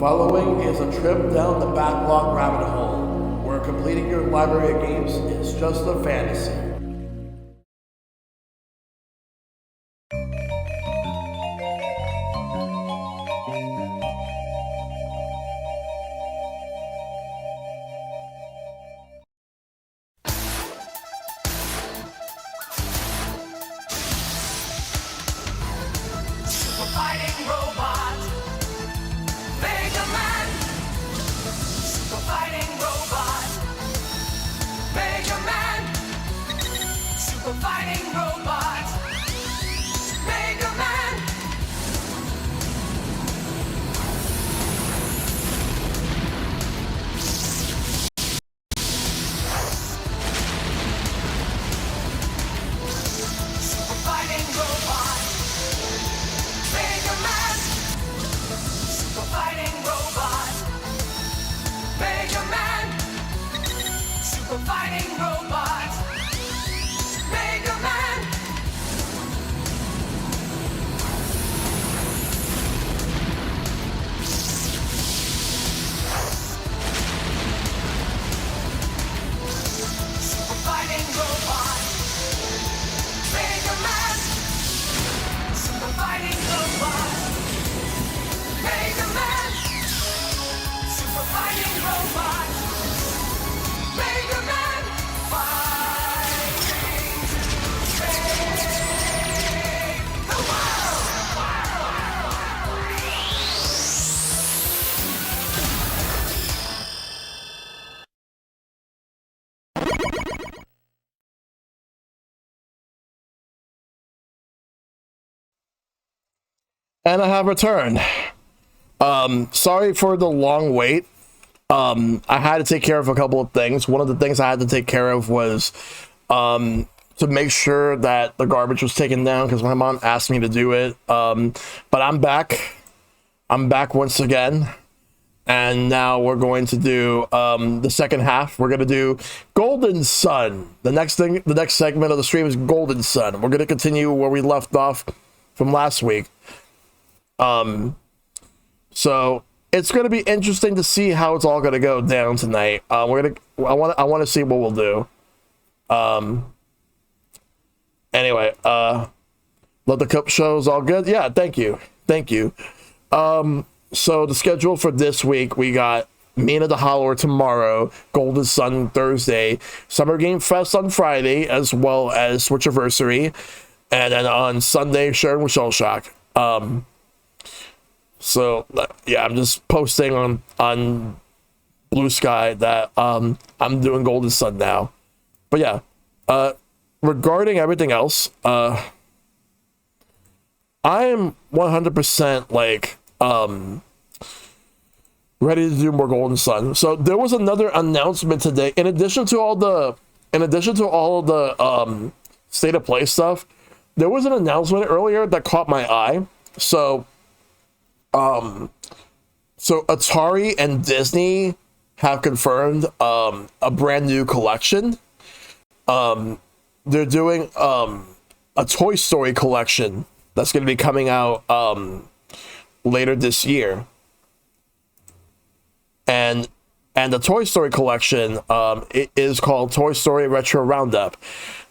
following is a trip down the backlog rabbit hole, where completing your library of games is just a fantasy. And I have returned. Sorry for the long wait. I had to take care of a couple of things. One of the things I had to take care of was to make sure that the garbage was taken down, because my mom asked me to do it. But I'm back. I'm back once again. And now we're going to do the second half. We're going to do Golden Sun. The next segment of the stream is Golden Sun. We're going to continue where we left off from last week. So it's going to be interesting to see how it's all going to go down tonight. I want to see what we'll do. Anyway, Let the Cup show is all good. Yeah, thank you. So the schedule for this week, we got Mina the Howler tomorrow, Golden Sun Thursday, Summer Game Fest on Friday, as well as Switchiversary, and then on Sunday, sharing with Shellshock. So yeah, I'm just posting on Blue Sky that I'm doing Golden Sun now. But yeah, regarding everything else, I am 100% like ready to do more Golden Sun. So there was another announcement today, in addition to all of the state of play stuff. There was an announcement earlier that caught my eye. So Atari and Disney have confirmed a brand new collection. They're doing a Toy Story collection that's going to be coming out later this year. And the Toy Story collection it is called Toy Story Retro Roundup.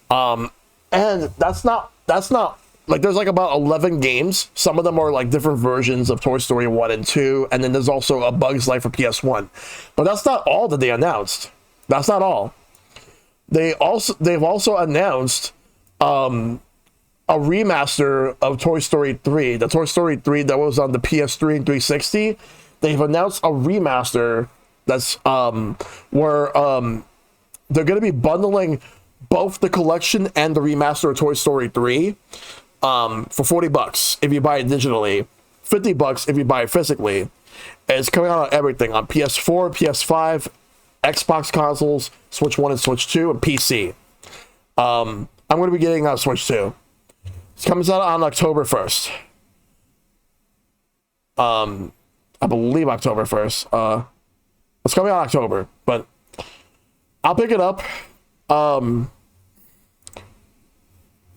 And that's not like, there's like about 11 games. Some of them are like different versions of Toy Story 1 and 2, and then there's also A Bug's Life for PS1. But that's not all that they announced. That's not all. They've also announced a remaster of Toy Story 3. The Toy Story 3 that was on the PS3 and 360. They've announced a remaster that's where they're going to be bundling both the collection and the remaster of Toy Story 3 for $40 if you buy it digitally, $50 if you buy it physically. And it's coming out on everything, on PS4, PS5, Xbox consoles, Switch 1 and Switch 2, and PC. I'm going to be getting on Switch 2. It comes out on October 1st. I believe October 1st. It's coming out October, but I'll pick it up.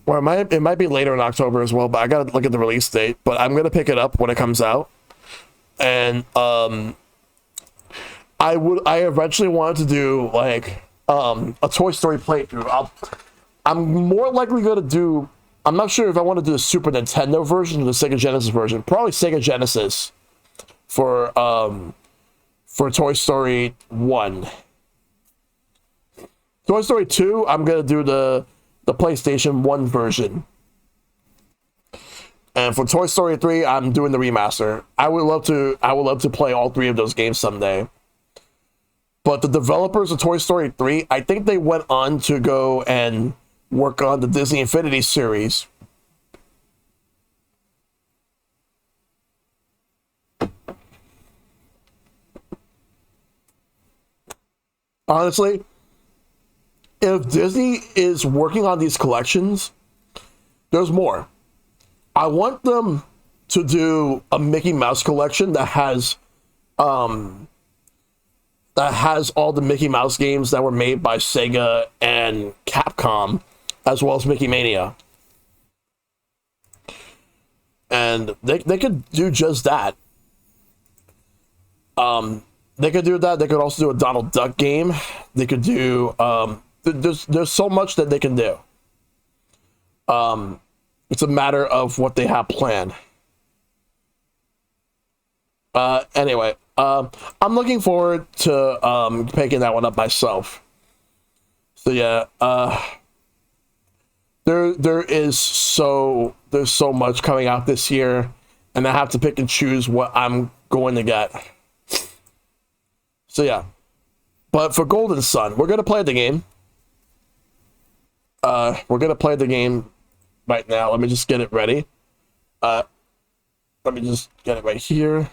Or it might be later in October as well, but I gotta look at the release date. But I'm gonna pick it up when it comes out. and I eventually wanted to do like a Toy Story playthrough. I'm more likely going to do. I'm not sure if I want to do the Super Nintendo version or the Sega Genesis version. Probably Sega Genesis for Toy Story 1. Toy Story 2, I'm gonna do the PlayStation 1 version. And for Toy Story 3, I'm doing the remaster. I would love to play all three of those games someday. But the developers of Toy Story 3, I think they went on to go and work on the Disney Infinity series. Honestly, if Disney is working on these collections, there's more. I want them to do a Mickey Mouse collection that has all the Mickey Mouse games that were made by Sega and Capcom, as well as Mickey Mania. And they could do just that. They could do that. They could also do a Donald Duck game. They could do there's so much that they can do. It's a matter of what they have planned. Anyway, I'm looking forward to picking that one up myself. So yeah, there's so much coming out this year, and I have to pick and choose what I'm going to get. So yeah, but for Golden Sun, we're gonna play the game. We're gonna play the game right now. Let me just get it ready. Let me just get it right here.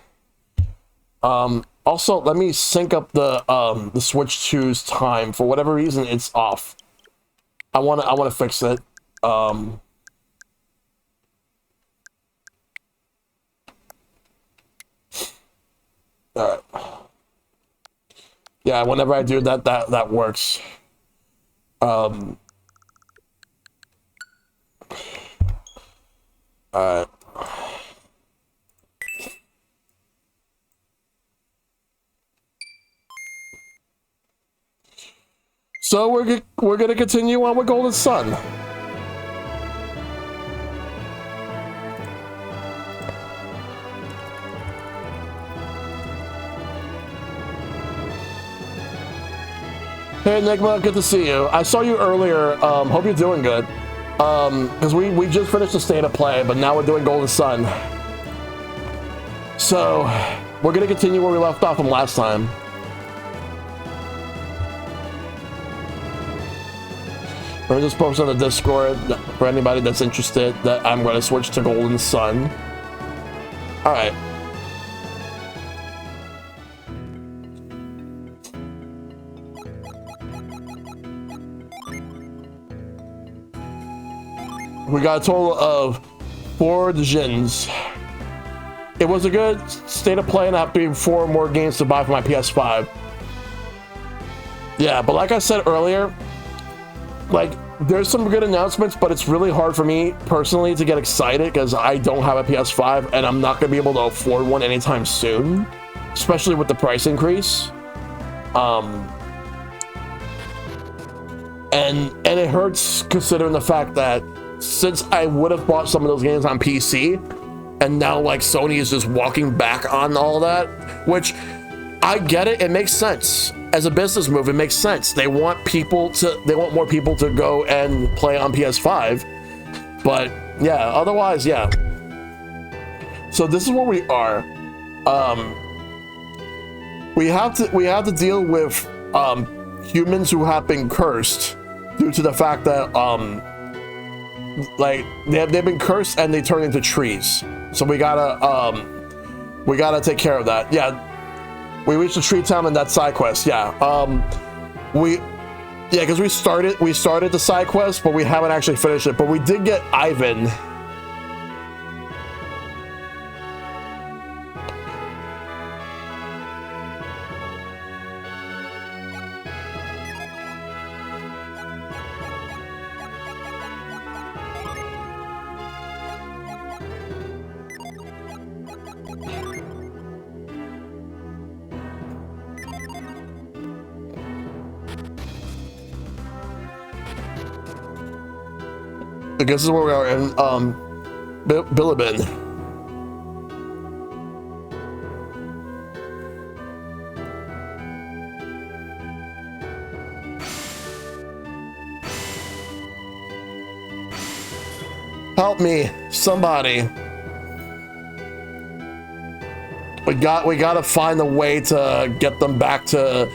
Also, let me sync up the Switch 2's time. For whatever reason, it's off. I wanna fix it. All right. Yeah, whenever I do that, that works. All right. So we're gonna continue on with Golden Sun. Hey Enigma, good to see you. I saw you earlier. Hope you're doing good. Because we just finished the state of play, but now we're doing Golden Sun. So we're gonna continue where we left off from last time. Let me just post on the Discord for anybody that's interested that I'm going to switch to Golden Sun. All right. We got a total of 4 Djinns. It was a good state of play, and I have 4 more games to buy for my PS5. Yeah, but like I said earlier, like, there's some good announcements, but it's really hard for me personally to get excited because I don't have a PS5 and I'm not going to be able to afford one anytime soon, especially with the price increase. And it hurts considering the fact that since I would have bought some of those games on PC, and now like Sony is just walking back on all that, which I get it, it makes sense. As a business move, it makes sense. They want more people to go and play on PS5. But yeah, otherwise, yeah. So this is where we are. We have to deal with humans who have been cursed due to the fact that like they've been cursed and they turn into trees. So we gotta take care of that. Yeah. We reached the tree town in that side quest. Yeah. Because we started the side quest, but we haven't actually finished it. But we did get Ivan. This is where we are in Bilibin. Help me, somebody. We gotta find a way to get them back to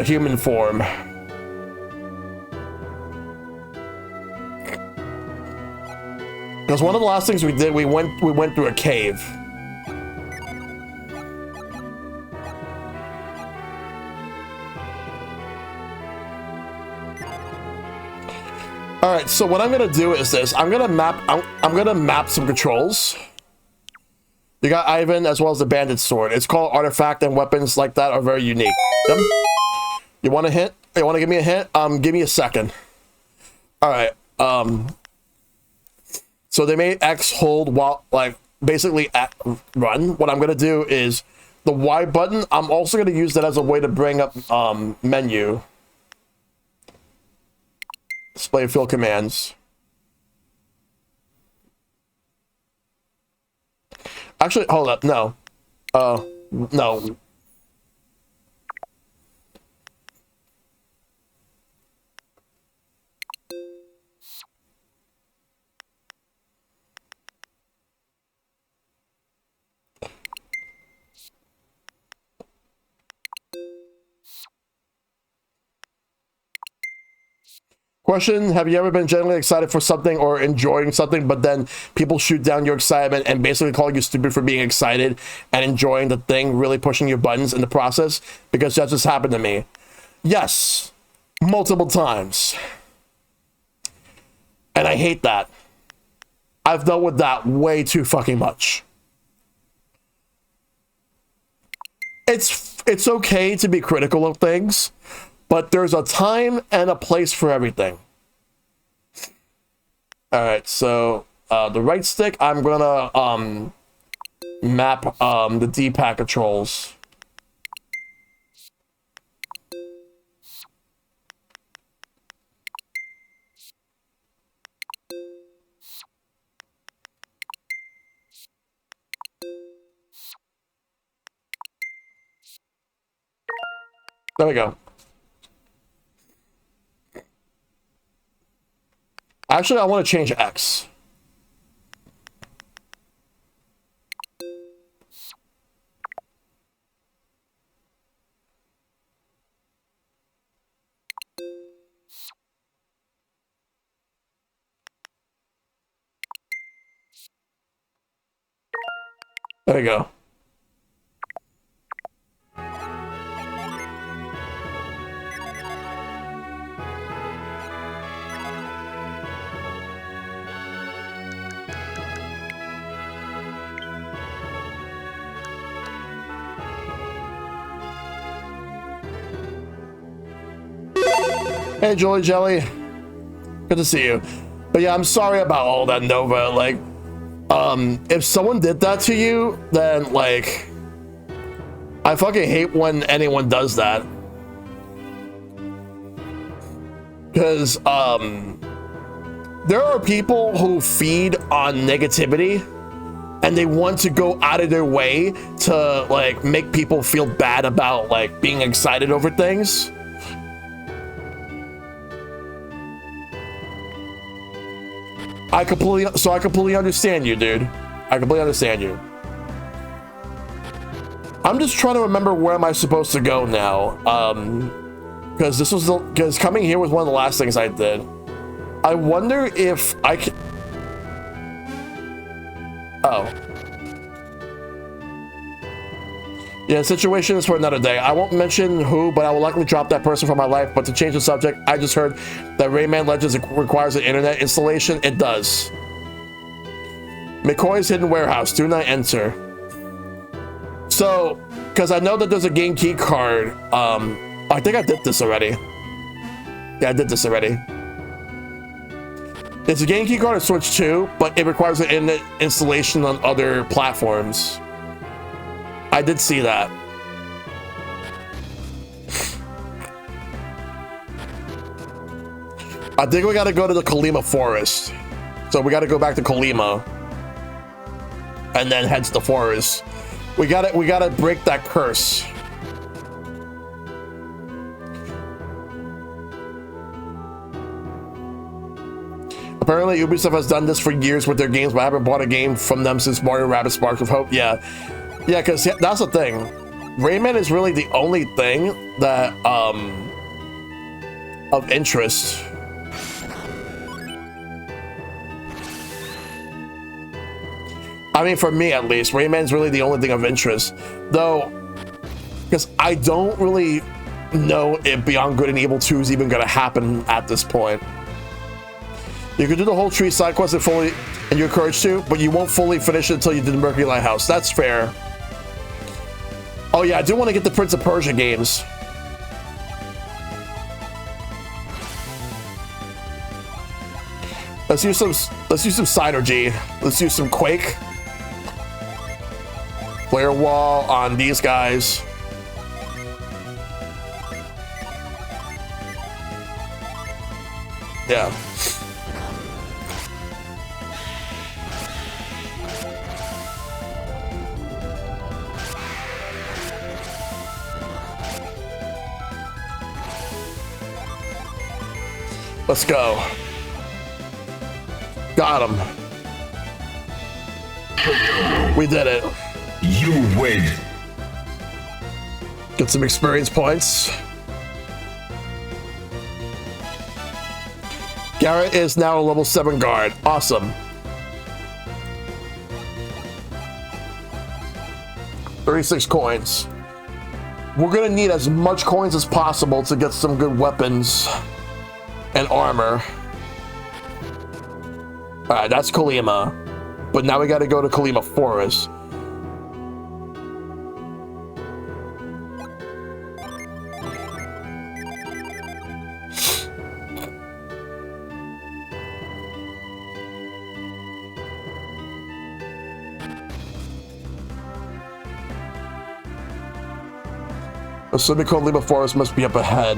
human form. Because one of the last things we did, we went through a cave. All right, so what I'm gonna do is this. I'm gonna map some controls. You got Ivan as well as the bandit sword. It's called artifact, and weapons like that are very unique. Yep. You want a hint? You want to give me a hint? Give me a second. All right. So they made X hold while, like, basically at run. What I'm gonna do is the Y button. I'm also gonna use that as a way to bring up menu. Display field commands. Actually, hold up. No. No. Question, have you ever been genuinely excited for something or enjoying something, but then people shoot down your excitement and basically call you stupid for being excited and enjoying the thing, really pushing your buttons in the process? Because that just happened to me. Yes, multiple times. And I hate that. I've dealt with that way too fucking much. It's okay to be critical of things, but there's a time and a place for everything. All right, so the right stick, I'm gonna map the D-pad controls. There we go. Actually, I want to change X. There we go. Hey, Jolie Jelly. Good to see you. But yeah, I'm sorry about all that, Nova. Like, if someone did that to you, then, like, I fucking hate when anyone does that. Because, there are people who feed on negativity, and they want to go out of their way to, like, make people feel bad about, like, being excited over things. I completely understand you, dude. I completely understand you. I'm just trying to remember where am I supposed to go now. Because coming here was one of the last things I did. I wonder if I can. Oh. Yeah, situation is for another day. I won't mention who, but I will likely drop that person from my life. But to change the subject, I just heard that Rayman Legends requires an internet installation. It does. McCoy's Hidden Warehouse. Do not enter. So, because I know that there's a game key card. I think I did this already. Yeah, I did this already. It's a game key card on Switch 2, but it requires an internet installation on other platforms. I did see that. I think we gotta go to the Kalima Forest. So we got to go back to Colima and then head to the forest. We got to break that curse. Apparently, Ubisoft has done this for years with their games, but I haven't bought a game from them since Mario Rabbids Sparks of Hope. Yeah, because that's the thing. Rayman is really the only thing that of interest. I mean, for me at least, Rayman's really the only thing of interest, though, because I don't really know if Beyond Good and Evil 2 is even going to happen at this point. You can do the whole tree side quest and you're encouraged to, but you won't fully finish it until you do the Mercury Lighthouse. That's fair. Oh yeah, I do want to get the Prince of Persia games. Let's use some Synergy. Let's use some Quake. Player wall on these guys. Yeah. Let's go. Got him. We did it. You win. Get some experience points. Garrett is now a level 7 guard. Awesome. 36 coins. We're gonna need as much coins as possible to get some good weapons and armor. All right, that's Colima, but now we got to go to Colima Forest. Assuming Colima Forest must be up ahead.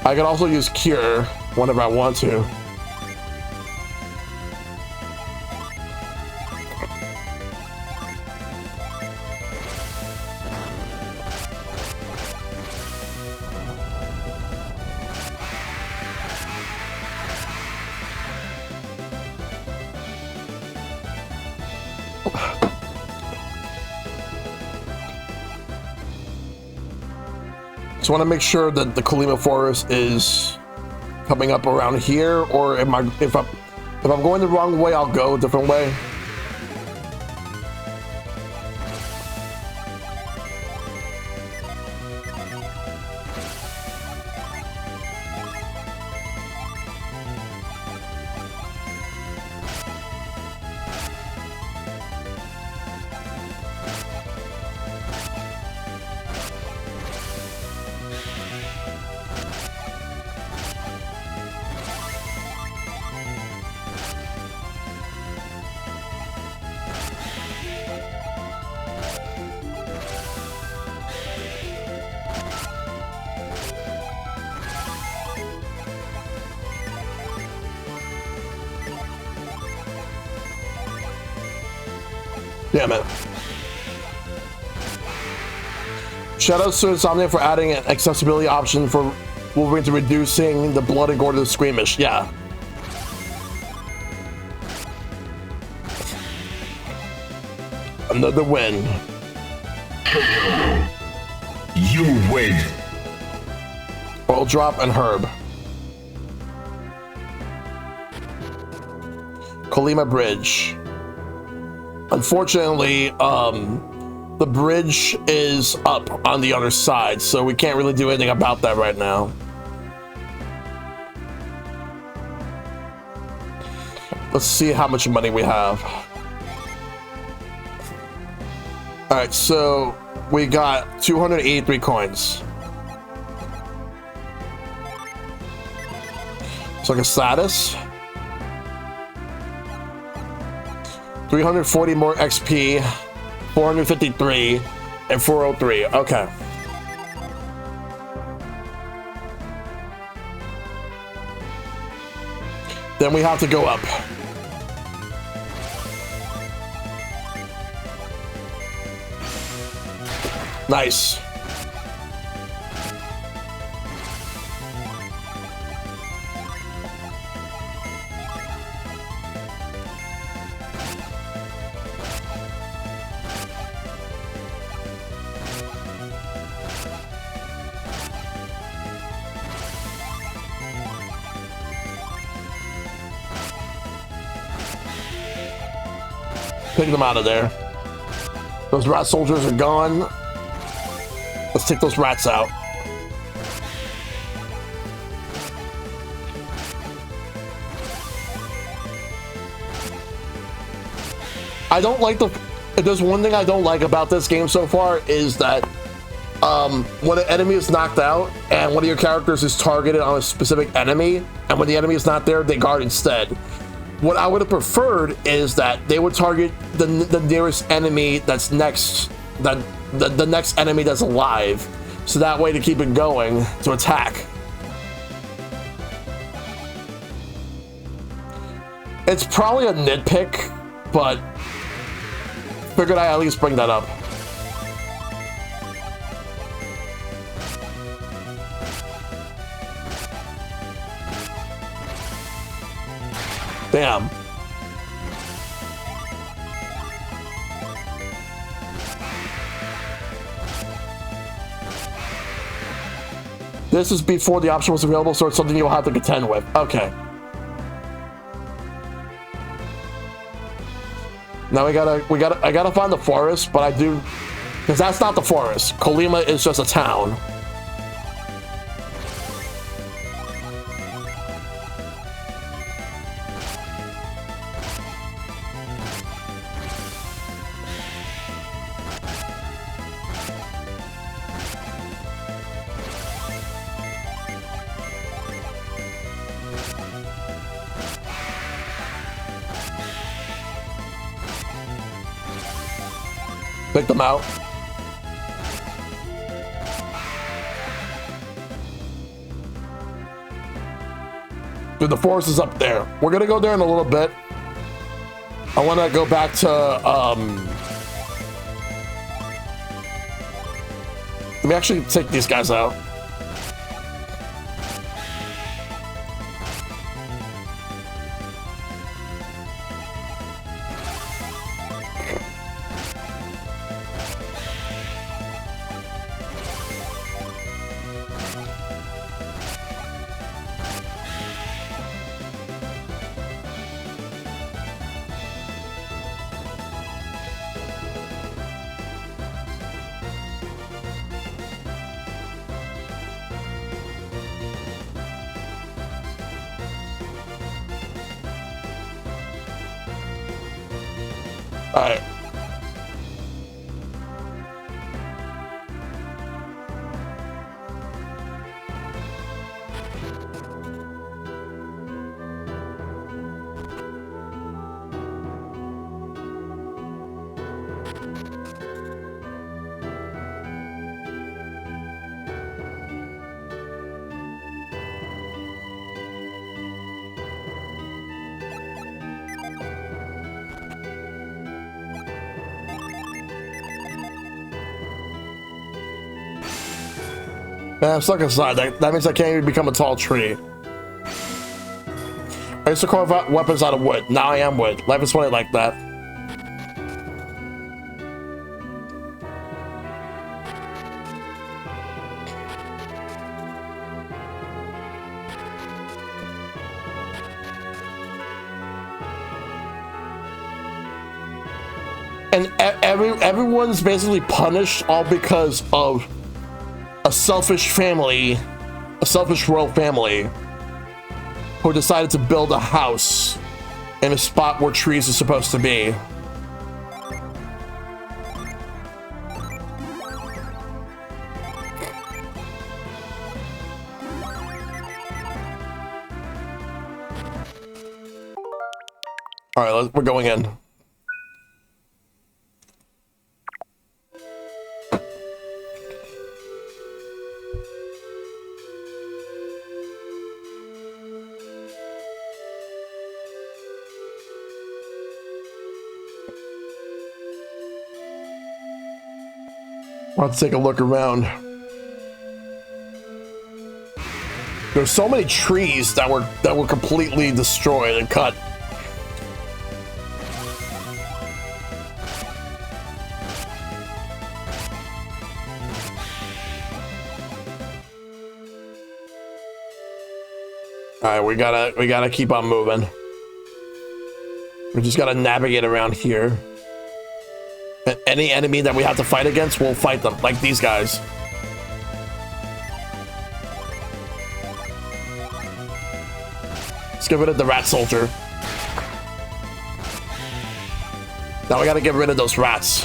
I can also use Cure whenever I want to. So I want to make sure that the Colima Forest is coming up around here, or if I'm going the wrong way, I'll go a different way. Damn it. Shoutouts to Insomnia for adding an accessibility option for Wolverine to reducing the blood and gore to the squeamish. Yeah. Another win. You win. Oil drop and herb. Colima Bridge. Unfortunately, the bridge is up on the other side, so we can't really do anything about that right now. Let's see how much money we have. All right, so we got 283 coins. It's like a status. 340 more XP, 453. And 403. Okay. Then we have to go up. Nice. Pick them out of there. Those rat soldiers are gone. Let's take those rats out. I don't like the... There's one thing I don't like about this game so far is that when an enemy is knocked out and one of your characters is targeted on a specific enemy, and when the enemy is not there, they guard instead. What I would have preferred is that they would target the nearest enemy that's next, the next enemy that's alive, so that way to keep it going to attack. It's probably a nitpick, but figured I at least bring that up. Damn. This is before the option was available, so it's something you'll have to contend with. Okay. Now I gotta find the forest, but I do, because that's not the forest. Colima is just a town. Pick them out. Dude, the forest is up there. We're gonna go there in a little bit. I want to go back to let me actually take these guys out. All right. I'm stuck inside. That means I can't even become a tall tree. I used to carve out weapons out of wood. Now I am wood. Life is funny like that. And everyone's basically punished all because of a selfish family, a selfish royal family who decided to build a house in a spot where trees are supposed to be. All right, we're going in. Let's take a look around. There's so many trees that were completely destroyed and cut. All right, we gotta keep on moving. We just gotta navigate around here. And any enemy that we have to fight against, we'll fight them, like these guys. Let's get rid of the rat soldier. Now we gotta get rid of those rats.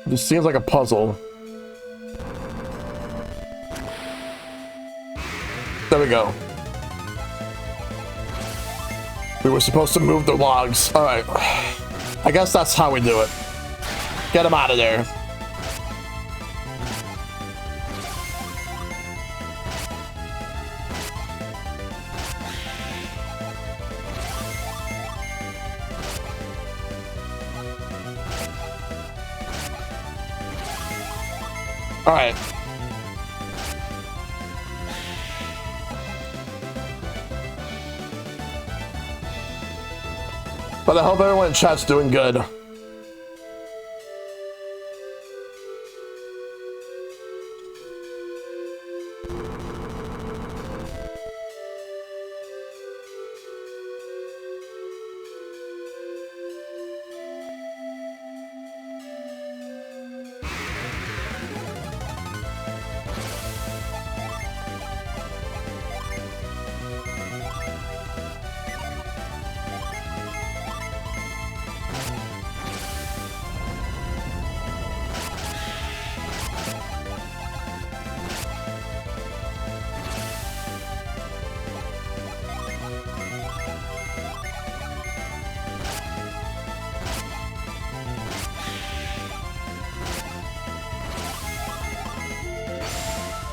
This seems like a puzzle. There we go. We were supposed to move the logs. All right. I guess that's how we do it. Get them out of there. All right. But I hope everyone in chat's doing good.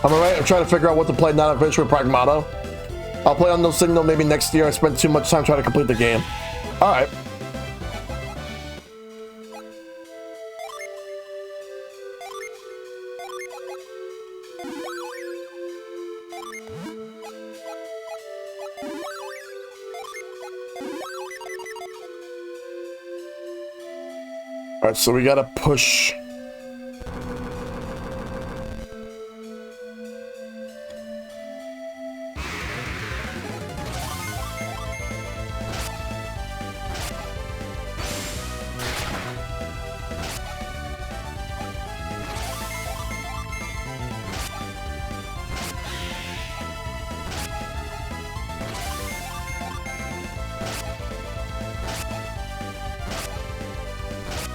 Am I right? I'm trying to figure out what to play now that I finished with Pragmato. I'll play on No Signal maybe next year. I spent too much time trying to complete the game. All right. All right, so we gotta push.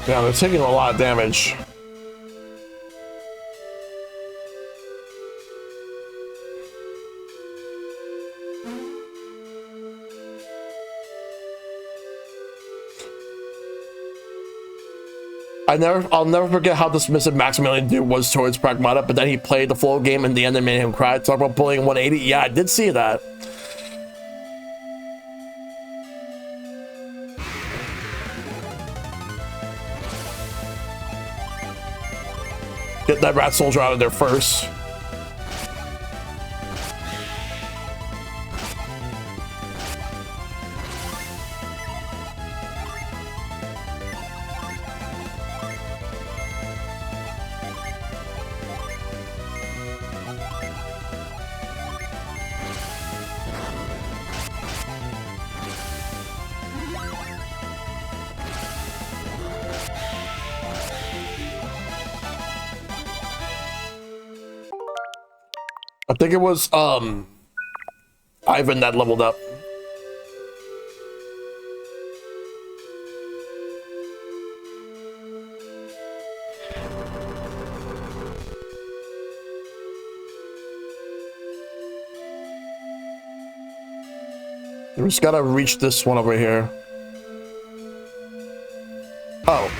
Yeah, they're taking a lot of damage. I'll never forget how dismissive Maximilian dude was towards Pragmata, but then he played the full game and the end and made him cry. Talk about pulling 180. Yeah, I did see that. Get that rat soldier out of there first. I think it was Ivan that leveled up. We just gotta reach this one over here. Oh.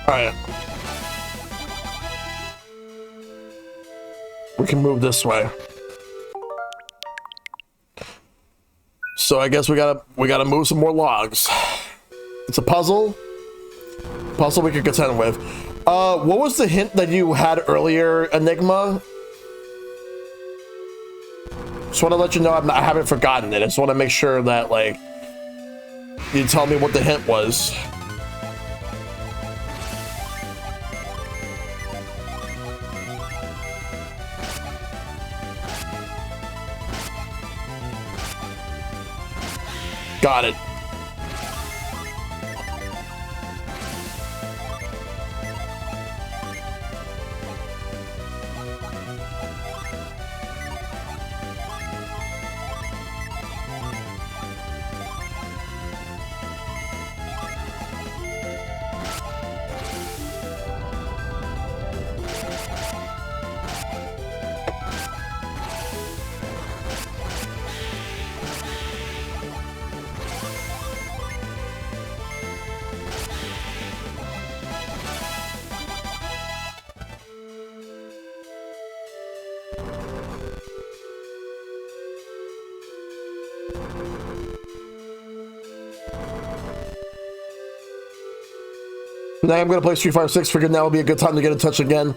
Alright. We can move this way. So I guess we gotta move some more logs. It's a puzzle. Puzzle we could contend with. What was the hint that you had earlier, Enigma? Just want to let you know I haven't forgotten it. I just want to make sure that, like, you tell me what the hint was. Got it. Now I'm going to play Street Fighter 6. Figured now would be a good time to get in touch again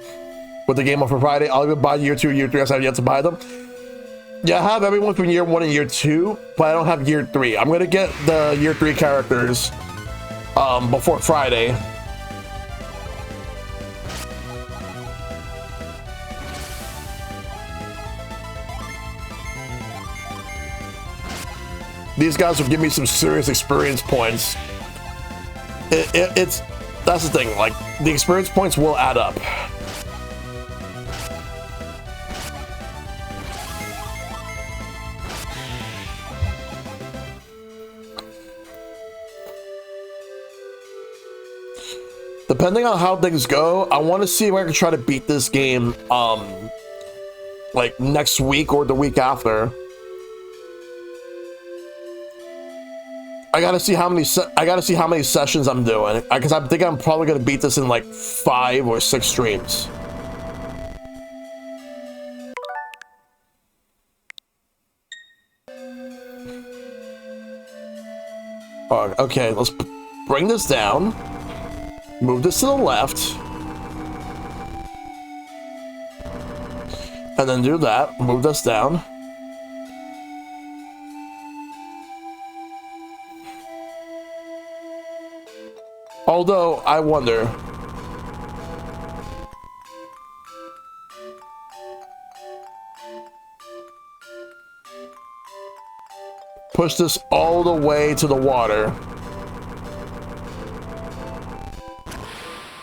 with the game on Friday. I'll even buy year 2, year 3. I have yet to buy them. Yeah, I have everyone from year 1 and year 2, but I don't have year 3. I'm going to get the year 3 characters before Friday. These guys will give me some serious experience points. That's the thing, like, the experience points will add up. Depending on how things go, I want to see if I can try to beat this game, like, next week or the week after. I gotta see how many sessions I'm doing, because I think I'm probably gonna beat this in like 5 or 6 streams. Okay, let's bring this down, move this to the left, and then do that. Move this down. Although, I wonder. Push this all the way to the water.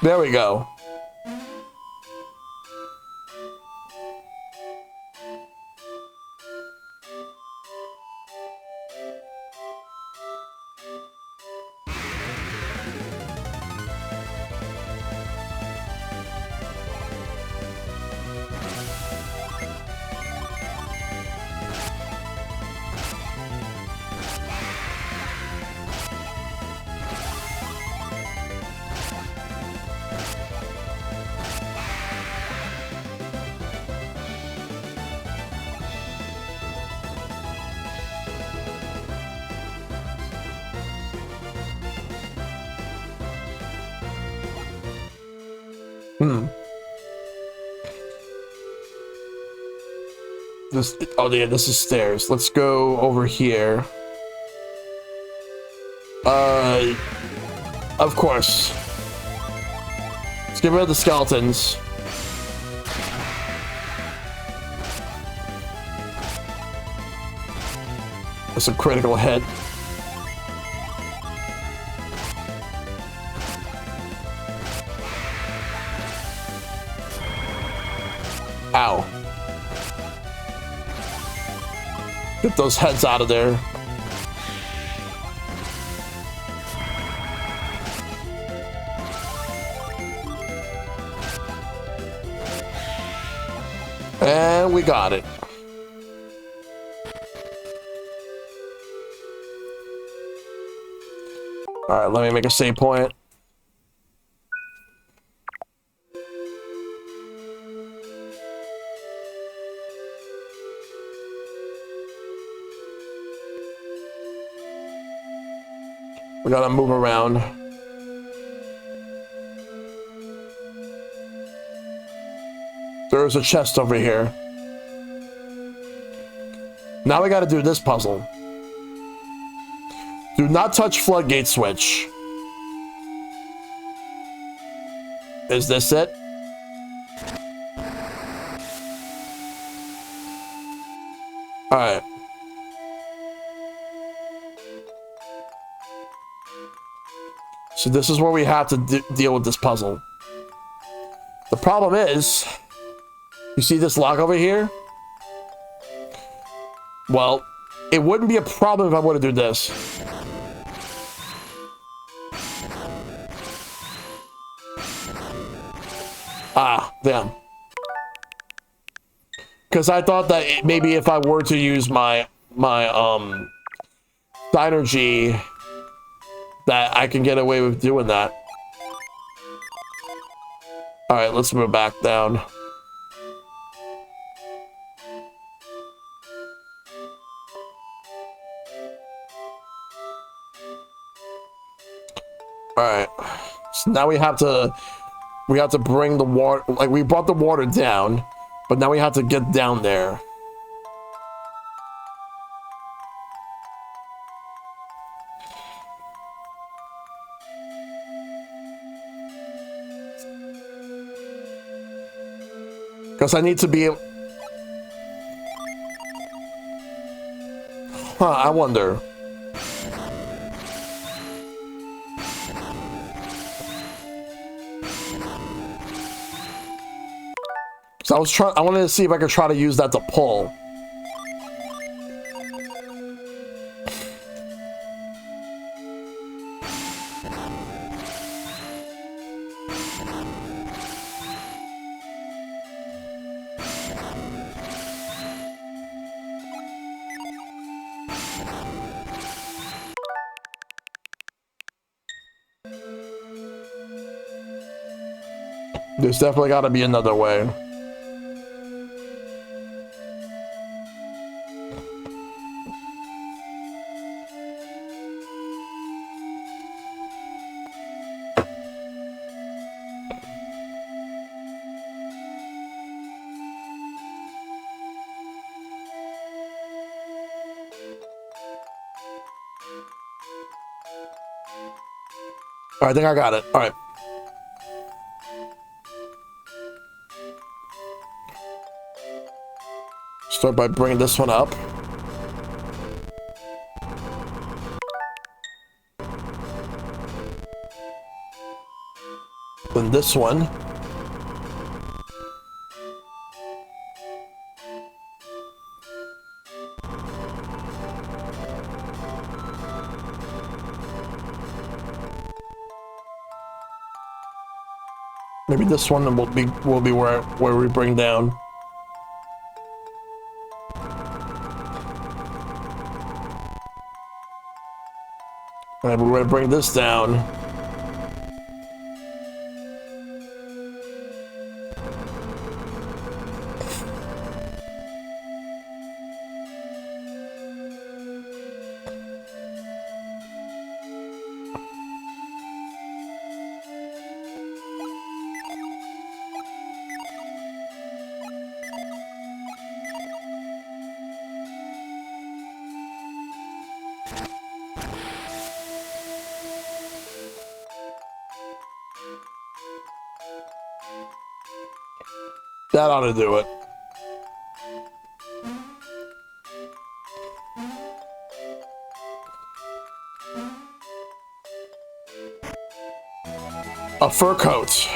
There we go. This, oh yeah, this is stairs. Let's go over here. Of course. Let's get rid of the skeletons. That's a critical hit. Ow. Get those heads out of there. And we got it. All right, let me make a save point. We gotta move around. There's a chest over here. Now we gotta do this puzzle. Do not touch floodgate switch. Is this it? All right. So this is where we have to deal with this puzzle. The problem is, you see this lock over here? Well, it wouldn't be a problem if I were to do this. Ah, damn. Because I thought that maybe if I were to use my synergy, that I can get away with doing that. All right, let's move back down. All right, so now we have to bring the water, like we brought the water down, but now we have to get down there. Because I need to be... Huh, I wonder. So I wanted to see if I could try to use that to pull. There's definitely got to be another way. All right, I think I got it. All right. Start by bringing this one up. Then this one. Maybe this one will be where we bring down. And we're going to bring this down. That ought to do it. A fur coat.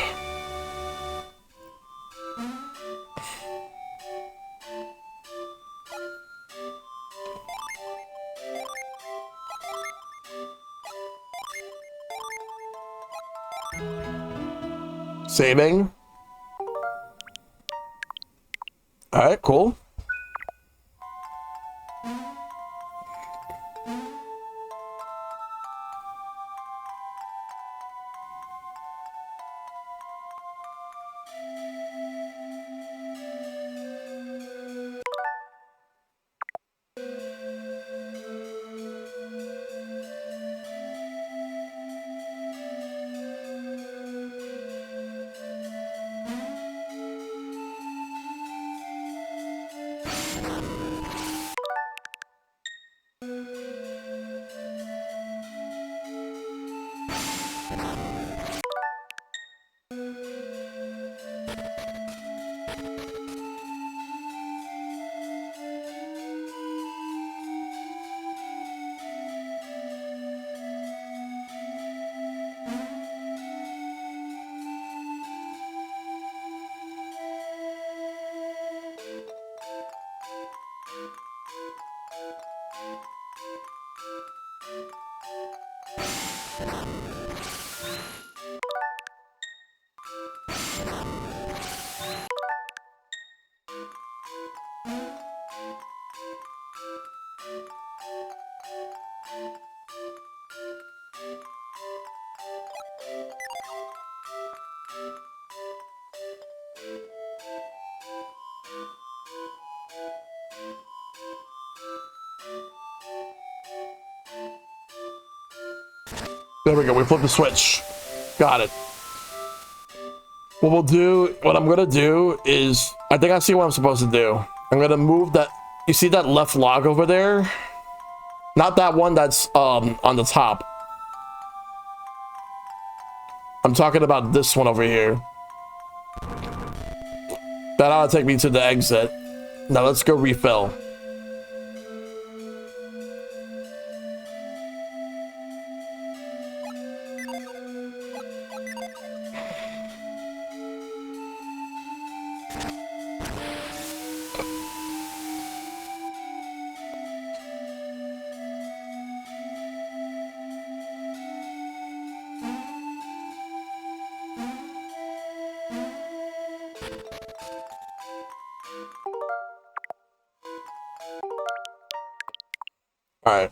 Saving. All right, cool. There we go. We flip the switch. Got it. What I'm gonna do is, I think I see what I'm supposed to do. I'm gonna move that. You see that left log over there? Not that one that's on the top. I'm talking about this one over here. That ought to take me to the exit. Now let's go refill. All right.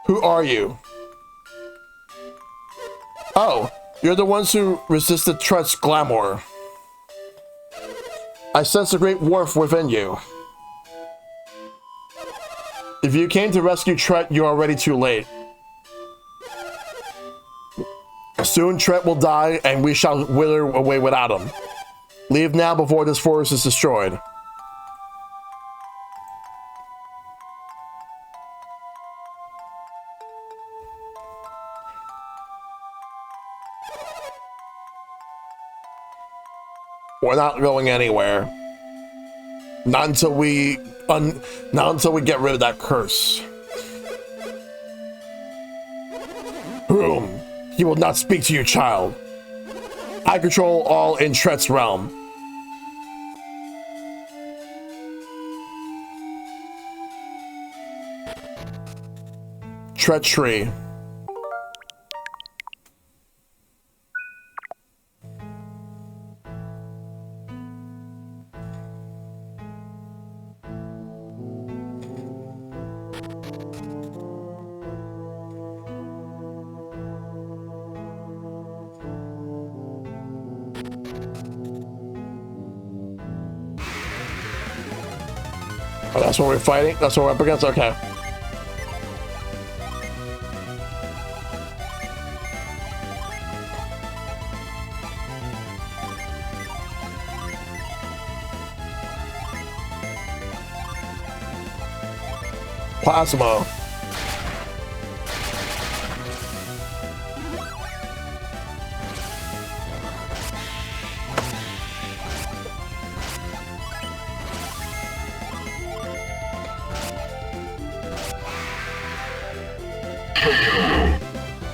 Who are you? Oh, you're the ones who resisted Tret's glamour. I sense a great warmth within you. If you came to rescue Tret, you're already too late. Soon Tret will die, and we shall wither away without him. Leave now before this forest is destroyed. We're not going anywhere. Not until we get rid of that curse. Whom? He will not speak to you, child. I control all in Tret's realm. Tret tree. Oh, that's what we're fighting? That's what we're up against? Okay. Plasma.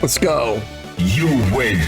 Let's go. You win.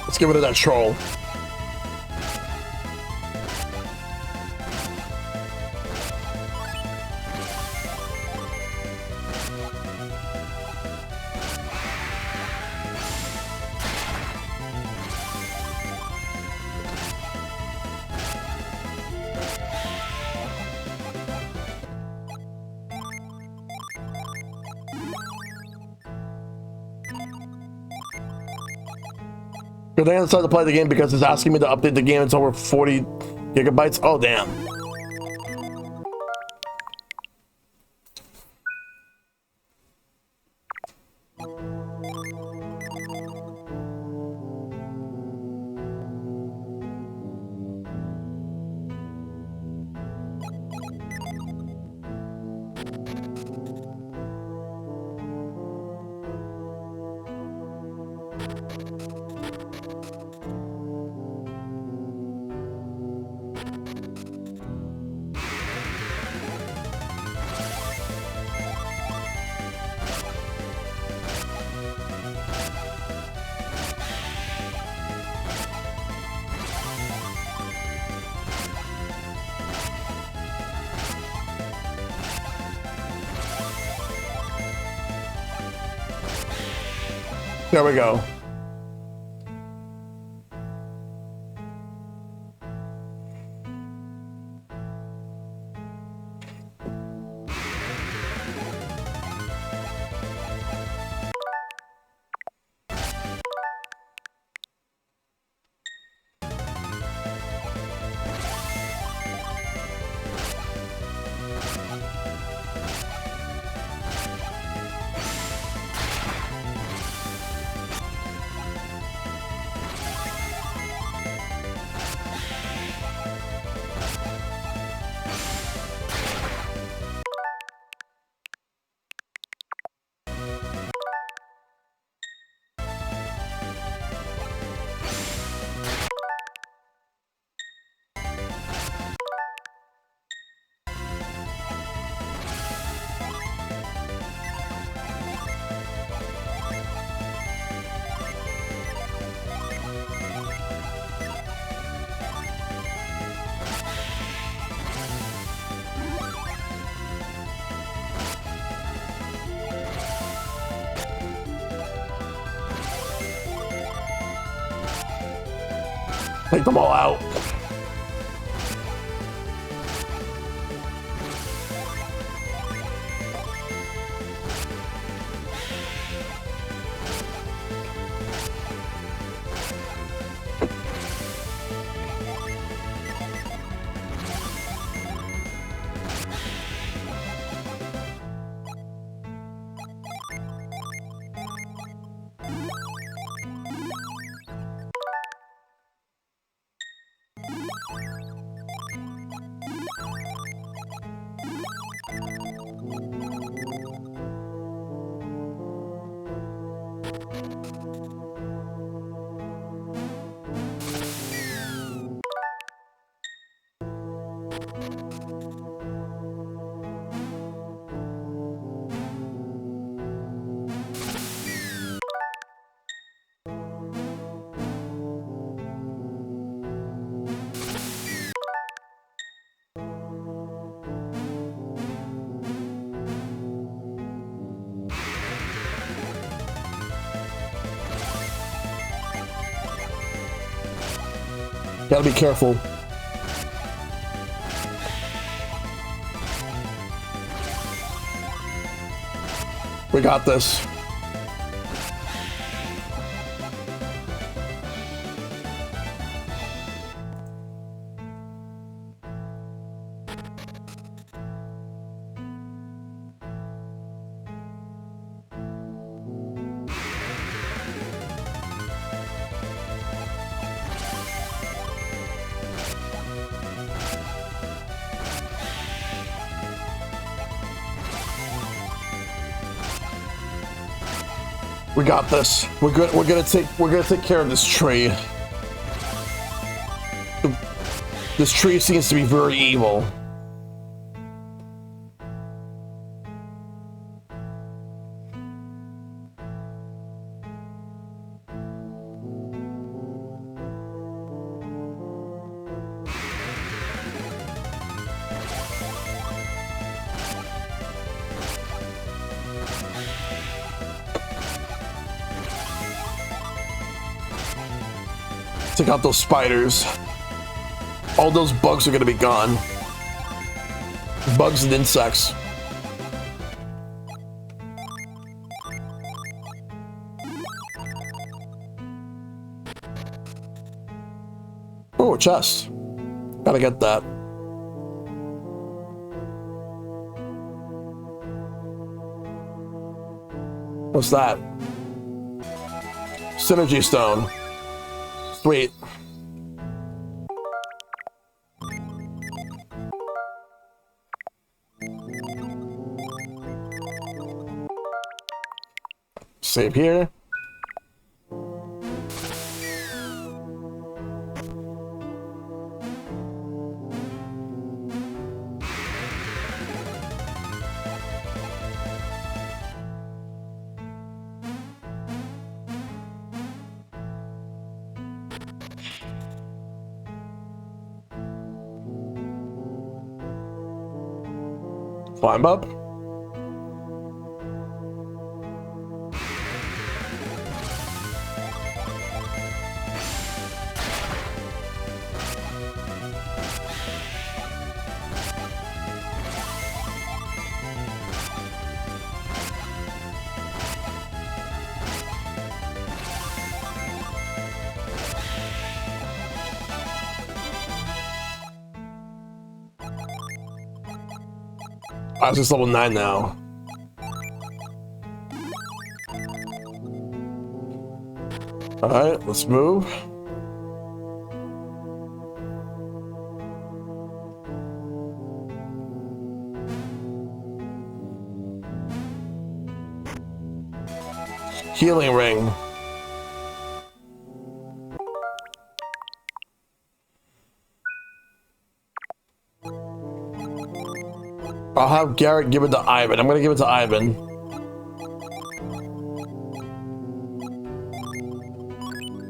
Let's get rid of that troll. Good thing I decided to play the game because it's asking me to update the game. It's over 40 gigabytes. Oh, damn. There we go. Take them all out. Gotta be careful. We got this. We got this. We're good. We're gonna take care of this tree. This tree seems to be very evil. Take out those spiders. All those bugs are gonna be gone. Bugs and insects. Oh, a chest. Gotta get that. What's that? Synergy stone. Sweet. Save here. Climb up. I was just level 9 now. Alright, let's move. Healing ring. I'll have Garrett give it to Ivan. I'm gonna give it to Ivan.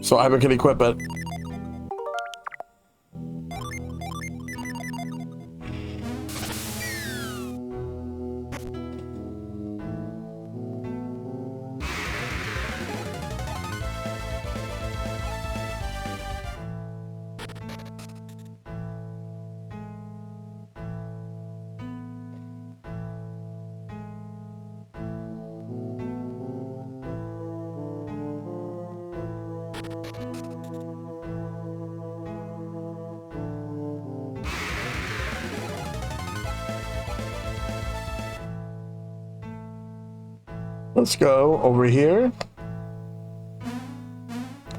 So Ivan can equip it. Let's go over here.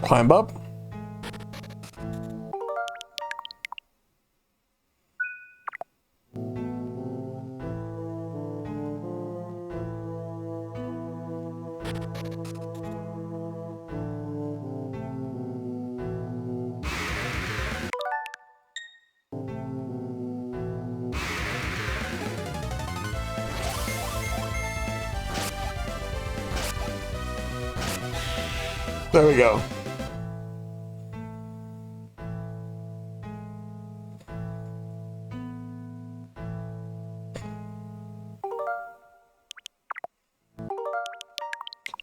Climb up. There we go.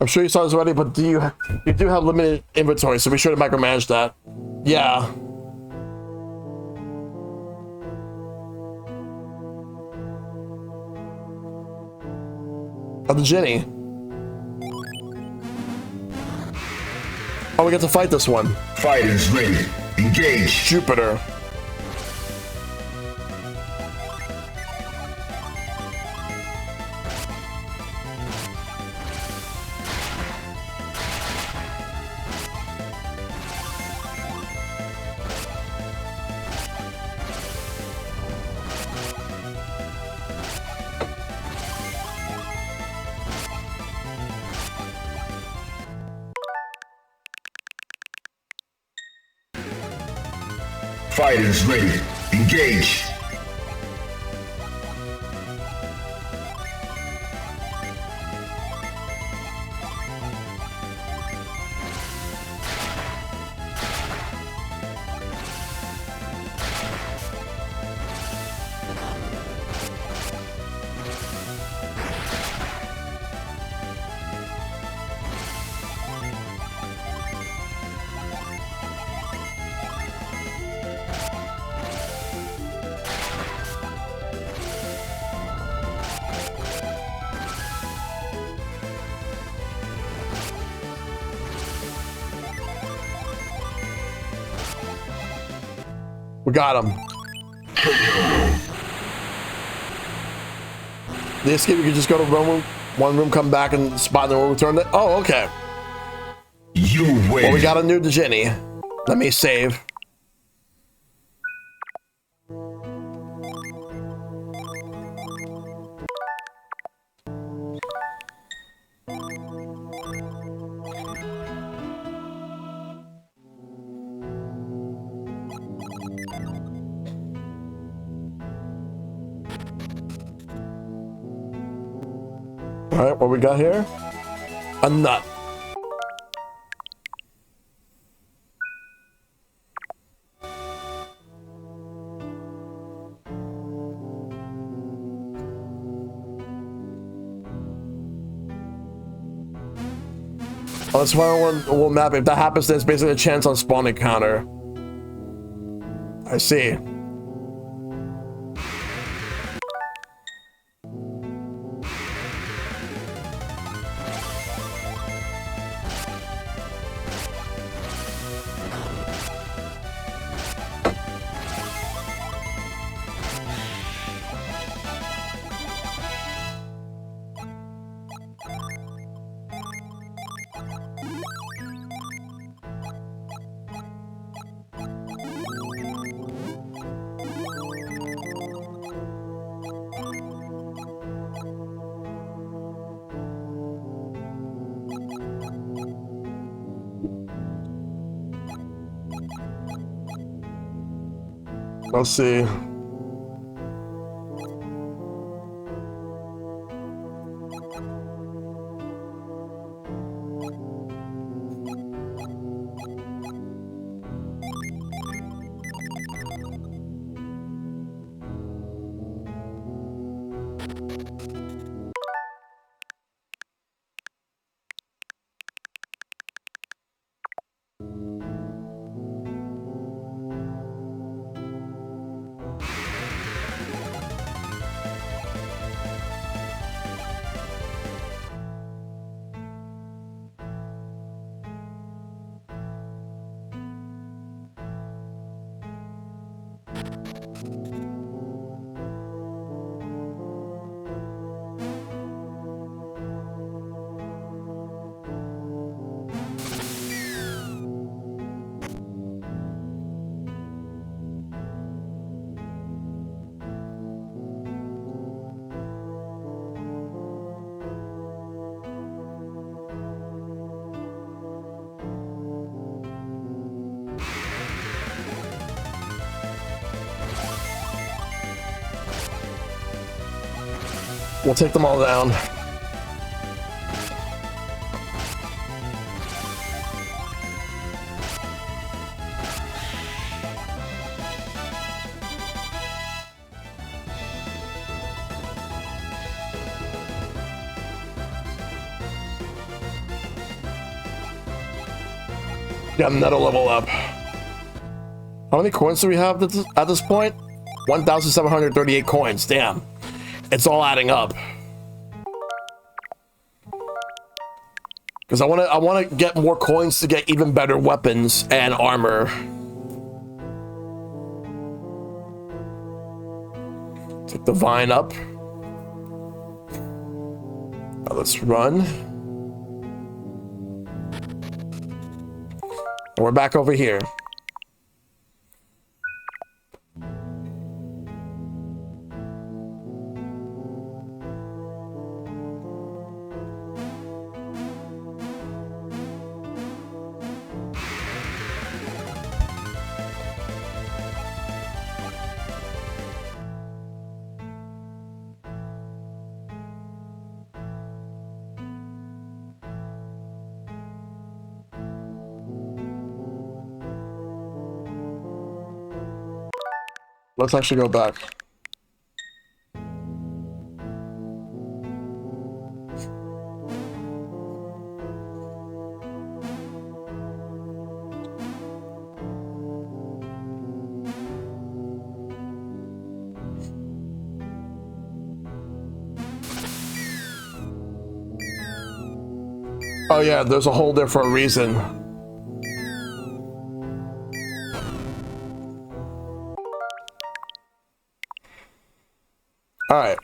I'm sure you saw this already, but you do have limited inventory, so be sure to micromanage that. Yeah. Oh, the Jenny. Oh, we get to fight this one. Fighters ready. Engage. Jupiter. Fighters ready. Engage. We got him. The escape, you can just go to one room, come back and spot and then we'll return it. Oh, okay. You win. Well, we got a new Djinni. Let me save. All right, what we got here? A nut. Oh, that's why we'll map. If that happens, then it's basically a chance on spawn encounter. I see. Let's see. We'll take them all down. Got another level up. How many coins do we have at this point? 1,738 coins. Damn. It's all adding up. Because I want to get more coins to get even better weapons and armor. Take the vine up. Now let's run. And we're back over here. Let's actually go back. Oh yeah, there's a hole there for a reason. All right.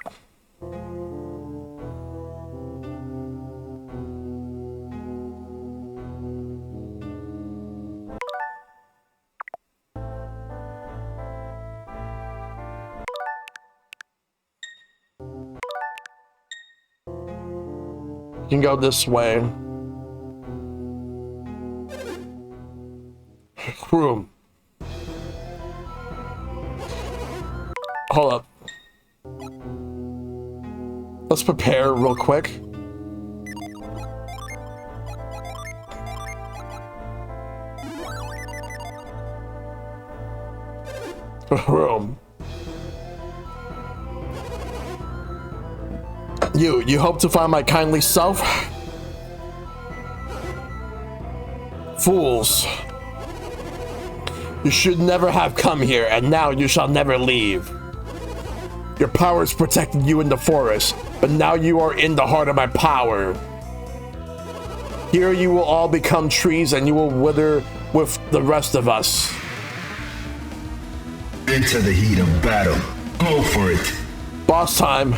You can go this way. Room. Hold up. Let's prepare real quick. Room. You hope to find my kindly self? Fools. You should never have come here, and now you shall never leave. Your powers protected you in the forest, but now you are in the heart of my power. Here you will all become trees, and you will wither with the rest of us. Into the heat of battle. Go for it. Boss time.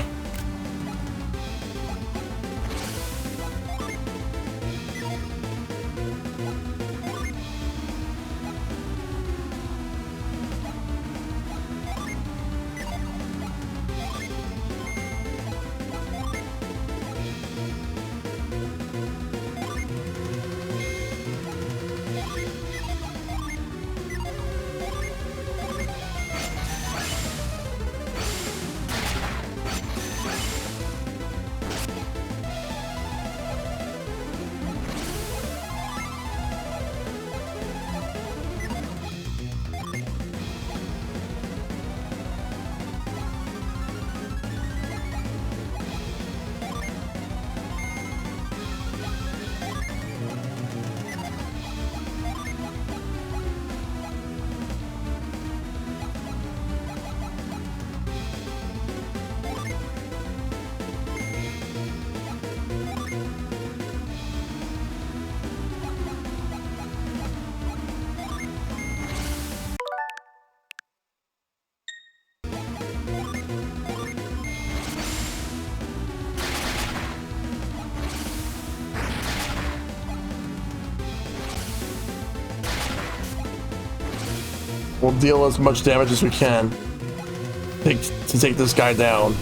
We'll deal as much damage as we can to take this guy down.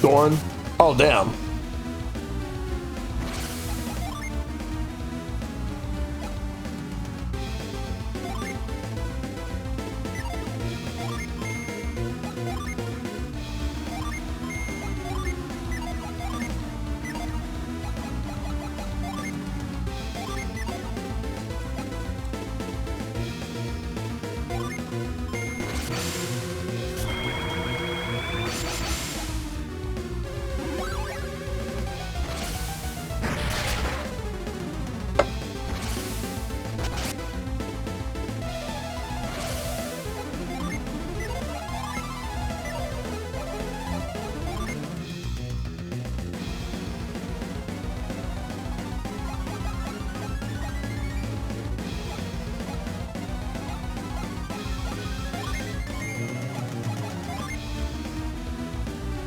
Thorn. Oh, damn.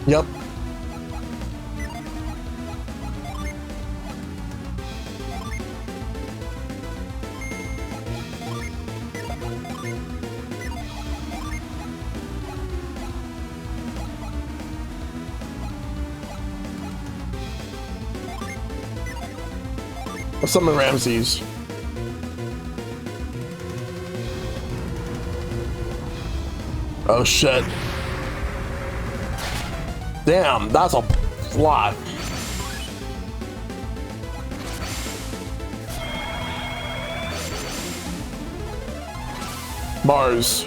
Yep. Or summon Ramses. Oh shit. Damn, that's a lot. Mars.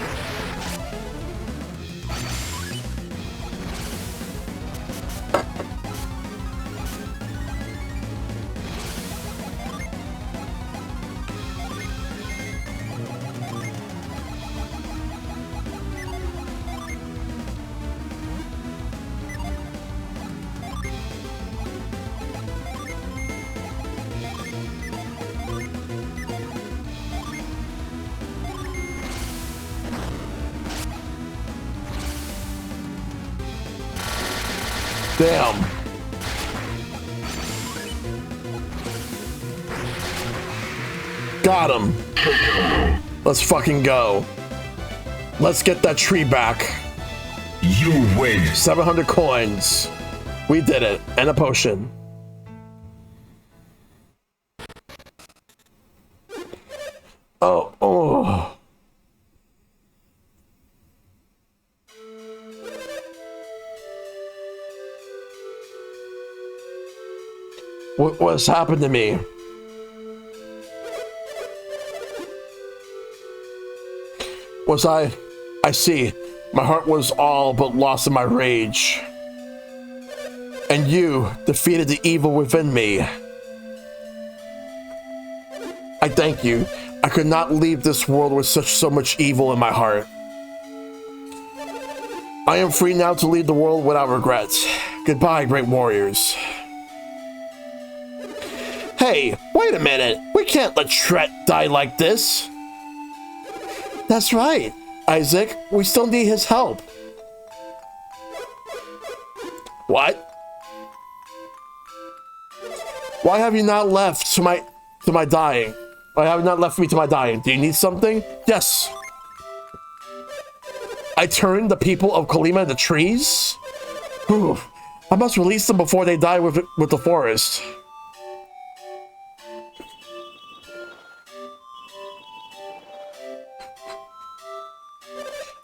Damn. Got him. Let's fucking go. Let's get that tree back. You win. 700 coins. We did it. And a potion. Oh. What's happened to me? I see. My heart was all but lost in my rage. And you defeated the evil within me. I thank you. I could not leave this world with so much evil in my heart. I am free now to leave the world without regrets. Goodbye, great warriors. Hey, wait a minute. We can't let Tret die like this. That's right, Isaac. We still need his help. What? Why have you not left to my dying? Why have you not left me to my dying? Do you need something? Yes. I turned the people of Kalima into trees? Whew. I must release them before they die with the forest.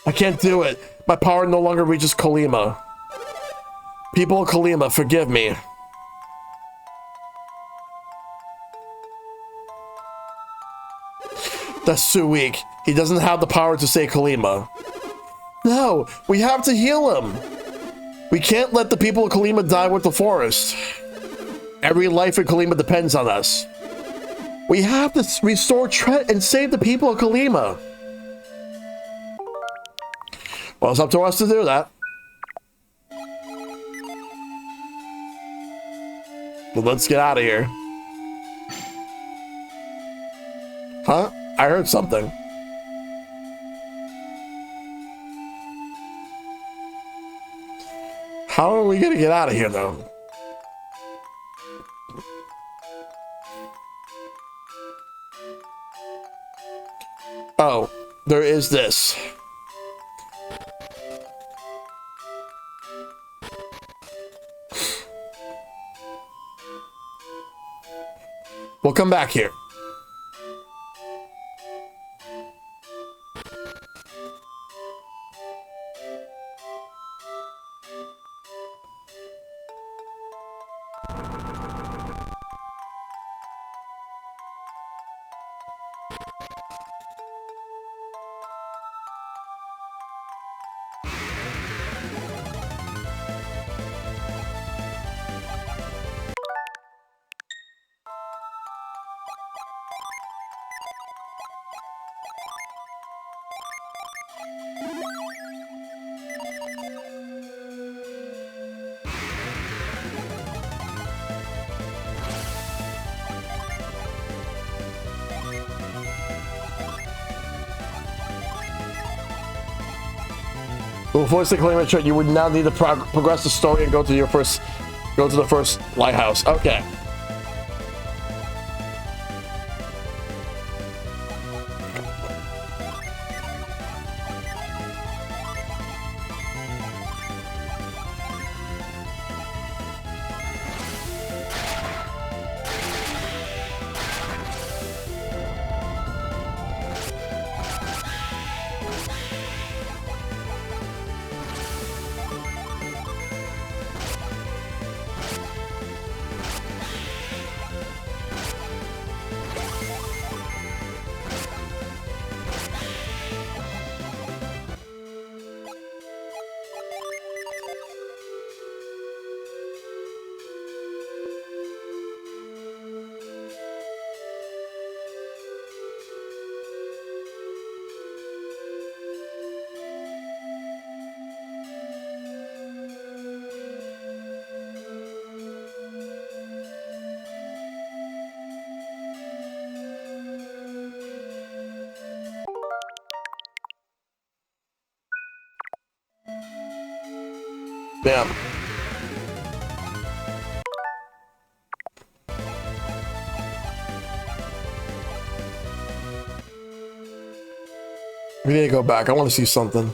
I can't do it. My power no longer reaches Kalima. People of Kalima, forgive me. That's too weak. He doesn't have the power to save Kalima. No, we have to heal him. We can't let the people of Kalima die with the forest. Every life in Kalima depends on us. We have to restore Tret and save the people of Kalima. Well, it's up to us to do that. But let's get out of here. Huh? I heard something. How are we gonna get out of here, though? Oh, there is this. We'll come back here. Before it's the claimant trick, you would now need to progress the story and go to the first lighthouse. Okay. Damn. We need to go back. I want to see something.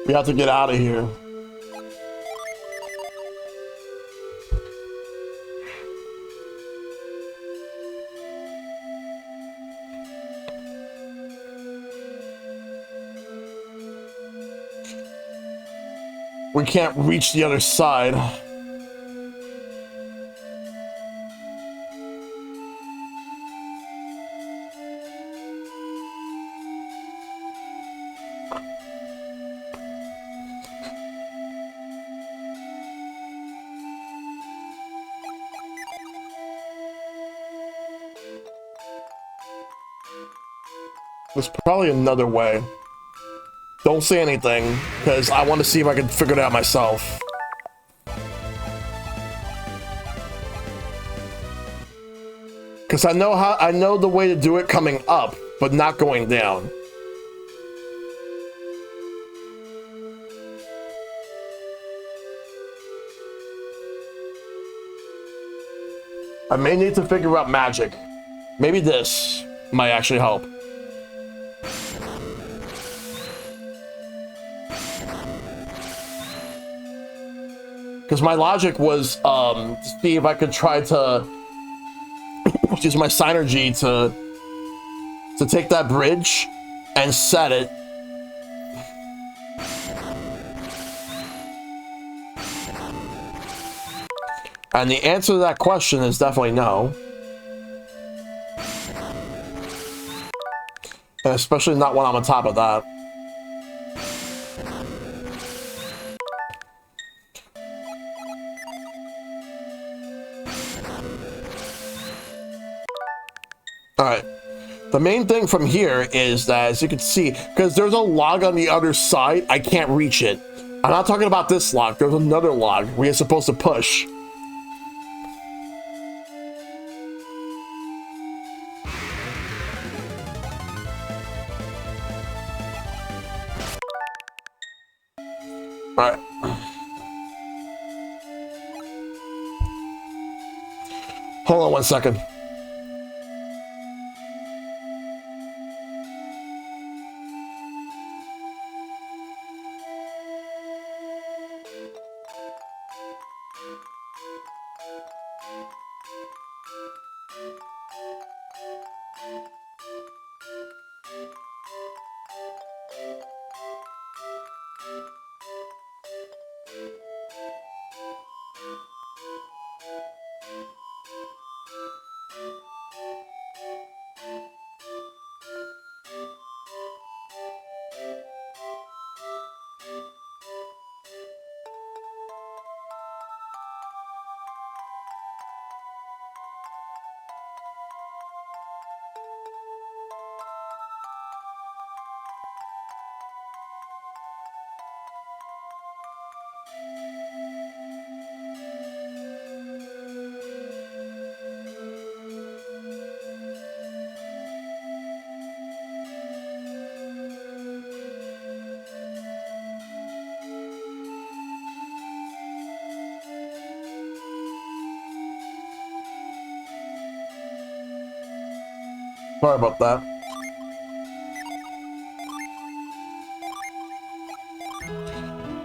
We have to get out of here. We can't reach the other side. There's probably another way. Don't say anything, because I want to see if I can figure it out myself. Because I know the way to do it coming up, but not going down. I may need to figure out magic. Maybe this might actually help. Because my logic was to see if I could try to use my synergy to take that bridge and set it. And the answer to that question is definitely no. And especially not when I'm on top of that. Alright, the main thing from here is that, as you can see, because there's a log on the other side, I can't reach it. I'm not talking about this log, there's another log where you're supposed to push. Alright. Hold on 1 second. Sorry about that.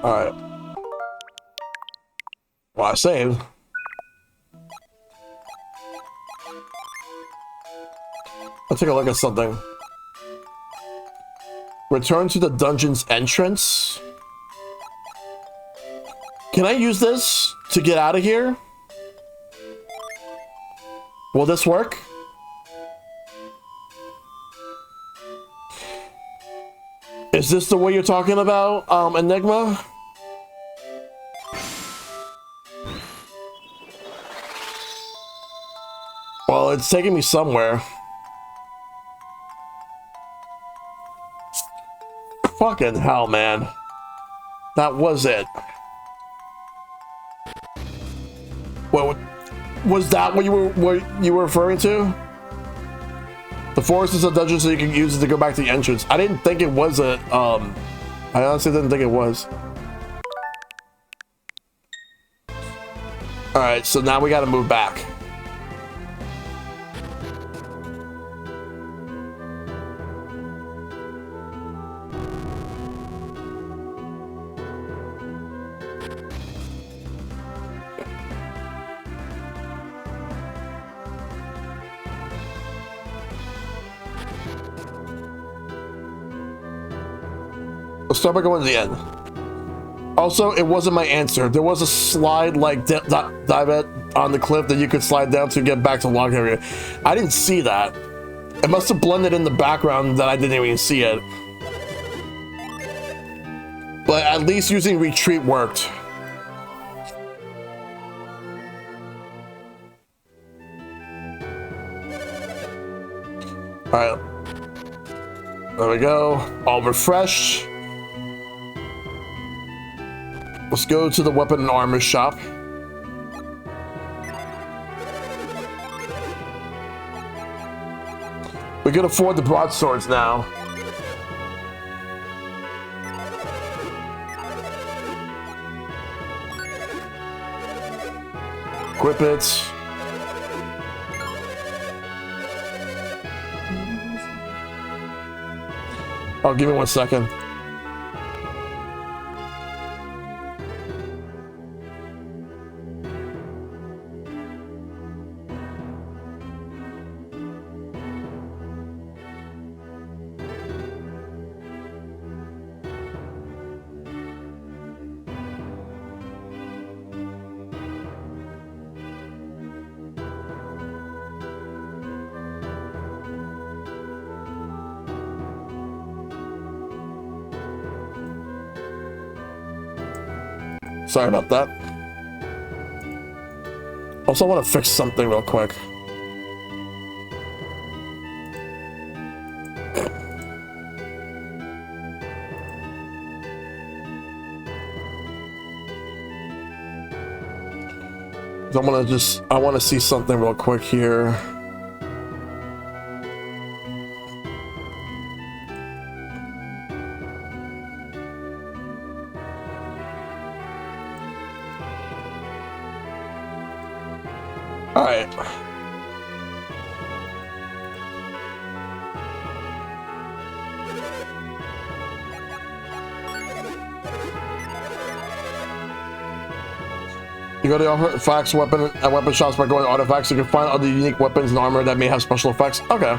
Alright. Well, I saved. Let's take a look at something. Return to the dungeon's entrance. Can I use this to get out of here? Will this work? Is this the way you're talking about, Enigma? Well, it's taking me somewhere. Fucking hell, man. That was it. What was that what you were referring to? The forest is a dungeon, so you can use it to go back to the entrance. I didn't think it was a I honestly didn't think it was. Alright, so now we gotta move back. Let's start by going to the end. Also, it wasn't my answer. There was a slide like dive on the cliff that you could slide down to get back to log area. I didn't see that. It must have blended in the background that I didn't even see it. But at least using retreat worked. Alright. There we go. All refreshed. Let's go to the weapon and armor shop. We can afford the broadswords now. Equip it. Oh, give me 1 second. Sorry about that. Also, I want to fix something real quick. I want to see something real quick here. All right. You go to the artifacts weapon shops by going to artifacts. You can find other unique weapons and armor that may have special effects. Okay.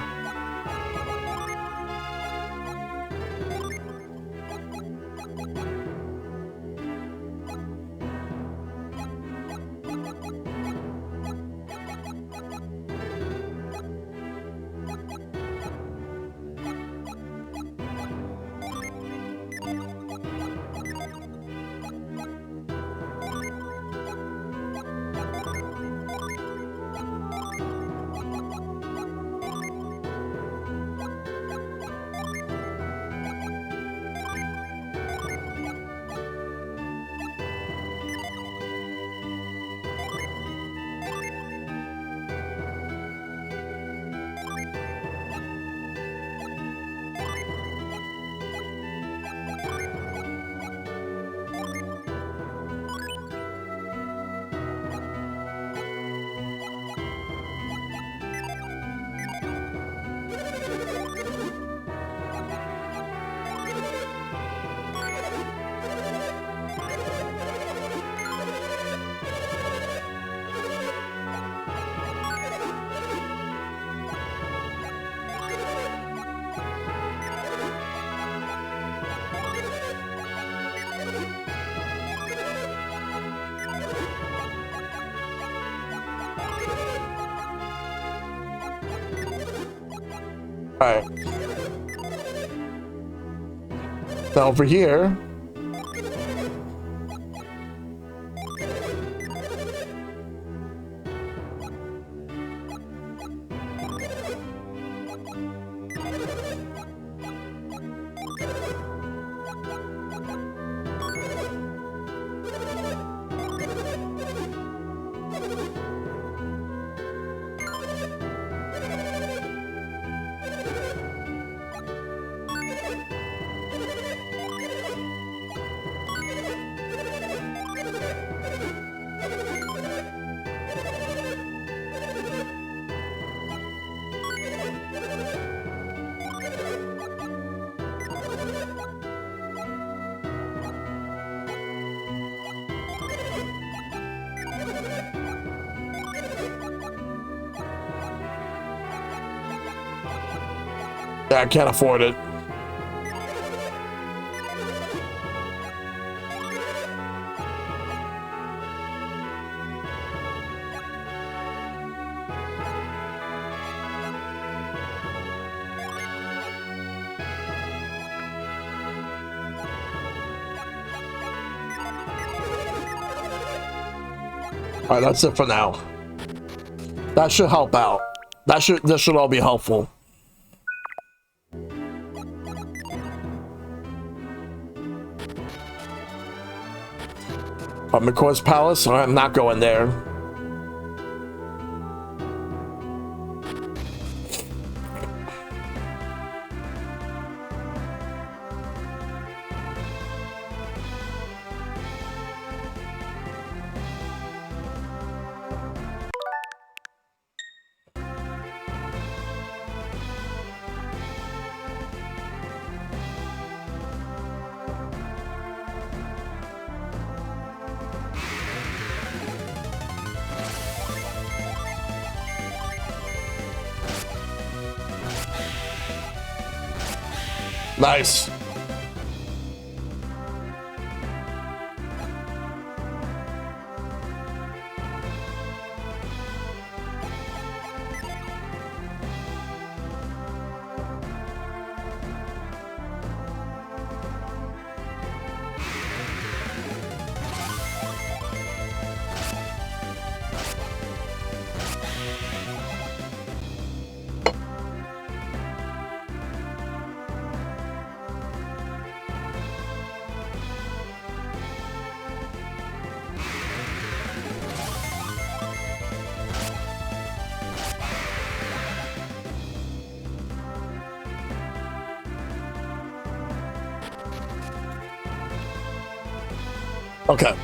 Alright. Now over here. Yeah, I can't afford it. All right, that's it for now. That should help out. This should all be helpful. McCoy's Palace? I'm not going there. Nice. Okay.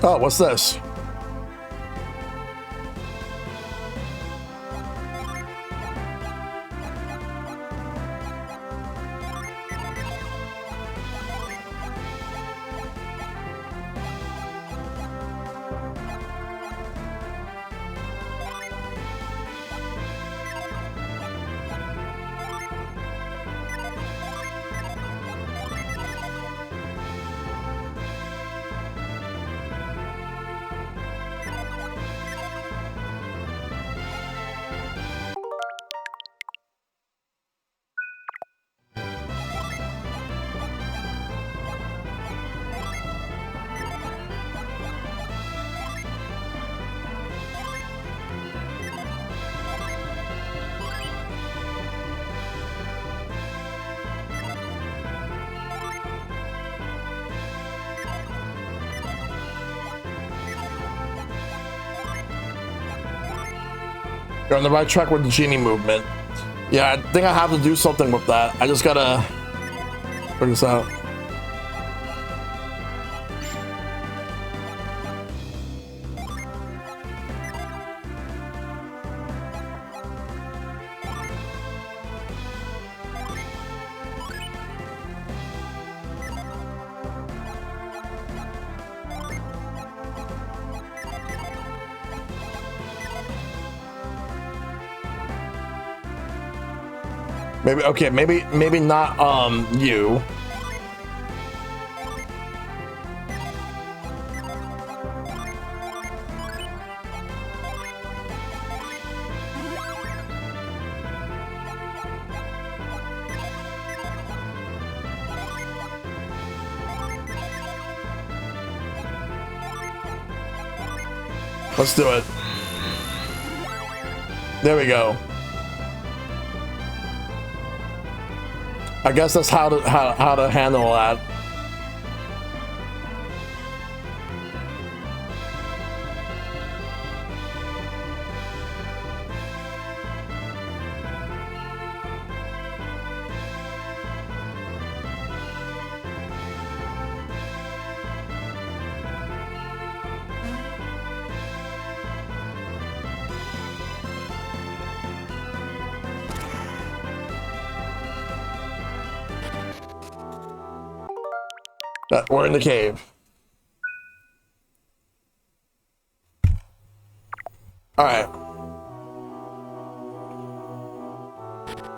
Oh, what's this? You're on the right track with the genie movement. Yeah, I think I have to do something with that. I just gotta figure this out. Maybe, okay, maybe not you. Let's do it. There we go. I guess that's how to handle that. We're in the cave. All right.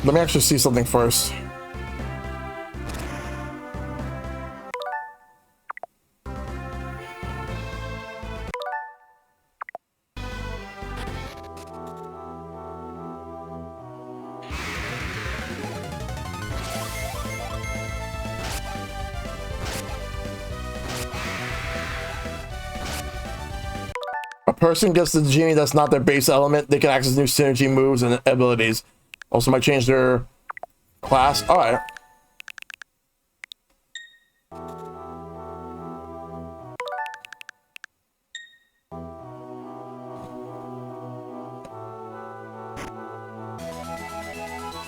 Let me actually see something first. Person gets the genie that's not their base element, they can access new synergy moves and abilities. Also might change their class. All right.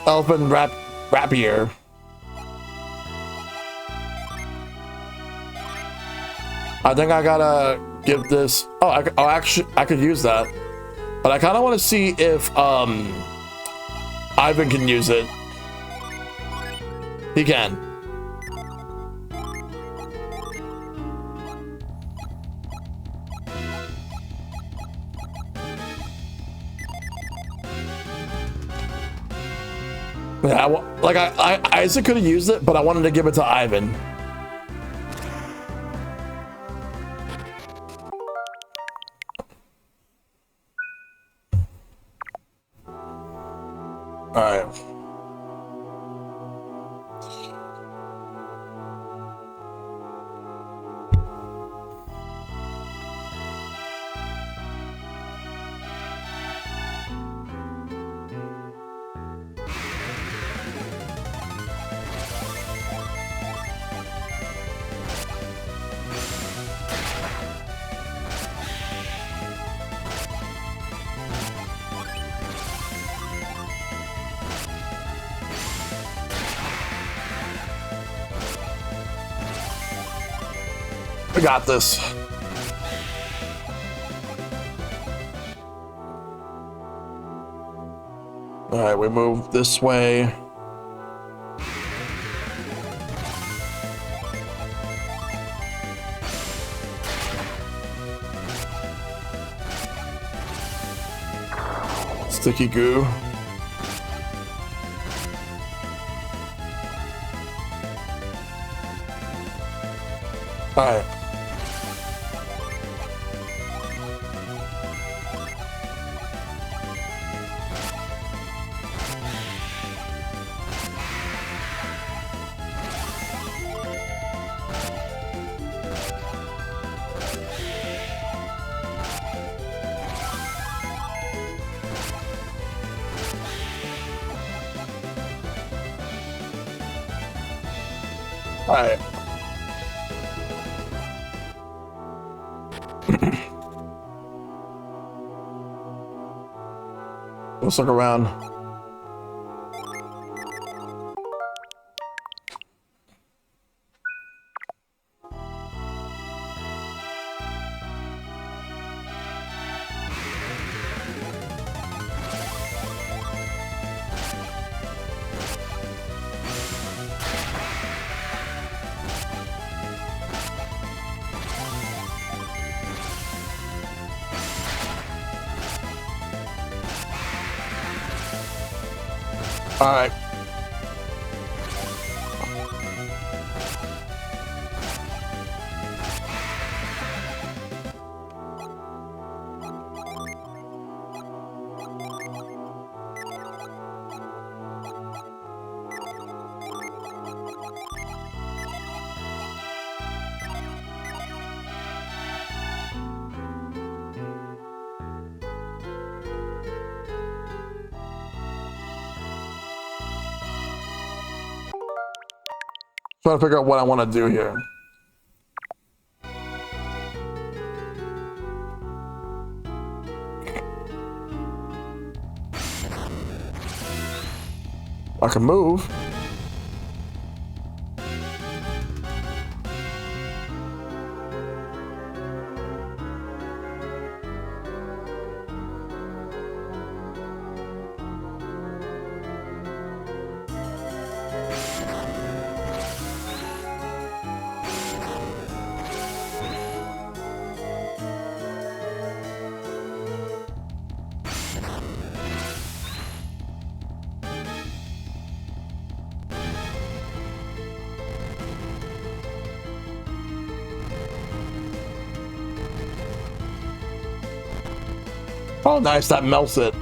Elephant rapier. I think I gotta give this. Oh, actually, I could use that, but I kind of want to see if Ivan can use it. He can. Yeah, like Isaac could have used it, but I wanted to give it to Ivan. All right. I got this. All right, we move this way. Sticky goo. All right. All right. Let's look around. All right. Trying to figure out what I want to do here. I can move. Oh, nice, that melts it.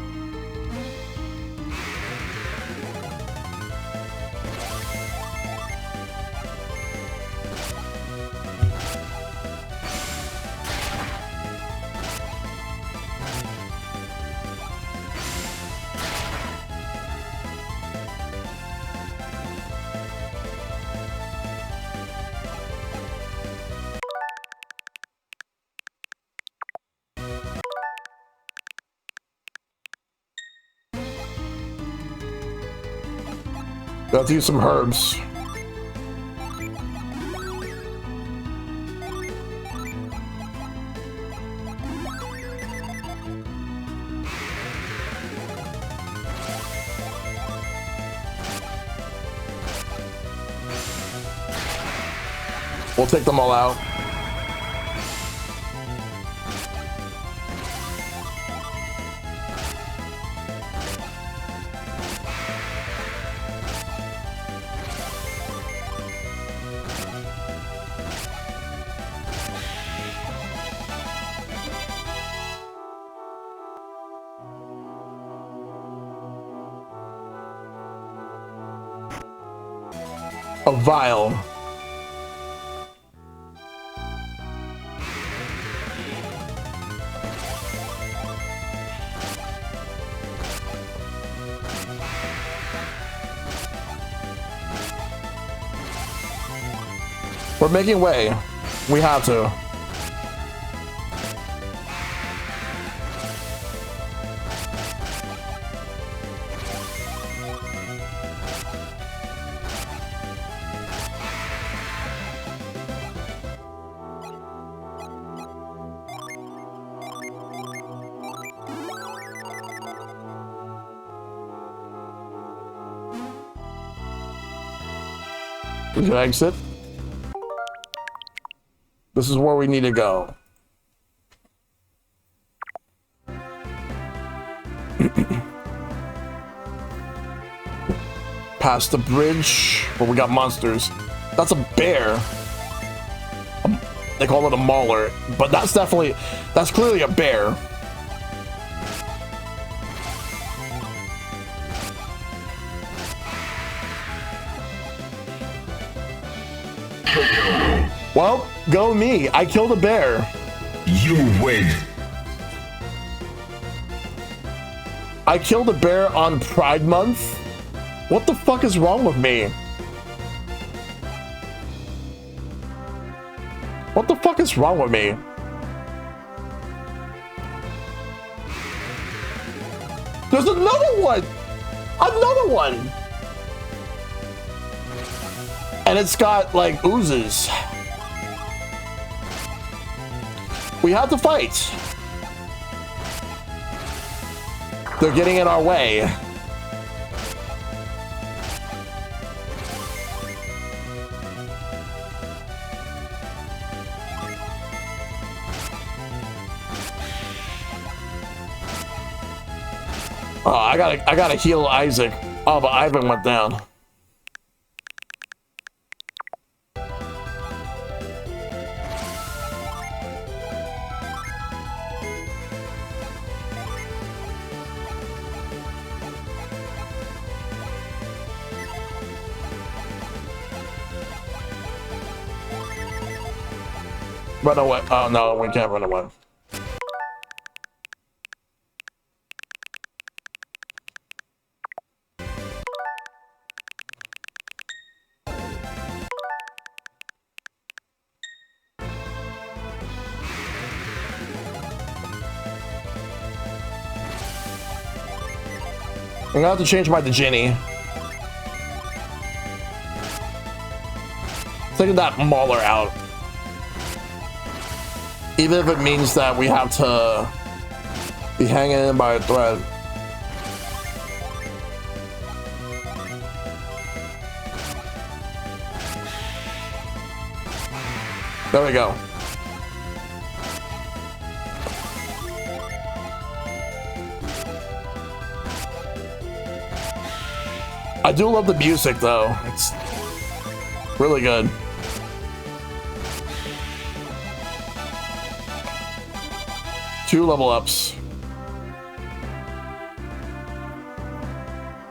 Let's use some herbs. We'll take them all out. A vial. We're making way. We have to. We can exit. This is where we need to go. Past the bridge, where we got monsters. That's a bear. They call it a mauler, but that's clearly a bear. Well, go me. I killed a bear. You win. I killed a bear on Pride Month? What the fuck is wrong with me? What the fuck is wrong with me? There's another one! Another one! And it's got, like, oozes. We have to fight. They're getting in our way. Oh, I gotta heal Isaac. Oh, but Ivan went down. Run away. Oh, no, we can't run away. I'm gonna have to change my Djinni. Taking that Mauler out. Even if it means that we have to be hanging in by a thread. There we go. I do love the music though. It's really good. Two level ups.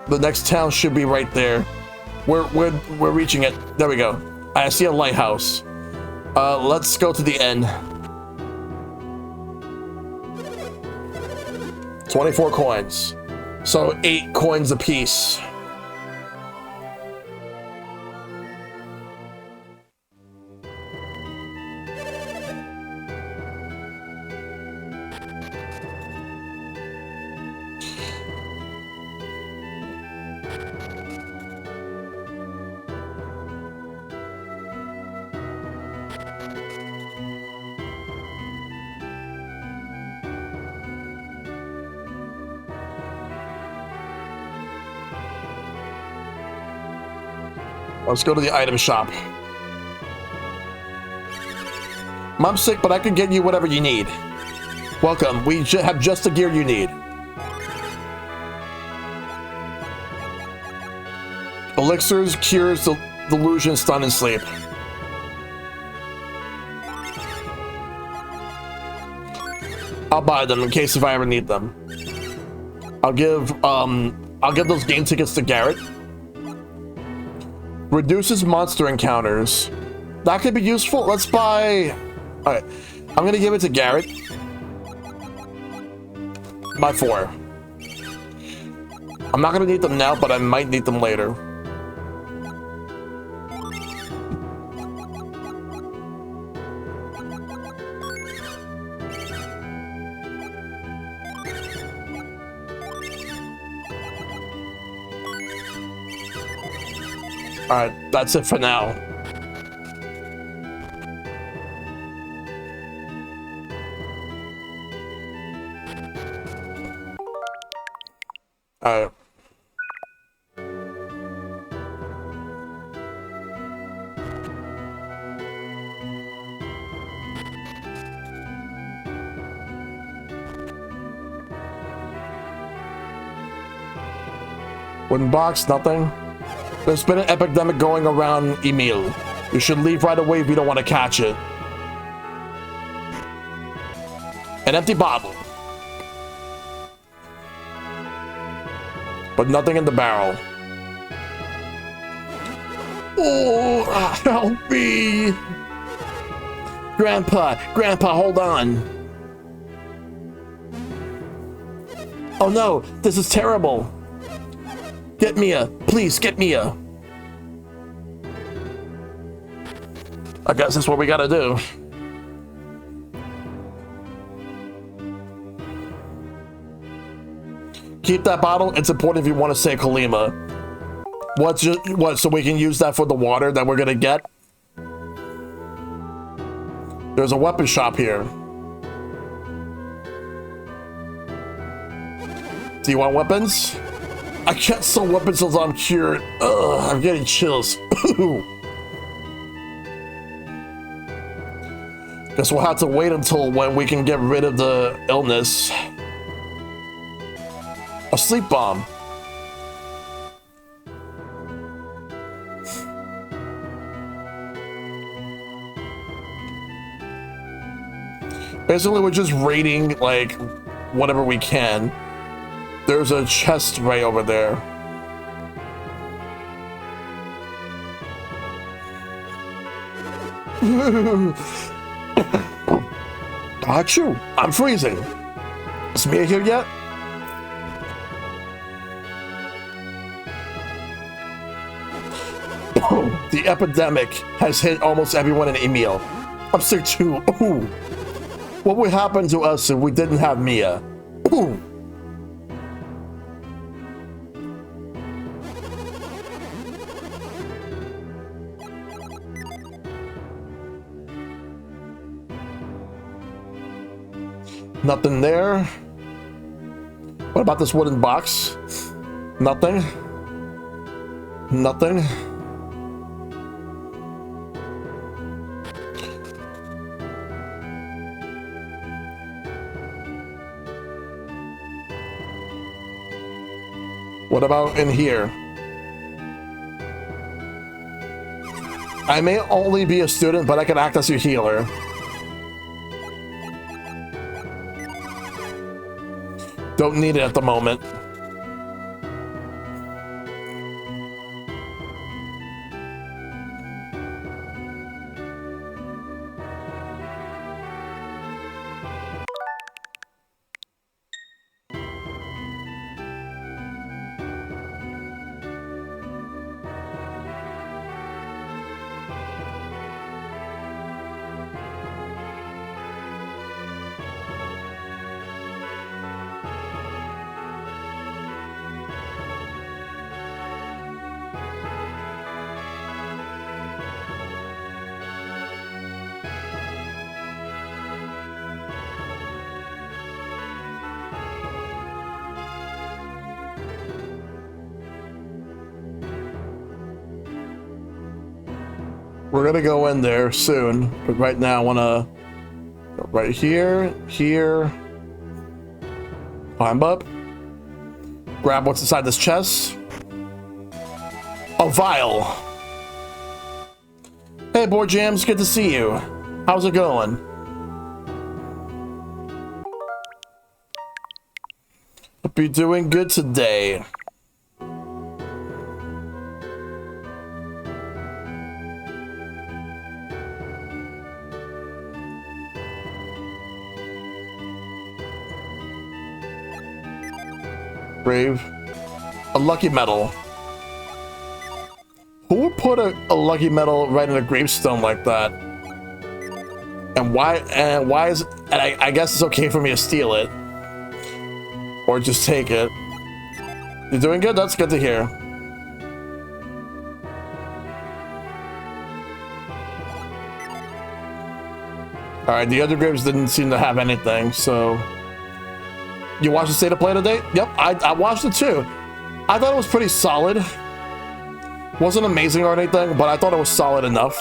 The next town should be right there. We're reaching it. There we go. I see a lighthouse. Let's go to the end. 24 coins. So 8 coins apiece. Let's go to the item shop. Mom's sick, but I can get you whatever you need. Welcome. We have just the gear you need. Elixirs, cures, delusion, stun, and sleep. I'll buy them in case if I ever need them. I'll give those game tickets to Garrett. Reduces monster encounters. That could be useful. Let's buy... Alright. I'm gonna give it to Garrett. Buy 4. I'm not gonna need them now, but I might need them later. Alright, that's it for now. Alright. Wooden box, nothing. There's been an epidemic going around Emil. You should leave right away if you don't want to catch it. An empty bottle. But nothing in the barrel. Oh, help me! Grandpa, hold on. Oh no, this is terrible. Get Mia, please get Mia. I guess that's what we gotta do. Keep that bottle. It's important if you want to save Kalima. What? So we can use that for the water that we're gonna get. There's a weapon shop here. Do you want weapons? I can't sell weapons until I'm cured. Ugh, I'm getting chills. Guess we'll have to wait until when we can get rid of the illness. A sleep bomb. Basically, we're just raiding, like, whatever we can. There's a chest right over there. Achoo! I'm freezing. Is Mia here yet? The epidemic has hit almost everyone in Emil. I'm sick too. Ooh. What would happen to us if we didn't have Mia? Ooh. Nothing there. What about this wooden box? Nothing. Nothing. What about in here? I may only be a student, but I can act as your healer. Don't need it at the moment. We're gonna go in there soon, but right now I wanna go right here, here, climb up, grab what's inside this chest. A vial. Hey, Boy Jams, good to see you. How's it going? Hope you're doing good today. Brave. A lucky medal. Who would put a lucky medal right in a gravestone like that? And why is it, and I guess it's okay for me to steal it. Or just take it. You're doing good? That's good to hear. Alright, the other graves didn't seem to have anything, so... You watched the State of Play today? Yep, I watched it too. I thought it was pretty solid. Wasn't amazing or anything, but I thought it was solid enough.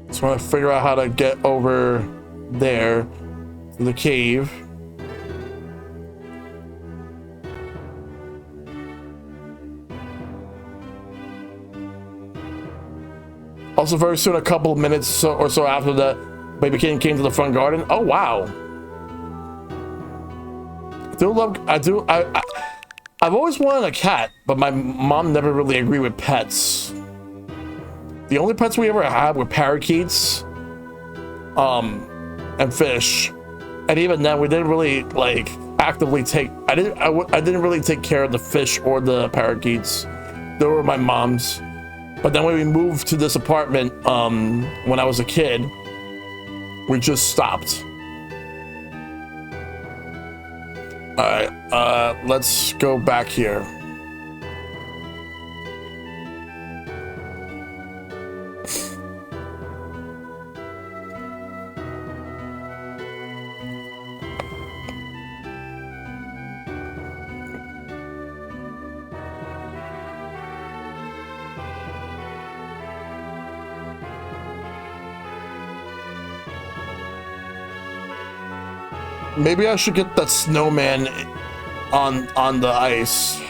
Just want to figure out how to get over there to the cave. Also, very soon, a couple of minutes or so after that, Baby King came to the front garden. Oh wow! I've always wanted a cat, but my mom never really agreed with pets. The only pets we ever had were parakeets, and fish, and even then we didn't really like actively take. I didn't really take care of the fish or the parakeets. They were my mom's. But then when we moved to this apartment, when I was a kid, we just stopped. All right, let's go back here. Maybe I should get that snowman on the ice.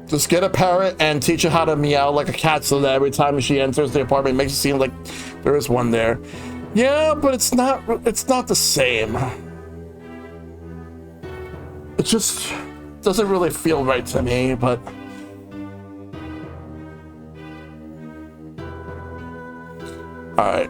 Just get a parrot and teach her how to meow like a cat so that every time she enters the apartment it makes it seem like there is one there. Yeah, but it's not the same. It just doesn't really feel right to me, but All right.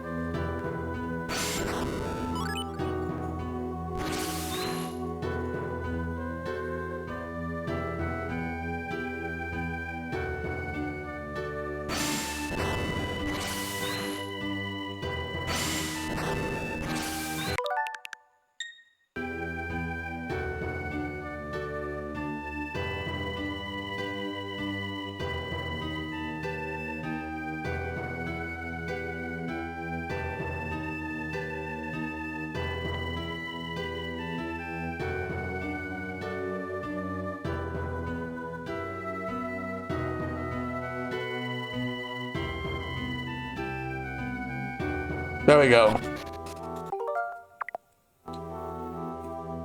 There we go.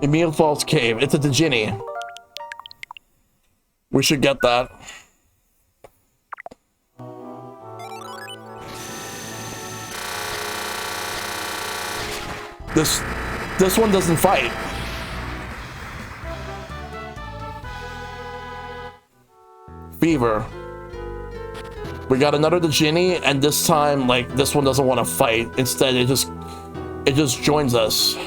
Emil Falls Cave. It's a Djinni. We should get that. This one doesn't fight. Fever. We got another Djinni, and this time, like, this one doesn't want to fight. Instead, it just joins us.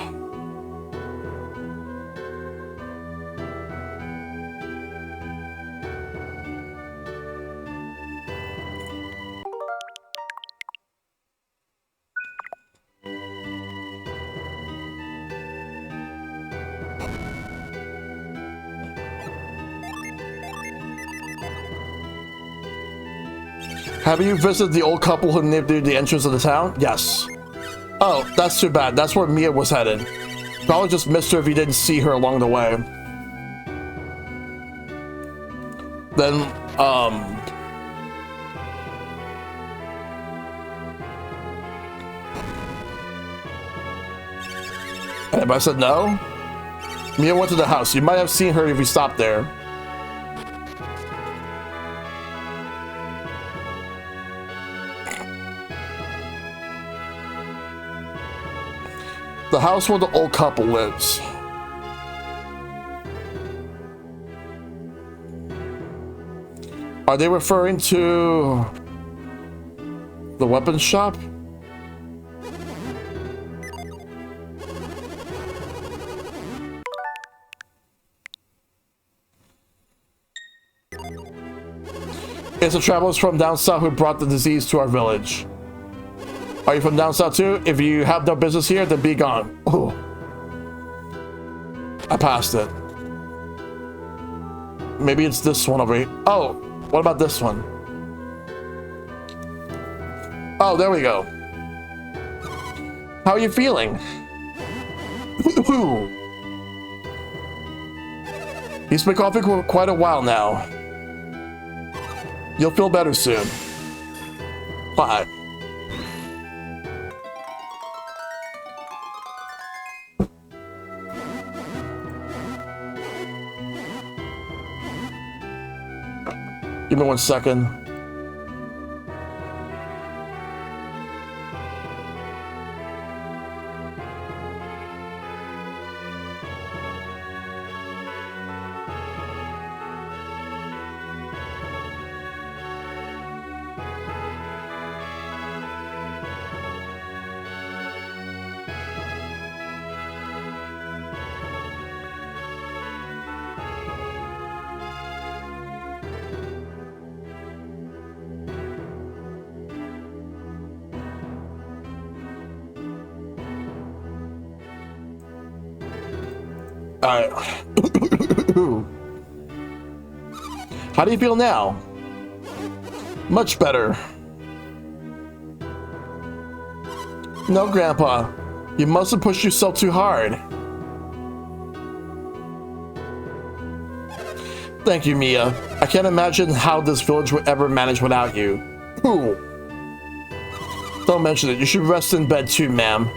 Have you visited the old couple who lived near the entrance of the town? Yes. Oh, that's too bad. That's where Mia was headed. Probably just missed her if you didn't see her along the way. Then, and I said no? Mia went to the house. You might have seen her if you stopped there. The house where the old couple lives. Are they referring to the weapons shop? It's the travelers from down south who brought the disease to our village. Are you from down south too? If you have no business here, then be gone. Ooh. I passed it. Maybe it's this one over here. Oh, what about this one? Oh, there we go. How are you feeling? He's been coughing for quite a while now. You'll feel better soon. Bye. Give me 1 second. Alright. How do you feel now? Much better. No, Grandpa. You mustn't push yourself too hard. Thank you, Mia. I can't imagine how this village would ever manage without you. Ooh. Don't mention it. You should rest in bed too, ma'am.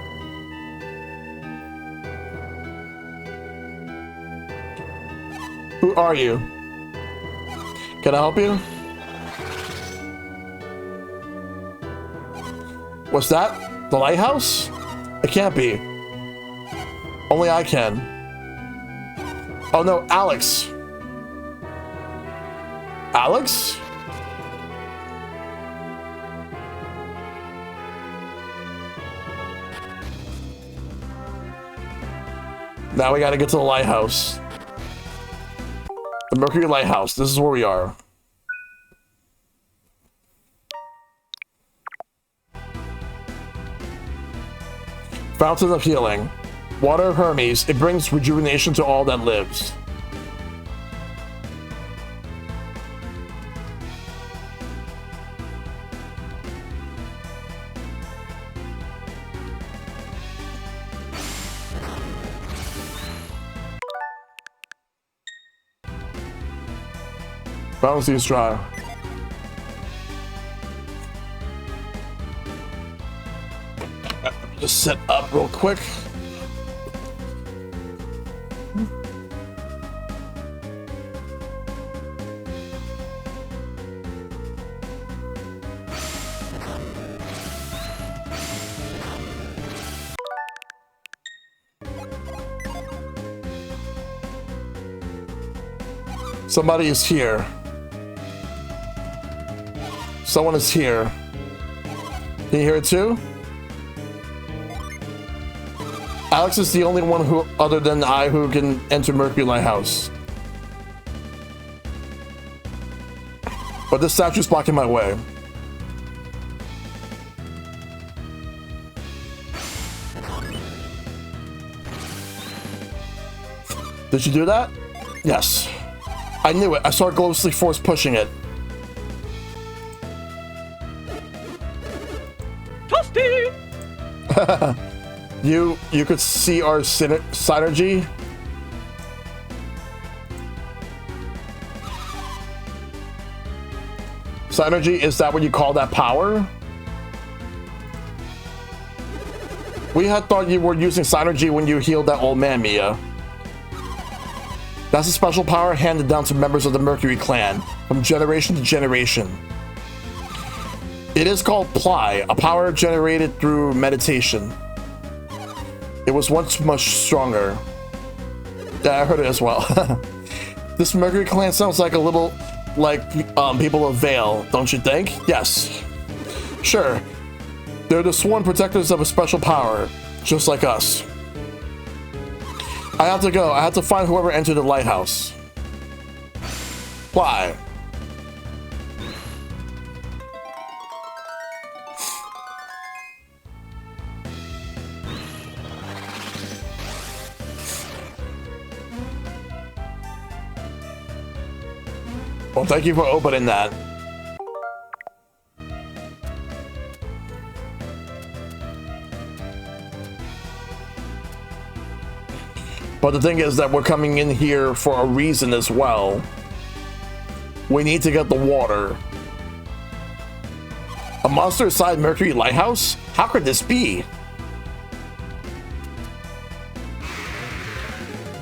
Who are you? Can I help you? What's that? The lighthouse? It can't be. Only I can. Oh no, Alex. Alex? Now we gotta get to the lighthouse. The Mercury Lighthouse. This is where we are. Fountain of Healing. Water of Hermes. It brings rejuvenation to all that lives. Fountain seems dry. Just set up real quick. Somebody is here. Someone is here. Can you hear it too? Alex is the only one who, other than I, who can enter Mercury Lighthouse. But this statue's blocking my way. Did you do that? Yes. I knew it. I saw Ghostly Force pushing it. Toasty! You could see our synergy. Synergy, is that what you call that power? We had thought you were using synergy when you healed that old man, Mia. That's a special power handed down to members of the Mercury clan from generation to generation. It is called Ply, a power generated through meditation. It was once much stronger. Yeah, I heard it as well. This Mercury clan sounds like a little like people of Vale, don't you think? Yes. Sure. They're the sworn protectors of a special power, just like us. I have to go. I have to find whoever entered the lighthouse. Why? Well, thank you for opening that. But the thing is that we're coming in here for a reason as well. We need to get the water. A monster inside Mercury Lighthouse? How could this be?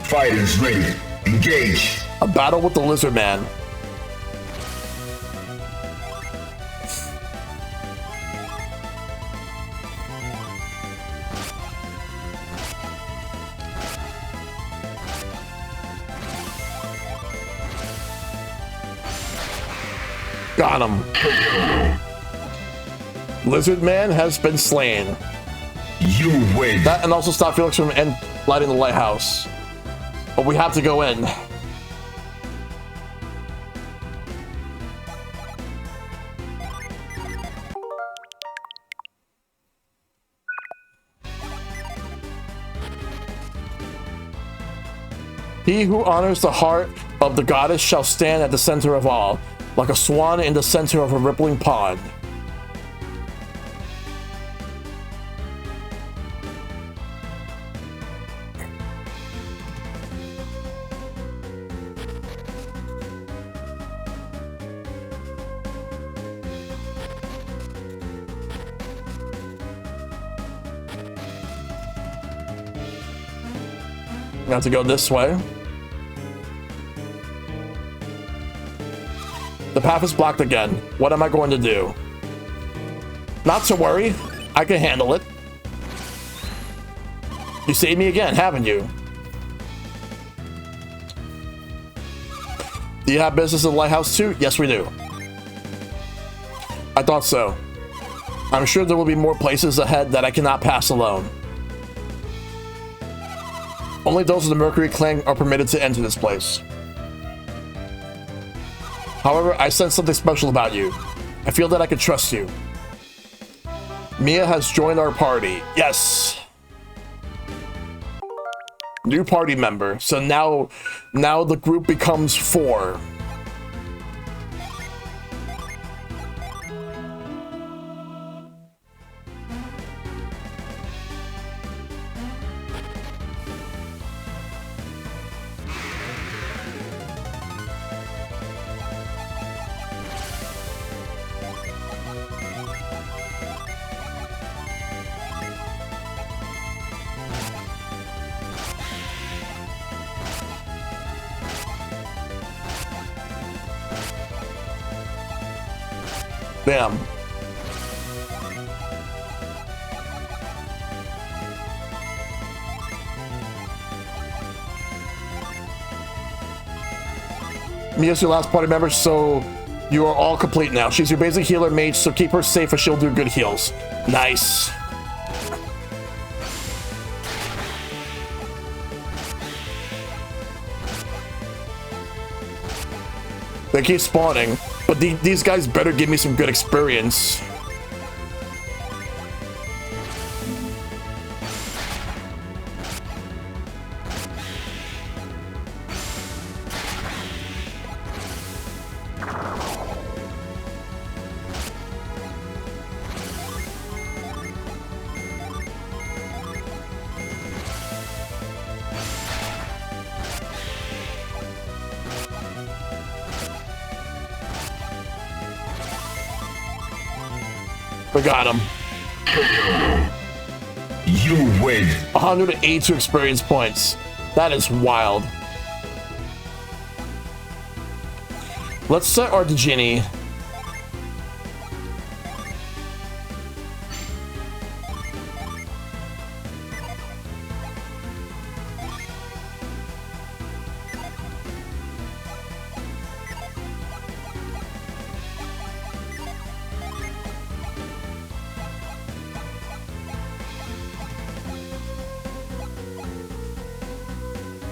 Fighters ready. Engage. A battle with the Lizard Man. Got him. Lizard Man has been slain. You win. That and also stop Felix from lighting the lighthouse. But we have to go in. He who honors the heart of the goddess shall stand at the center of all, like a swan in the center of a rippling pond. We have to go this way. The path is blocked again. What am I going to do? Not to worry. I can handle it. You saved me again, haven't you? Do you have business at the lighthouse too? Yes, we do. I thought so. I'm sure there will be more places ahead that I cannot pass alone. Only those of the Mercury clan are permitted to enter this place. However, I sense something special about you. I feel that I can trust you. Mia has joined our party. Yes. New party member. So now the group becomes 4. Bam. Mia's your last party member, so you are all complete now. She's your basic healer mage, so keep her safe as she'll do good heals. Nice. They keep spawning, but these guys better give me some good experience. We got him. You win. 182 experience points. That is wild. Let's set our Genie.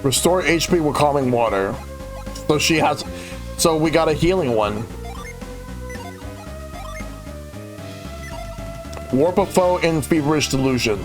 Restore HP with calming water. So she has, so we got a healing one. Warp a foe in feverish delusion.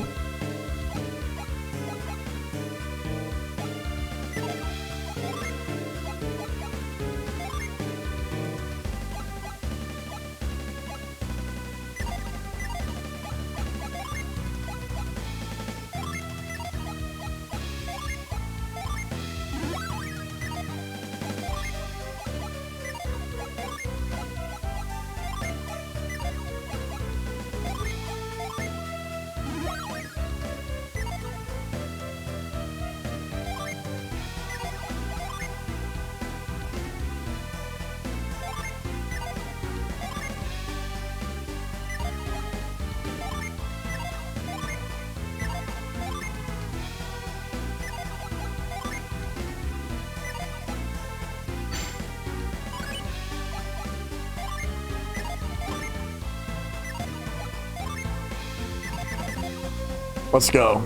Let's go.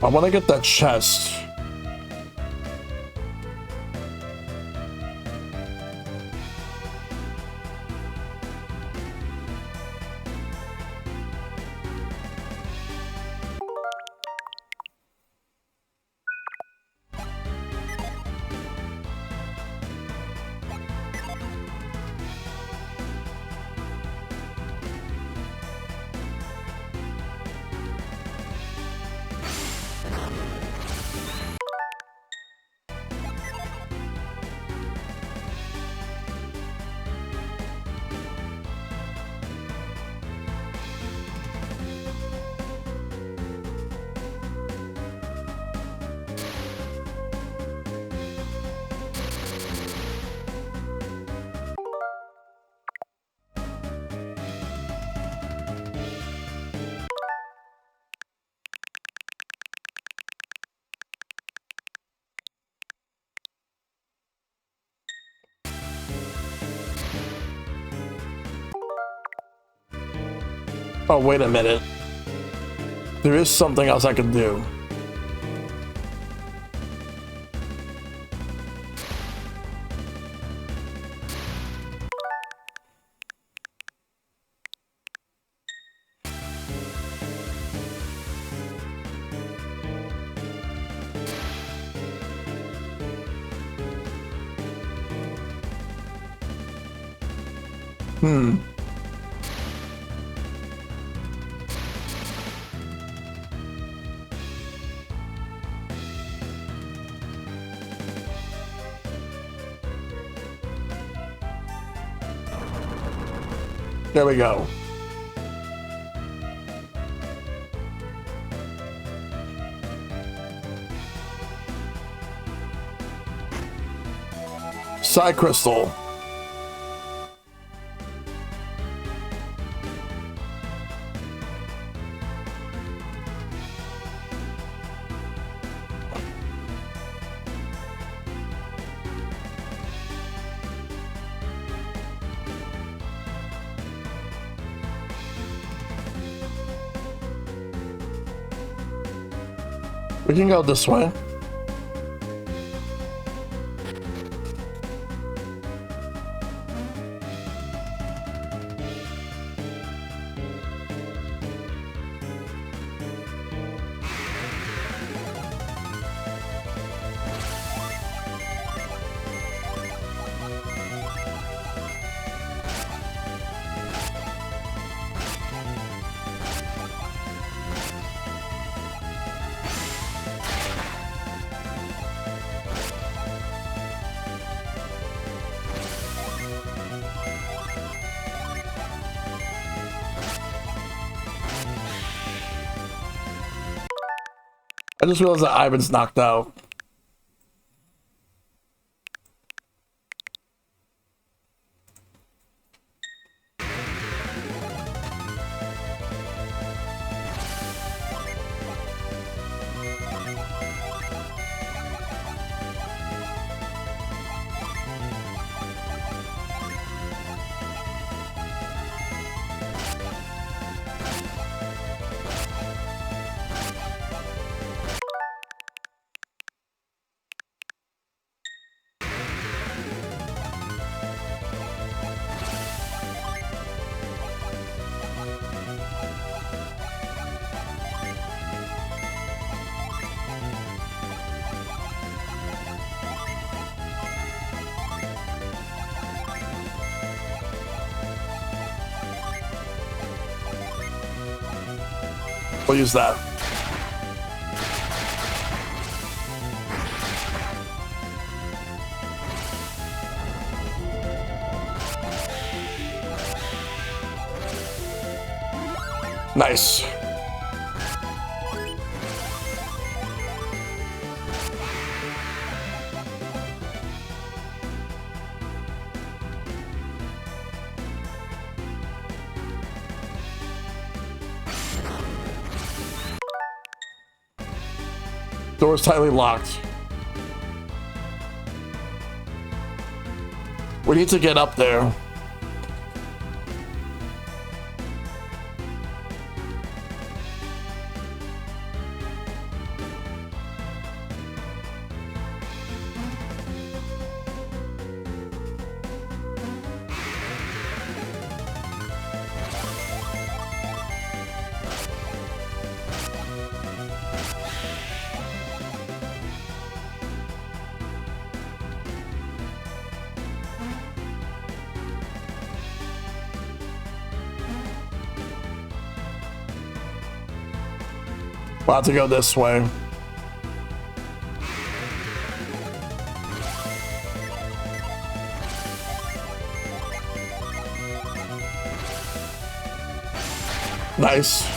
I want to get that chest. Oh, wait a minute. There is something else I can do. There we go. Side crystal. We can go this way. I just realized that Ivan's knocked out. We'll use that. Nice. Door's tightly locked. We need to get up there. We'll have to go this way. Nice.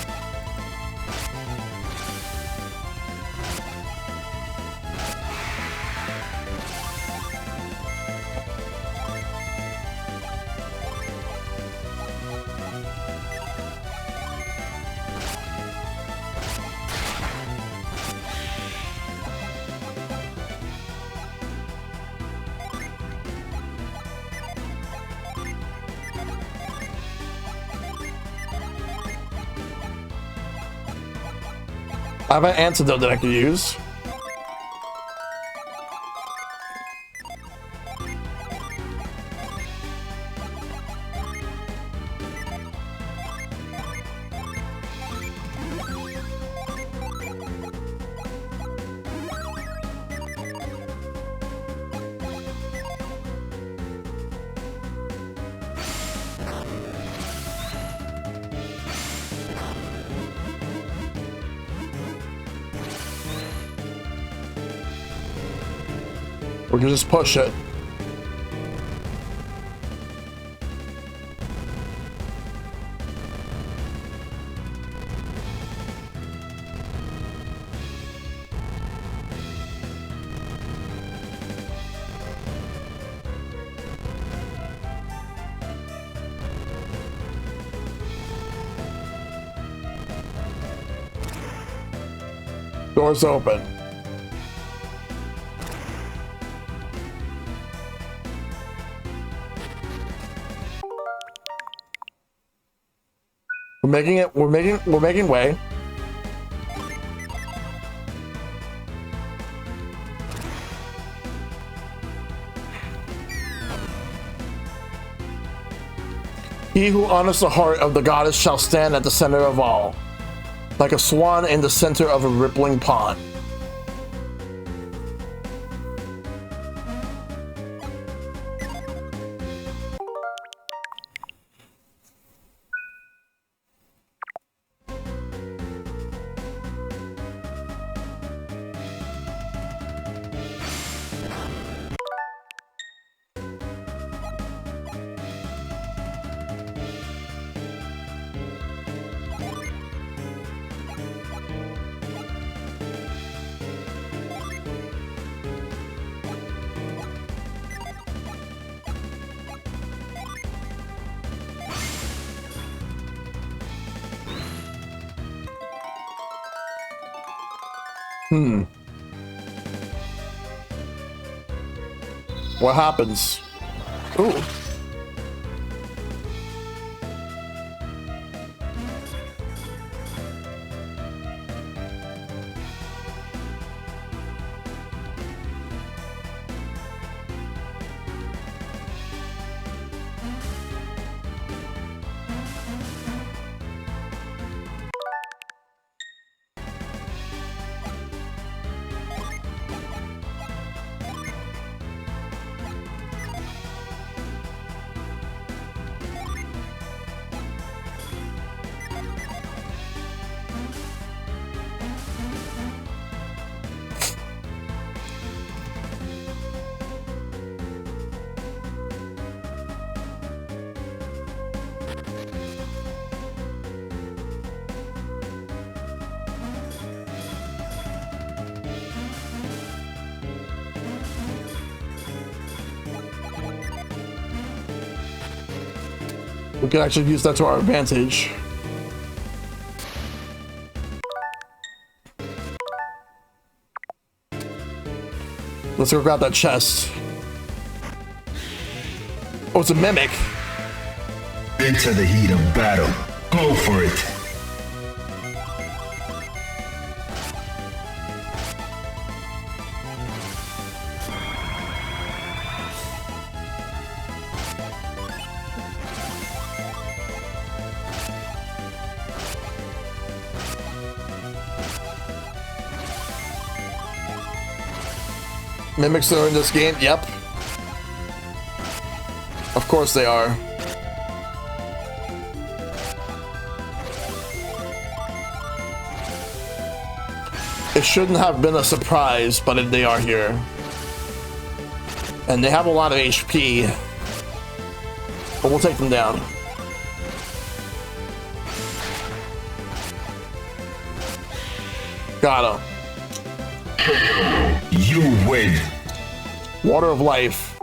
I have an antidote that I could use. We can just push it. Doors open. We're making way. He who honors the heart of the goddess shall stand at the center of all, like a swan in the center of a rippling pond. What happens? Ooh. We can actually use that to our advantage. Let's go grab that chest. Oh, it's a mimic. Into the heat of battle. Go for it. Mimics are in this game? Yep. Of course they are. It shouldn't have been a surprise, but they are here. And they have a lot of HP. But we'll take them down. Got him. You win. Water of life,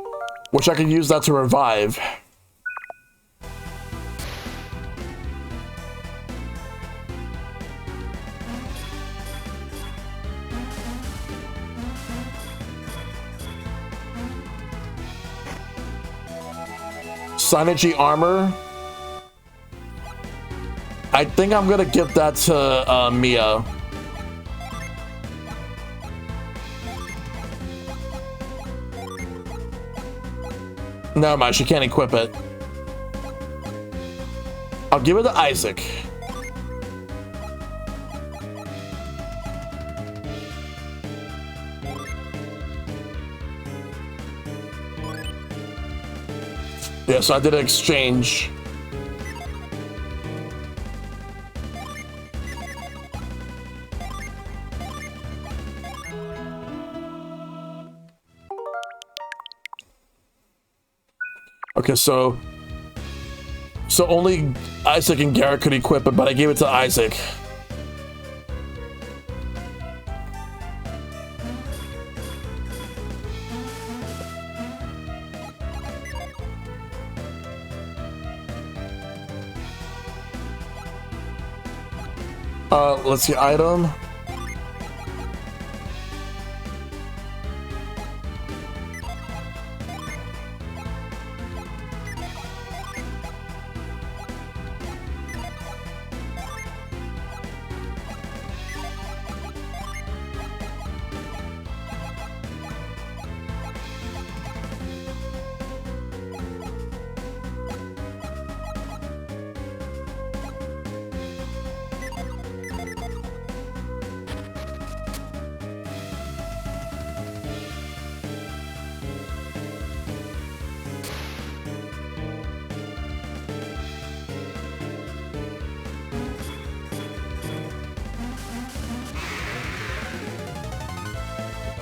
which I can use that to revive. Synergy armor. I think I'm gonna give that to Mia. Never mind, she can't equip it. I'll give it to Isaac. Yeah, so I did an exchange. Okay, so only Isaac and Garrett could equip it, but I gave it to Isaac. Let's see, item.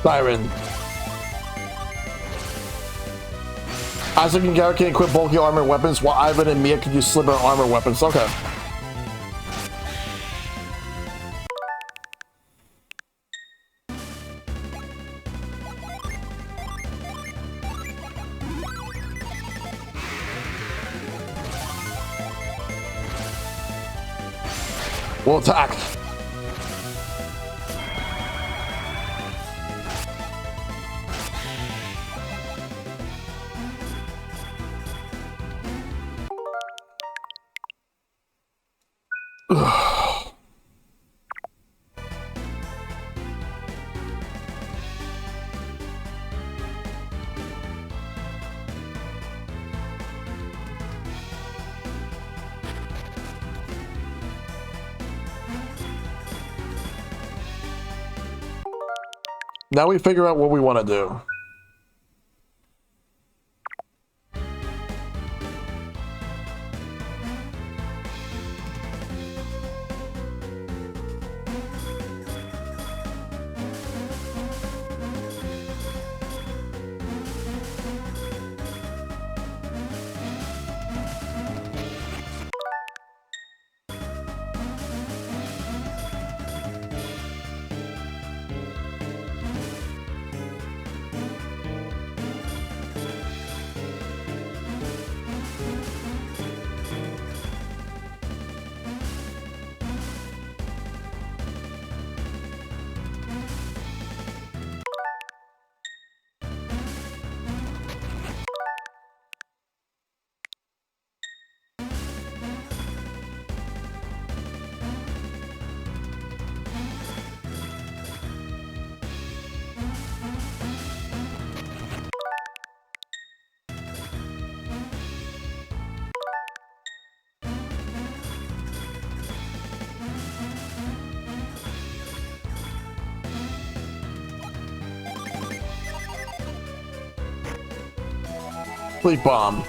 Siren. Isaac and Garrett can equip bulky armor weapons, while Ivan and Mia can use slimmer armor weapons. Okay. We'll attack. Now we figure out what we want to do. Sleep bomb.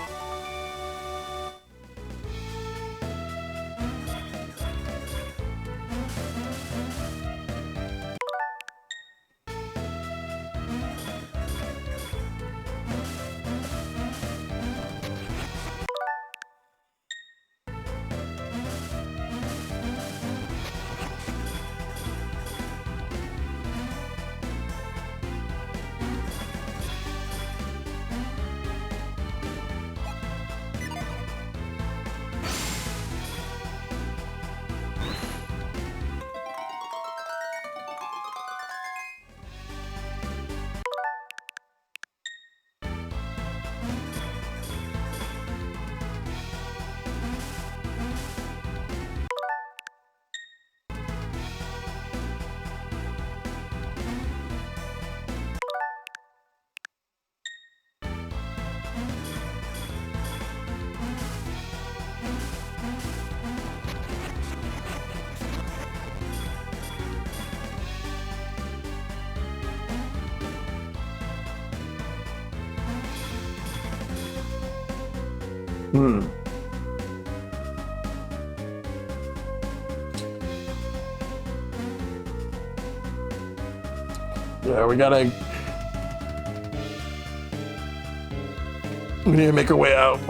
Hmm. Yeah, we need to make our way out.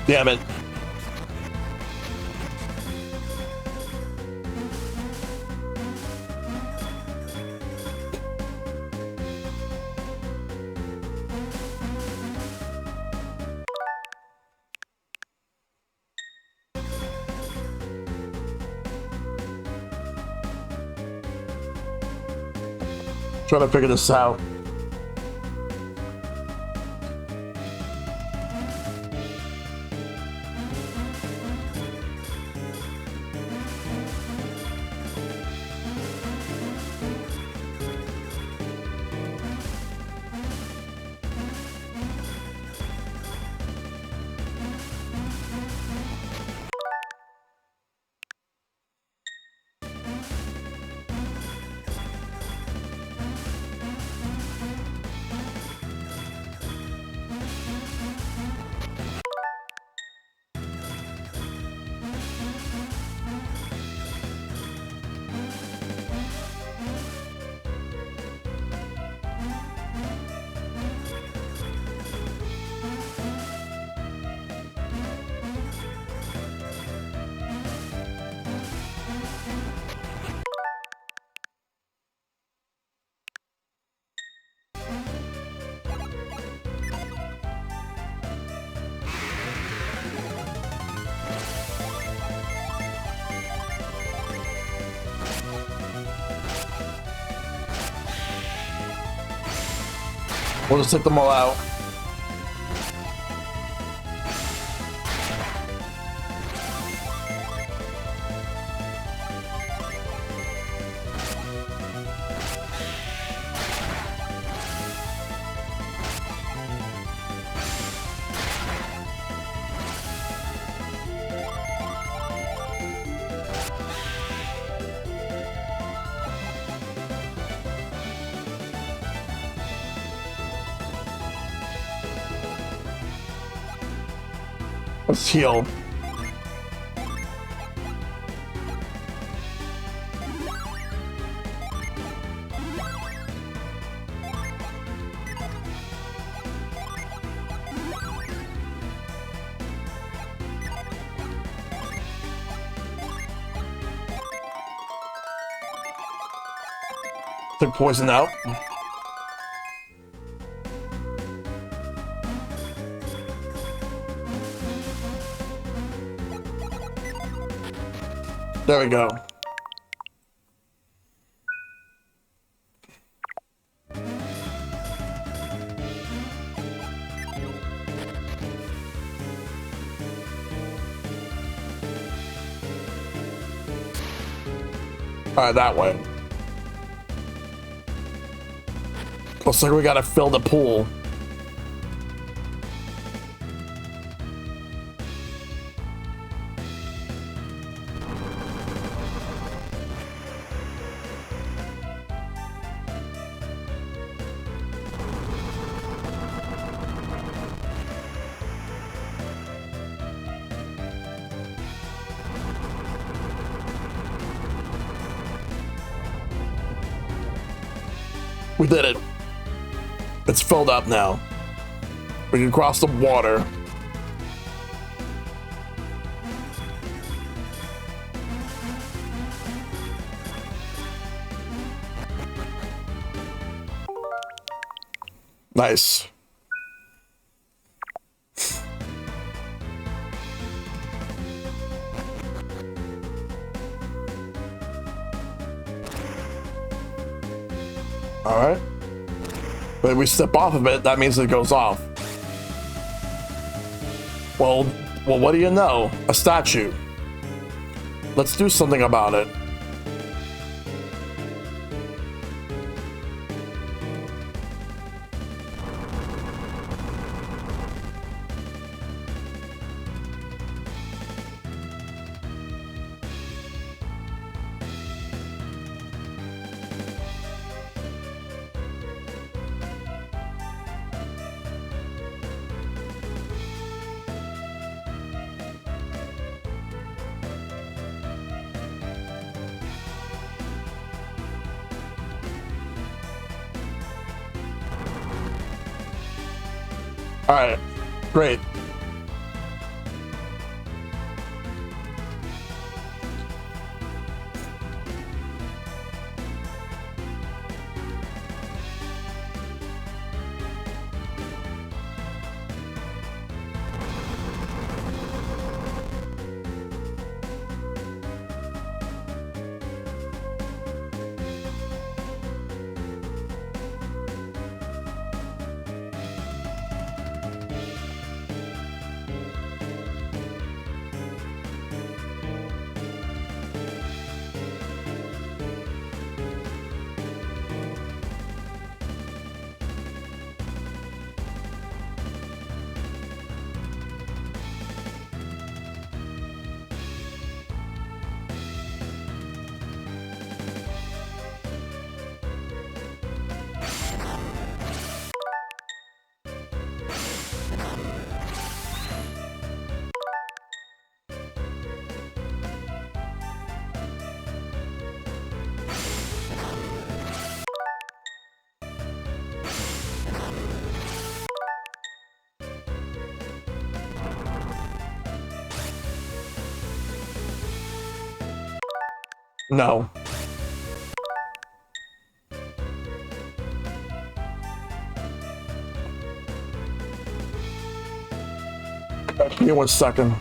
Damn it. Trying to figure this out. We'll just take them all out. Let's heal. Took poison out. There we go. All right, that way. Looks like we gotta fill the pool. We did it. It's filled up now. We can cross the water. Nice. All right. But if we step off of it, that means it goes off. Well, what do you know? A statue. Let's do something about it. All right, great. No. Give me 1 second.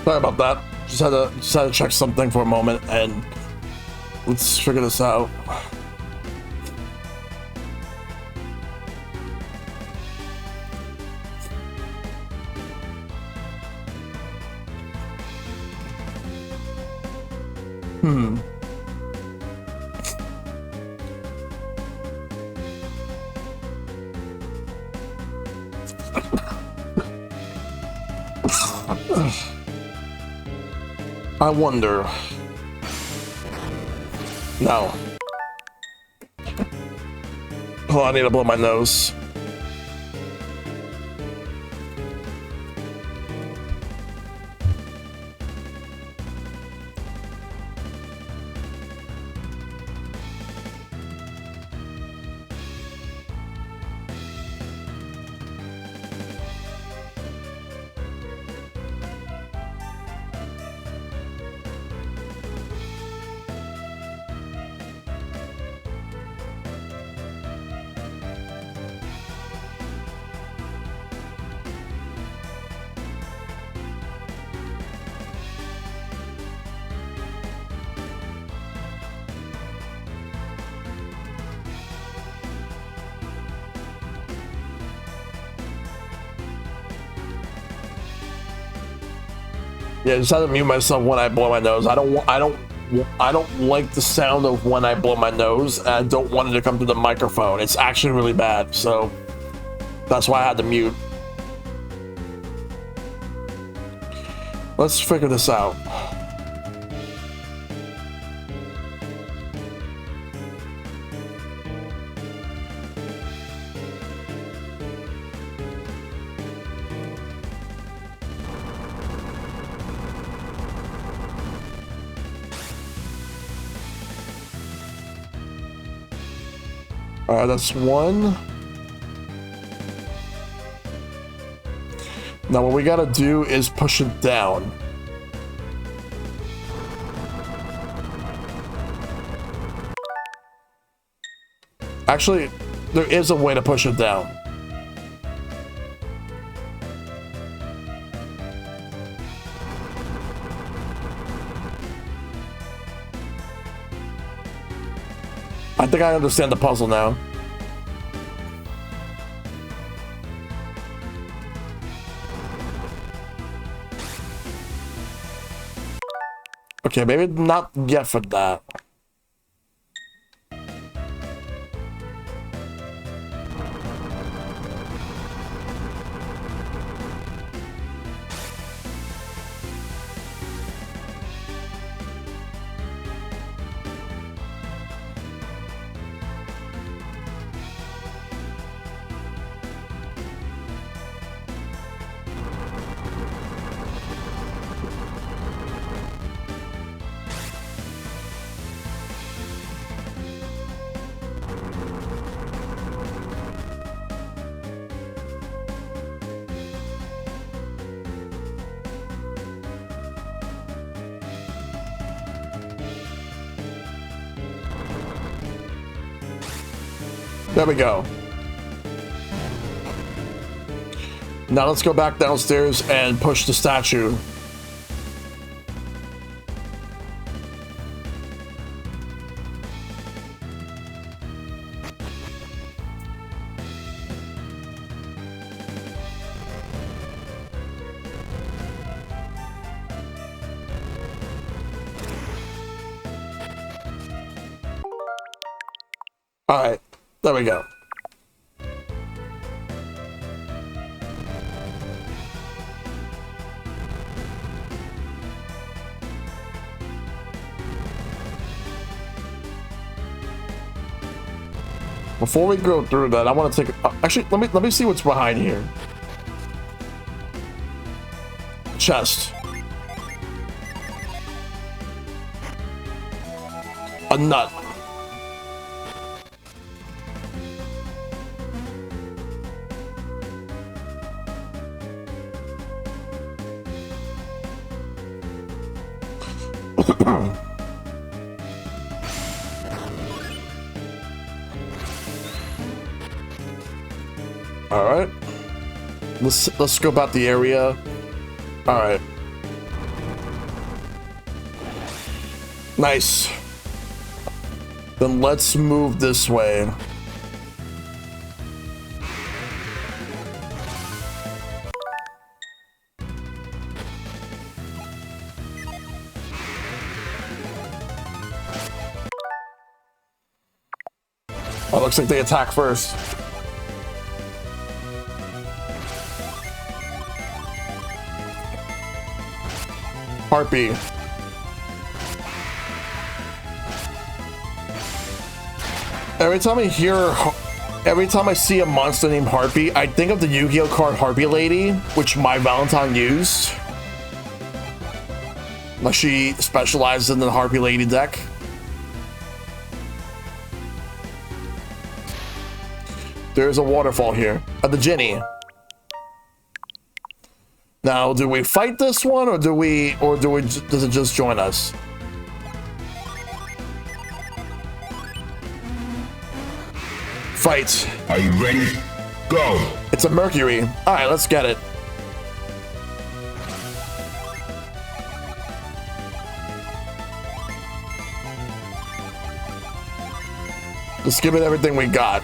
Sorry about that. Just had to check something for a moment, and let's figure this out. I wonder. No. Oh, I need to blow my nose. Yeah, just have to mute myself when I blow my nose. I don't like the sound of when I blow my nose, and I don't want it to come through the microphone. It's actually really bad, so that's why I had to mute. Let's figure this out. All right, that's one. Now what we gotta do is push it down. Actually, there is a way to push it down. I think I understand the puzzle now. Okay, maybe not yet for that. There we go. Now let's go back downstairs and push the statue. All right, there we go. Before we go through that, I want to take. Actually, let me see what's behind here. Chest. A nut. All right, let's scope out the area. All right, nice. Then let's move this way. Oh, looks like they attack first. Harpy. Every time I see a monster named Harpy, I think of the Yu-Gi-Oh card Harpy Lady, which my Valentine used. Like, she specializes in the Harpy Lady deck. There's a waterfall here. The Jinny. Now, do we fight this one, or does it just join us? Fight. Are you ready? Go. It's a Mercury. All right, let's get it. Let's give it everything we got.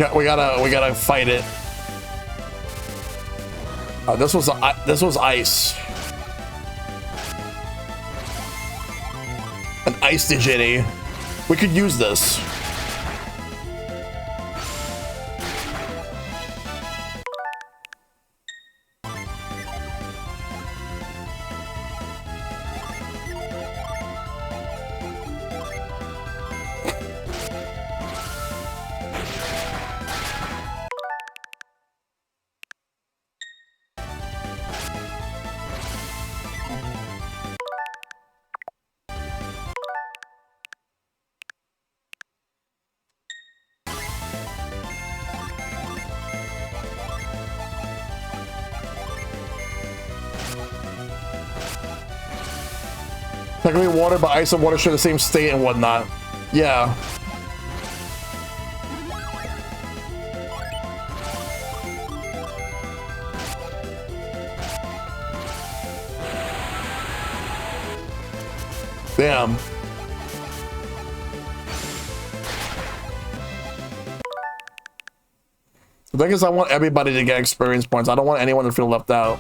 Yeah, we gotta fight it. This was ice. An ice Digini. We could use this. Technically water, but ice and water share the same state and whatnot. Yeah. Damn. The thing is, I want everybody to get experience points. I don't want anyone to feel left out.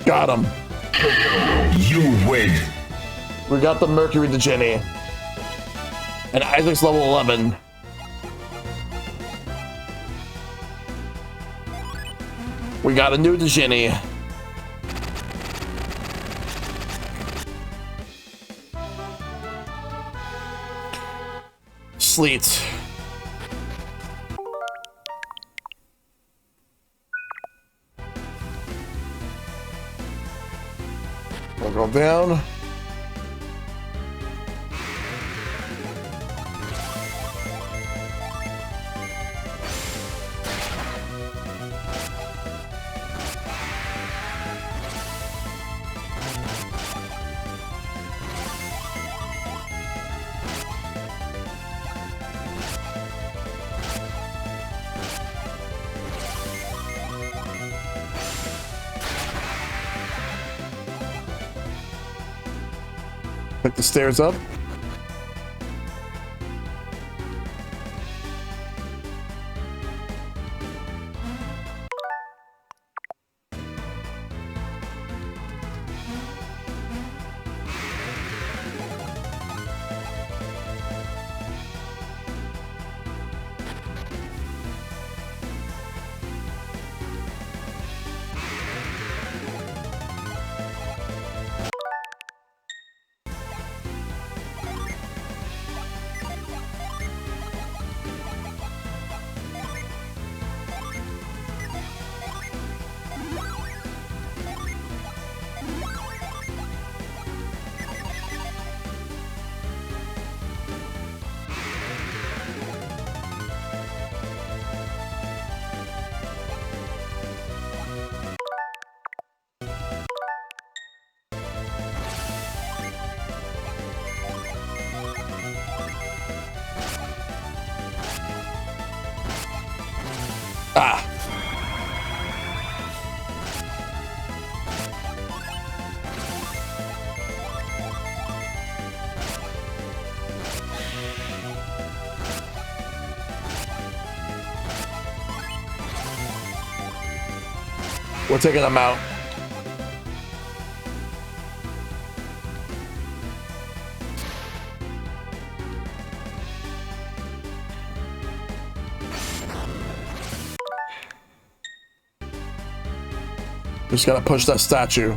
Got him. You win. We got the Mercury Digini. And Isaac's level 11. We got a new Digini. Sleet. We'll go down. Pick the stairs up. Ah. We're taking them out. Just gotta push that statue.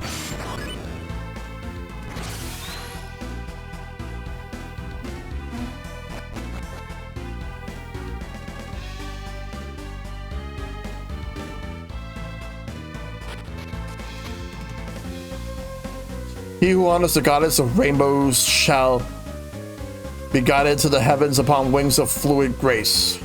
He who honors the goddess of rainbows shall be guided to the heavens upon wings of fluid grace.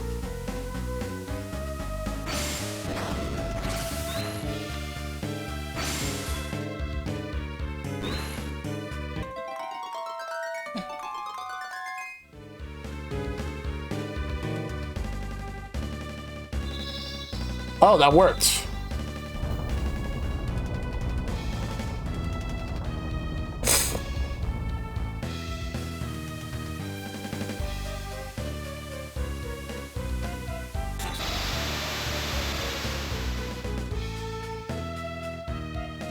Oh, that worked.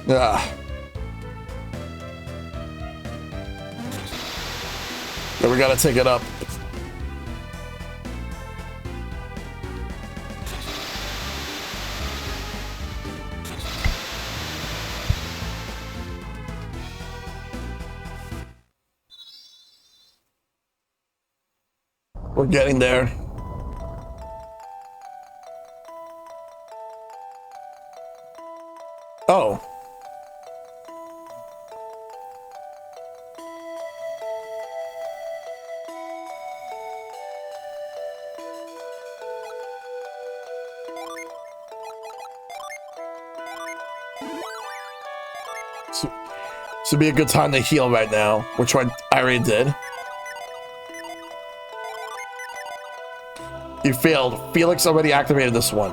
Yeah. Then we gotta take it up. We're getting there. Oh. This would be a good time to heal right now, which I already did. You failed. Felix already activated this one.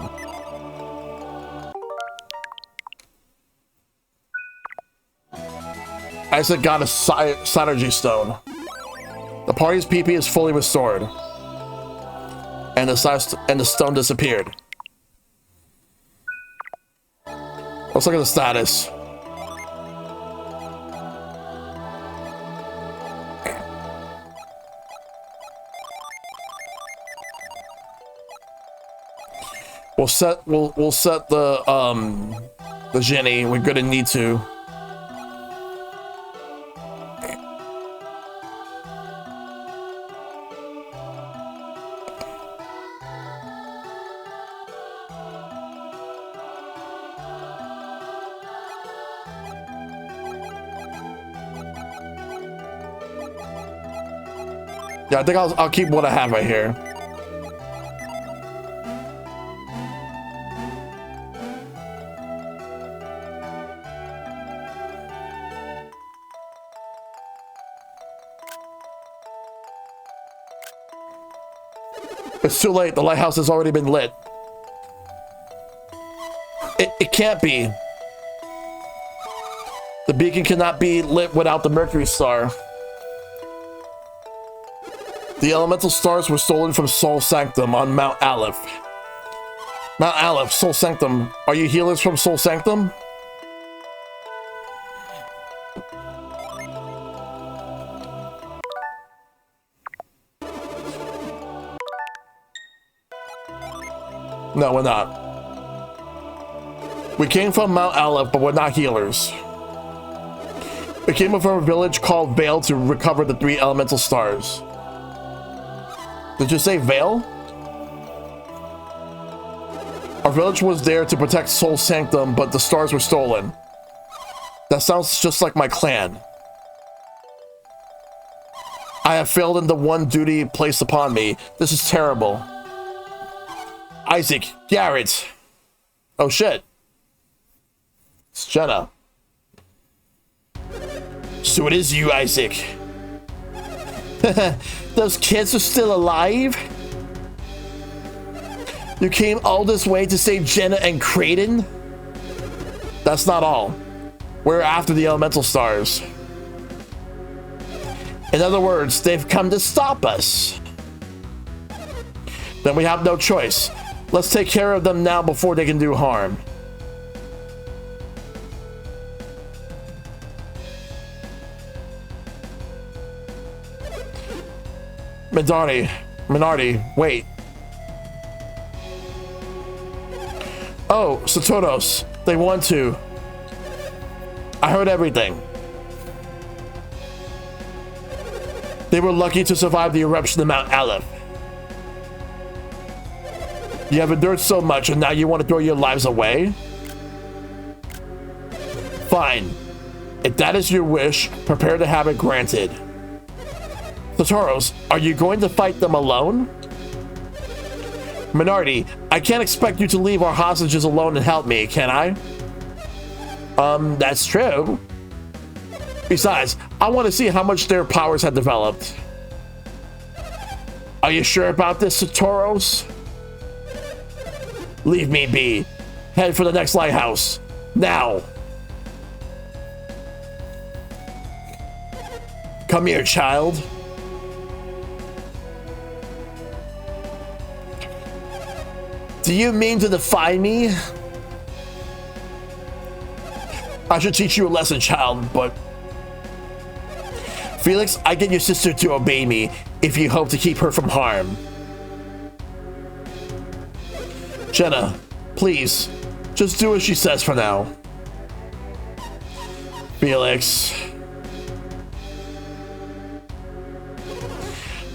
Isaac got a synergy stone. The party's PP is fully restored. And the stone disappeared. Let's look at the status. We'll set the Jenny. We're gonna need to. Yeah, I think I'll keep what I have right here. It's too late. The lighthouse has already been lit. It can't be. The beacon cannot be lit without the Mercury star. The elemental stars were stolen from Soul Sanctum on Mount Aleph. Mount Aleph, Soul Sanctum. Are you healers from Soul Sanctum? No, we're not. We came from Mount Aleph, but we're not healers. We came from a village called Vale to recover the 3 elemental stars. Did you say Vale? Our village was there to protect Soul Sanctum, but the stars were stolen. That sounds just like my clan. I have failed in the one duty placed upon me. This is terrible. Isaac, Garrett. Oh shit. It's Jenna. So it is you, Isaac. Those kids are still alive? You came all this way to save Jenna and Creighton? That's not all. We're after the elemental stars. In other words, they've come to stop us. Then we have no choice. Let's take care of them now before they can do harm. Minardi, wait. Oh, Satoros, they want to. I heard everything. They were lucky to survive the eruption of Mount Aleph. You have endured so much and now you want to throw your lives away? Fine. If that is your wish, prepare to have it granted. Satoros, are you going to fight them alone? Minardi, I can't expect you to leave our hostages alone and help me, can I? That's true. Besides, I want to see how much their powers have developed. Are you sure about this, Satoros? Leave me be. Head for the next lighthouse. Now. Come here, child. Do you mean to defy me? I should teach you a lesson, child, but... Felix, I get your sister to obey me if you hope to keep her from harm. Jenna, please, just do as she says for now. Felix.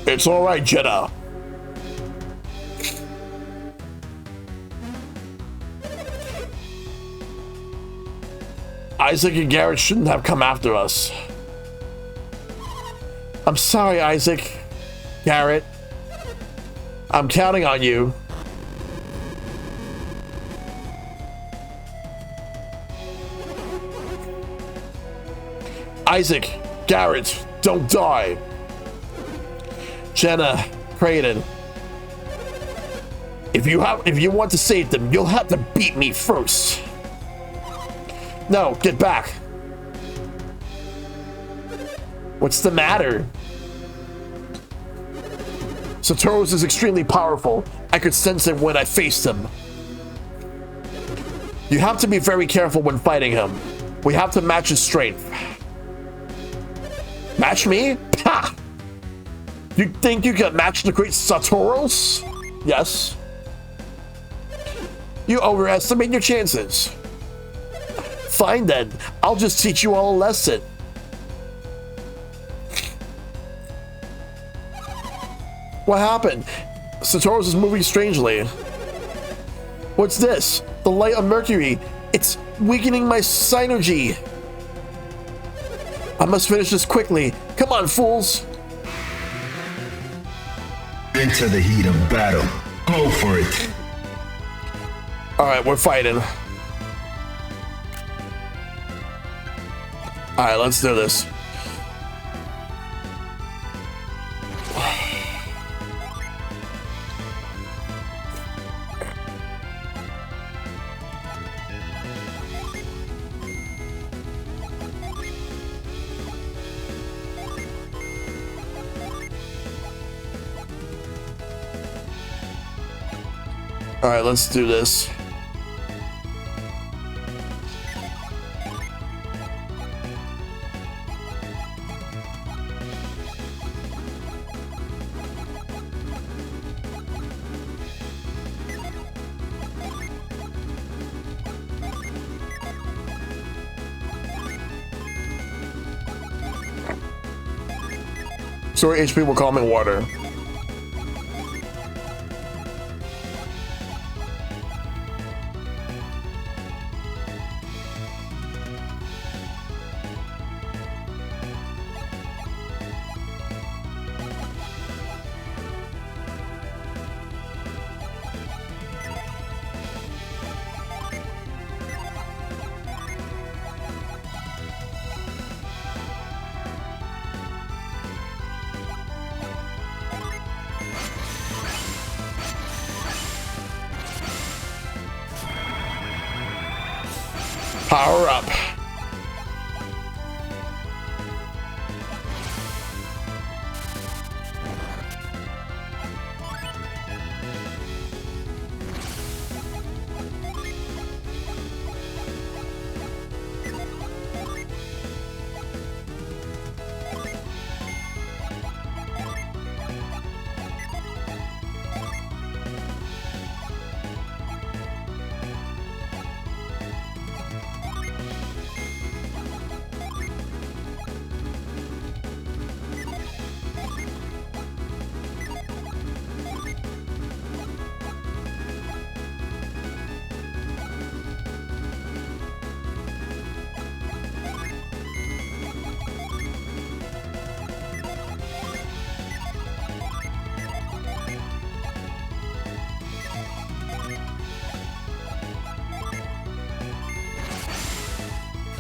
It's all right, Jenna. Isaac and Garrett shouldn't have come after us. I'm sorry, Isaac. Garrett. I'm counting on you. Isaac, Garrett, don't die. Jenna, Creighton. If you want to save them, you'll have to beat me first. No, get back. What's the matter? Satoros is extremely powerful. I could sense it when I faced him. You have to be very careful when fighting him. We have to match his strength. Match me? Ha! You think you can match the great Satoros? Yes. You overestimate your chances. Fine then, I'll just teach you all a lesson. What happened? Satoros is moving strangely. What's this? The light of Mercury. It's weakening my synergy. I must finish this quickly. Come on, fools. Into the heat of battle. Go for it. All right, we're fighting. All right, let's do this. All right, let's do this. Sorry, HP will calm in water. Power up.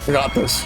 I got this.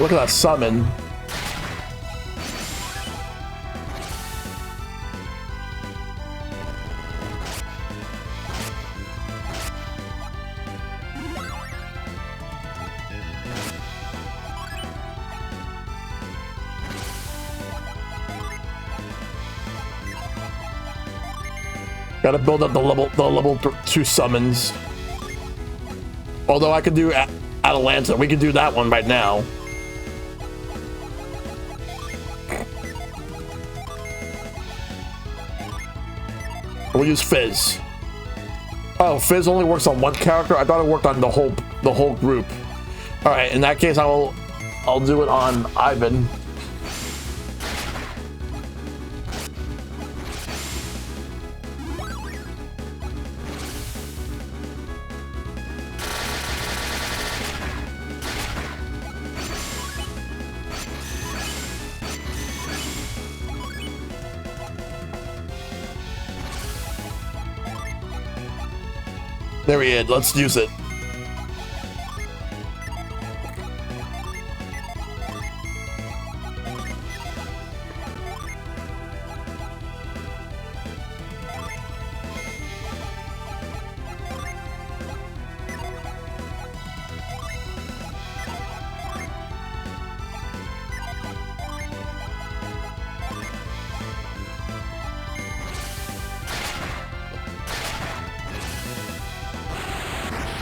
Look at that summon. Gotta build up the level 2 summons. Although I could do Atalanta, we could do that one right now. We'll use Fizz. Oh, Fizz only works on one character. I thought it worked on the whole group. All right, in that case, I'll do it on Ivan. There he is. Let's use it.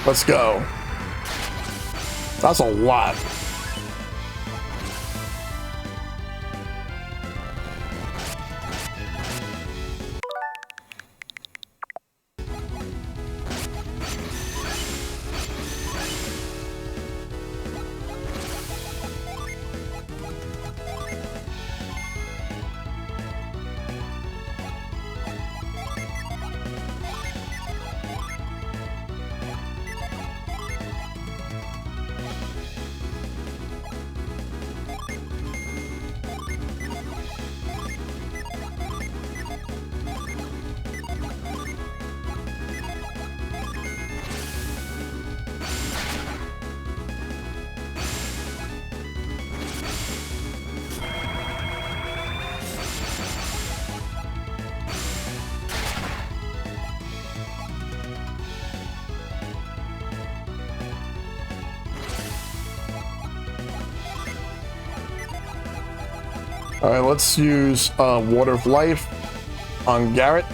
Let's go. That's a lot. All right, let's use Water of Life on Garrett.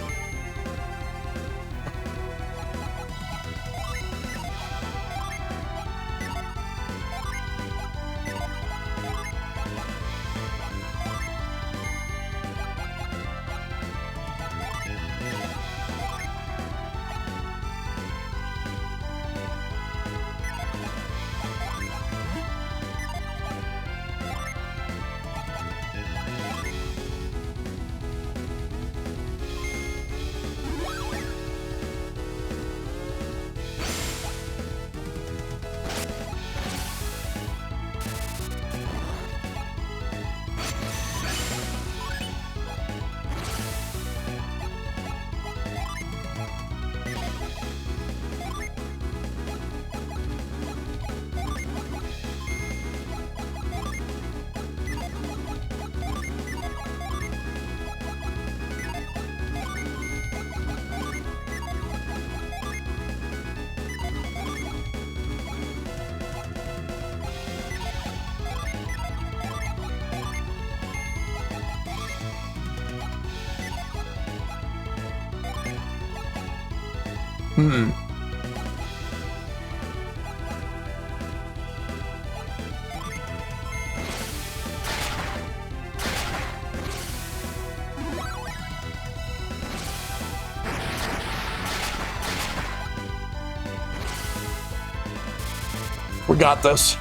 We got this.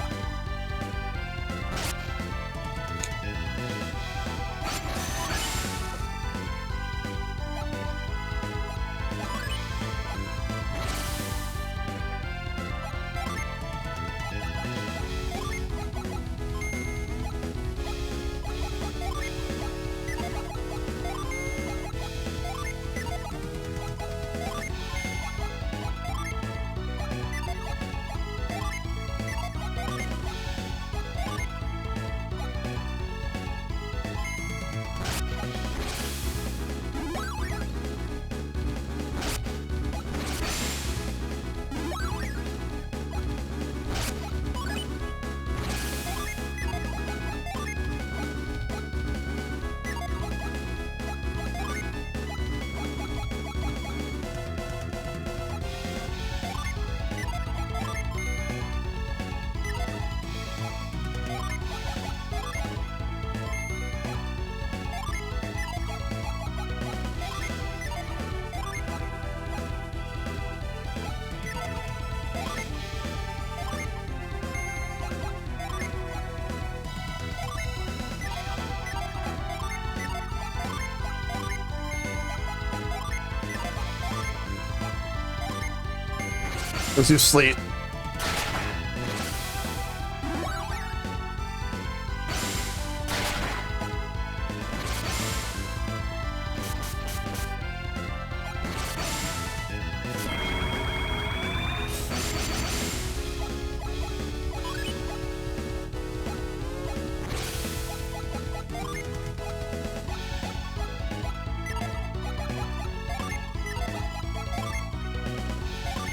Let's do sleep.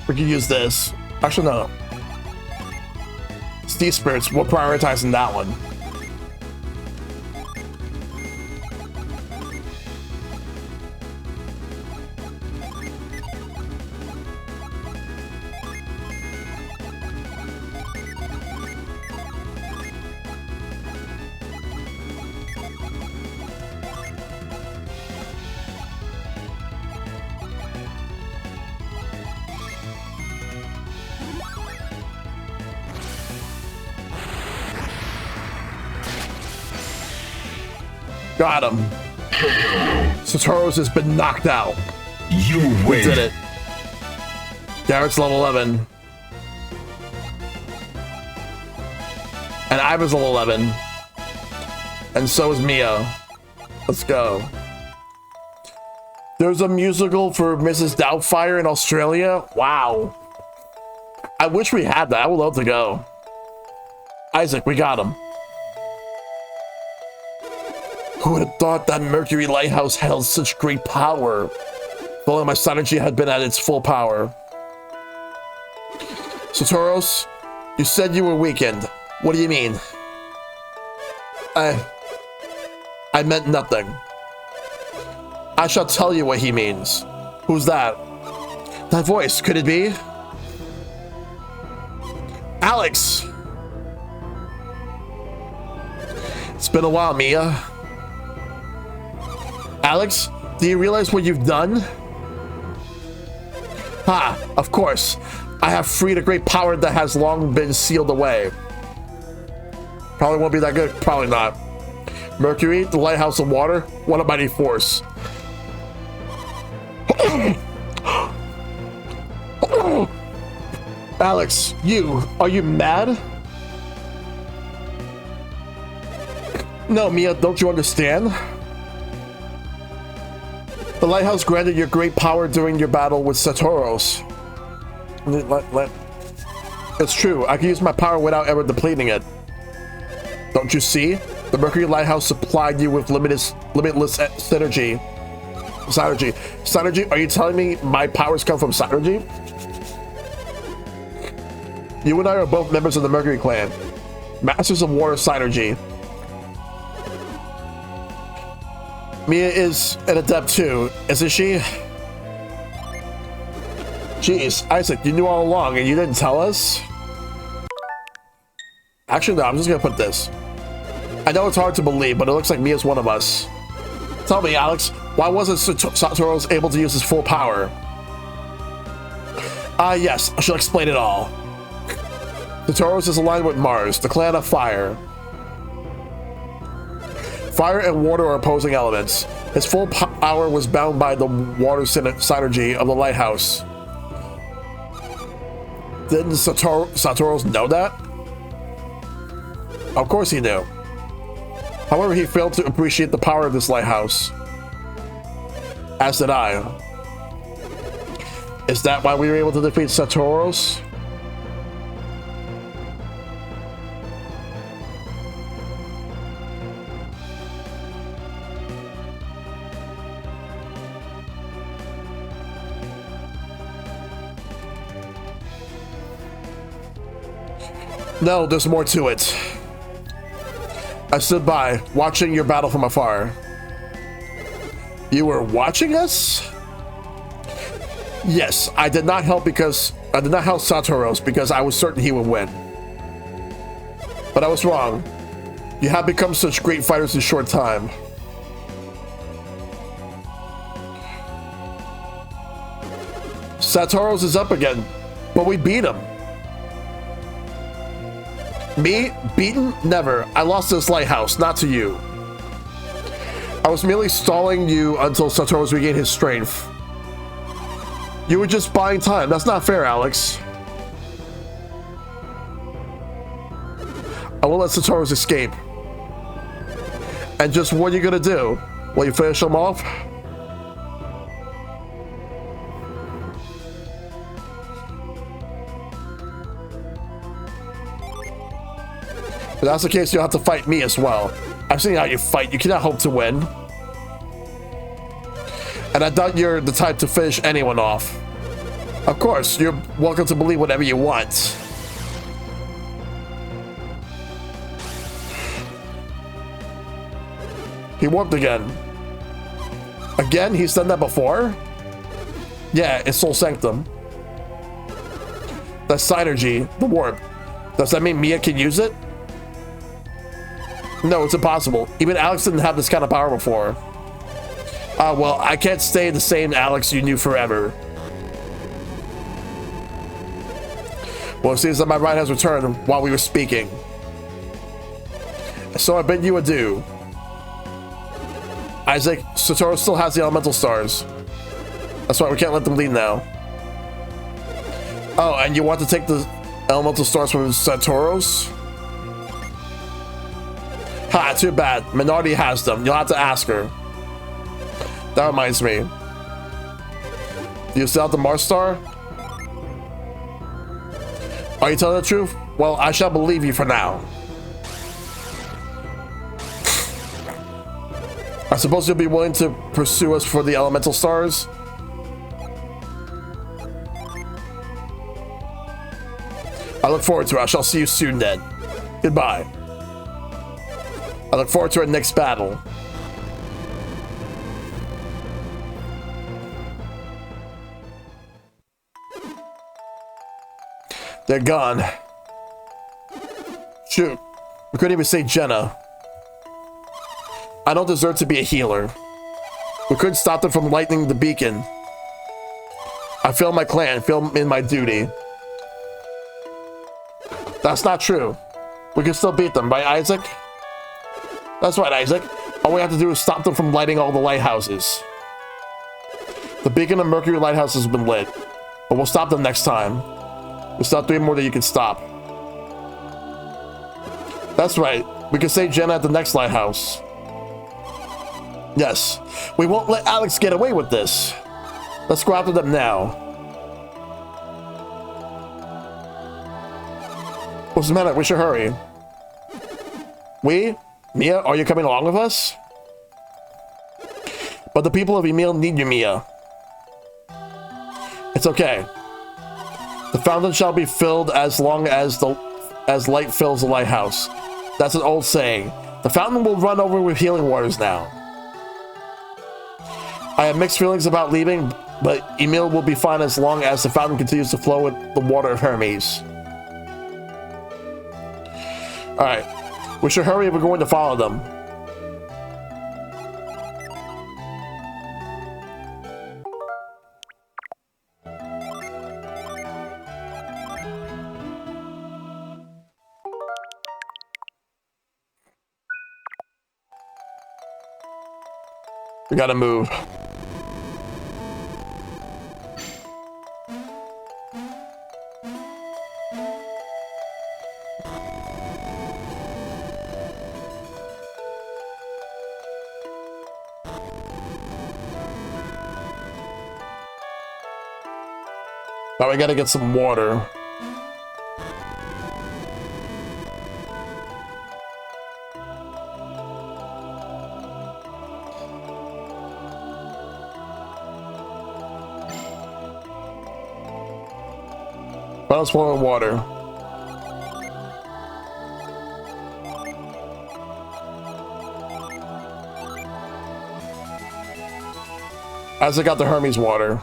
We could use this. Actually, no. Steve Spirits, we're prioritizing that one. Got him. Satoru's has been knocked out. You win. We did it. Garrett's level 11. And Ivan's level 11. And so is Mia. Let's go. There's a musical for Mrs. Doubtfire in Australia. Wow. I wish we had that. I would love to go. Isaac, we got him. Who would have thought that Mercury Lighthouse held such great power? If only my synergy had been at its full power. Satoros, you said you were weakened. What do you mean? I meant nothing. I shall tell you what he means. Who's that? That voice, could it be? Alex! It's been a while, Mia. Alex, do you realize what you've done? Ha, of course. I have freed a great power that has long been sealed away. Probably won't be that good. Probably not. Mercury, the lighthouse of water, what a mighty force. Alex, are you mad? No, Mia, don't you understand? The lighthouse granted your great power during your battle with Satoros. It's true, I can use my power without ever depleting it. Don't you see? The Mercury Lighthouse supplied you with limitless synergy. Synergy? Are you telling me my powers come from synergy? You and I are both members of the Mercury clan. Masters of Water Synergy. Mia is an adept too, isn't she? Jeez, Isaac, you knew all along and you didn't tell us? Actually, no, I'm just gonna put this. I know it's hard to believe, but it looks like Mia's one of us. Tell me, Alex, why wasn't Satoru's able to use his full power? Yes, I shall explain it all. Satoru's is aligned with Mars, the clan of fire. Fire and water are opposing elements. His full power was bound by the water synergy of the lighthouse. Didn't Satoru's know that? Of course he knew. However, he failed to appreciate the power of this lighthouse. As did I. Is that why we were able to defeat Satoru's? No, there's more to it. I stood by, watching your battle from afar. You were watching us? Yes, I did not help Satoru's because I was certain he would win. But I was wrong. You have become such great fighters in a short time. Satoru's is up again, but we beat him. Me? Beaten? Never. I lost this lighthouse, not to you. I was merely stalling you until Satoru's regained his strength. You were just buying time. That's not fair, Alex. I will let Satoru's escape. And just what are you gonna do? Will you finish him off? If that's the case, you'll have to fight me as well. I've seen how you fight. You cannot hope to win. And I doubt you're the type to finish anyone off. Of course, you're welcome to believe whatever you want. He warped again. Again? He's done that before? Yeah, it's Soul Sanctum. That's synergy, the warp. Does that mean Mia can use it? No, it's impossible. Even Alex didn't have this kind of power before. Well, I can't stay the same Alex you knew forever. Well, it seems that my ride has returned while we were speaking. So I bid you adieu. Isaac, Satoru still has the elemental stars. That's why we can't let them lead now. Oh, and you want to take the elemental stars from Satoru's? Ha, too bad. Minardi has them. You'll have to ask her. That reminds me. Do you still have the Mars star? Are you telling the truth? Well, I shall believe you for now. I suppose you'll be willing to pursue us for the elemental stars? I look forward to it. I shall see you soon then. Goodbye. I look forward to our next battle. They're gone. Shoot. We couldn't even say Jenna. I don't deserve to be a healer. We couldn't stop them from lightning the beacon. I failed my clan, failed in my duty. That's not true. We can still beat them, right, Isaac? That's right, Isaac. All we have to do is stop them from lighting all the lighthouses. The beacon of Mercury Lighthouse has been lit, but we'll stop them next time. There's not 3 more that you can stop. That's right. We can save Jenna at the next lighthouse. Yes. We won't let Alex get away with this. Let's go after them now. What's the matter? We should hurry. We? Mia, are you coming along with us? But the people of Emil need you, Mia. It's okay. The fountain shall be filled as long as light fills the lighthouse. That's an old saying. The fountain will run over with healing waters now. I have mixed feelings about leaving, but Emil will be fine as long as the fountain continues to flow with the water of Hermes. Alright. We should hurry if we're going to follow them. We gotta move. Now we gotta get some water. Let's pour water. As I got the Hermes water.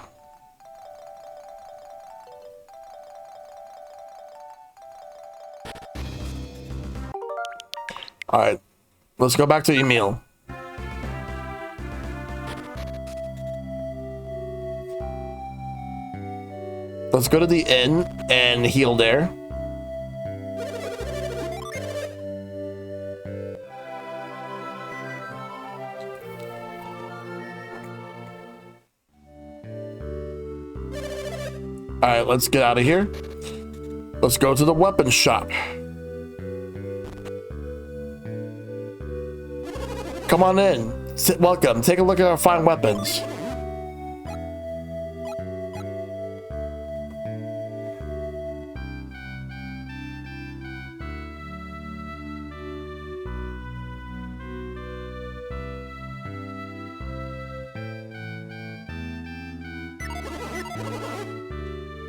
All right, let's go back to Emil. Let's go to the inn and heal there. All right, let's get out of here. Let's go to the weapons shop. Come on in. Welcome. Take a look at our fine weapons.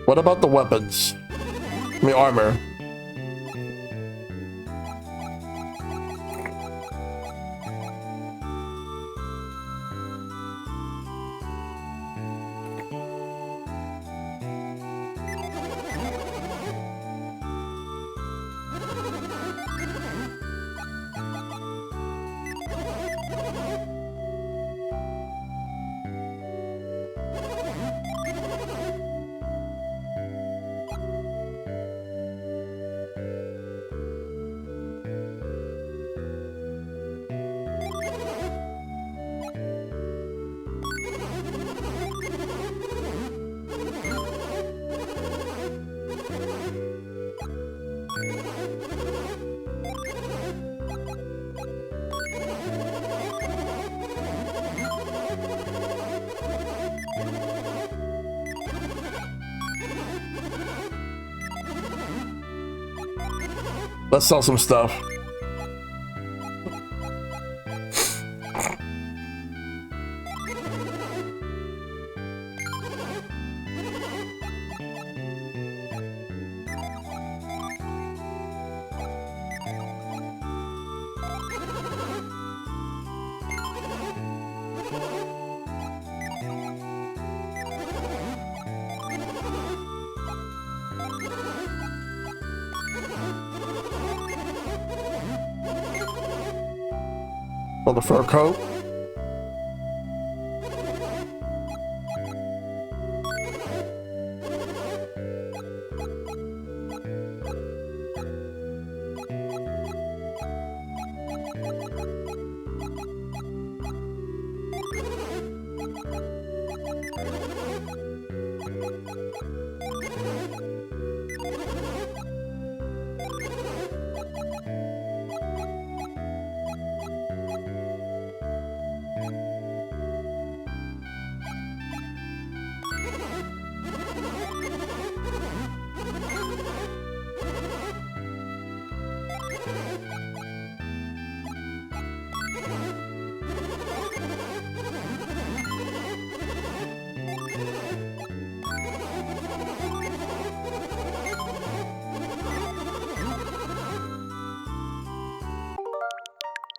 What about the weapons? I mean, armor. Let's sell some stuff. For the fur coat.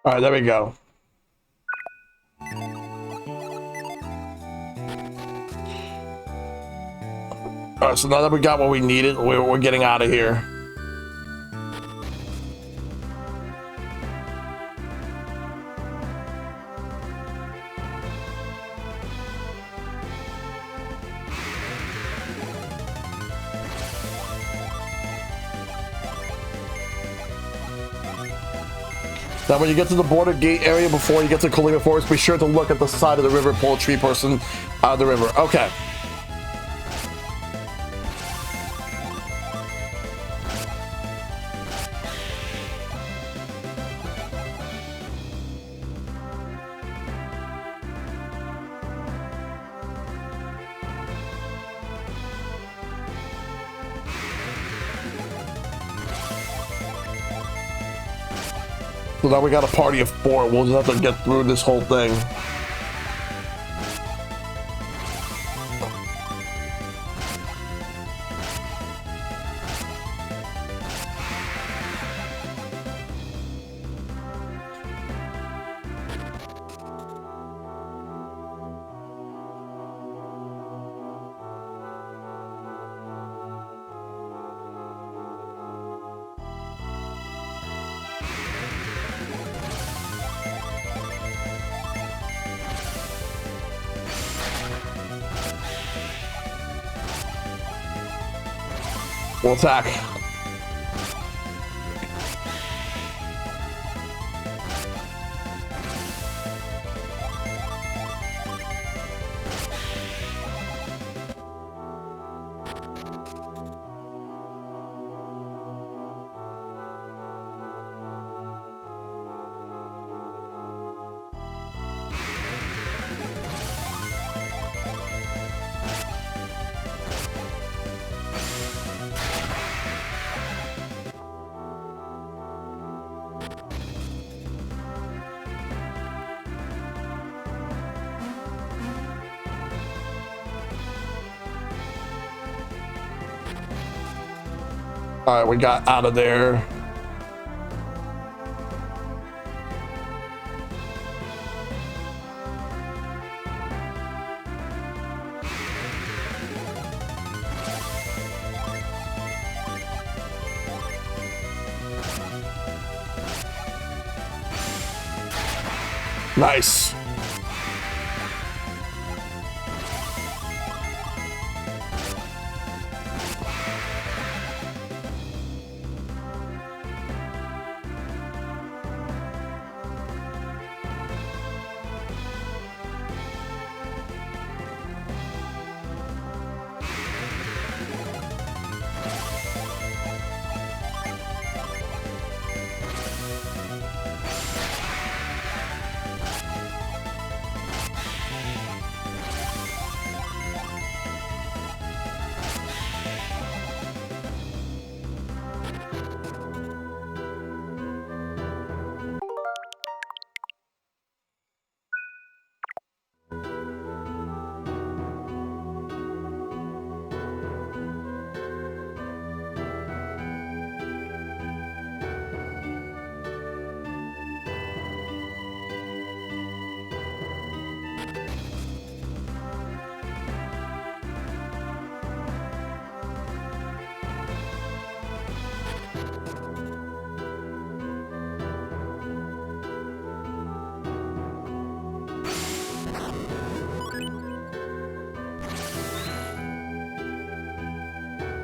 All right, there we go. Alright, so now that we got what we needed, we're getting out of here. Now, when you get to the border gate area before you get to Kalima Forest, be sure to look at the side of the river, pull a tree person out of the river. Okay. So now we got a party of 4. We'll just have to get through this whole thing. We'll attack. All right, we got out of there. Nice.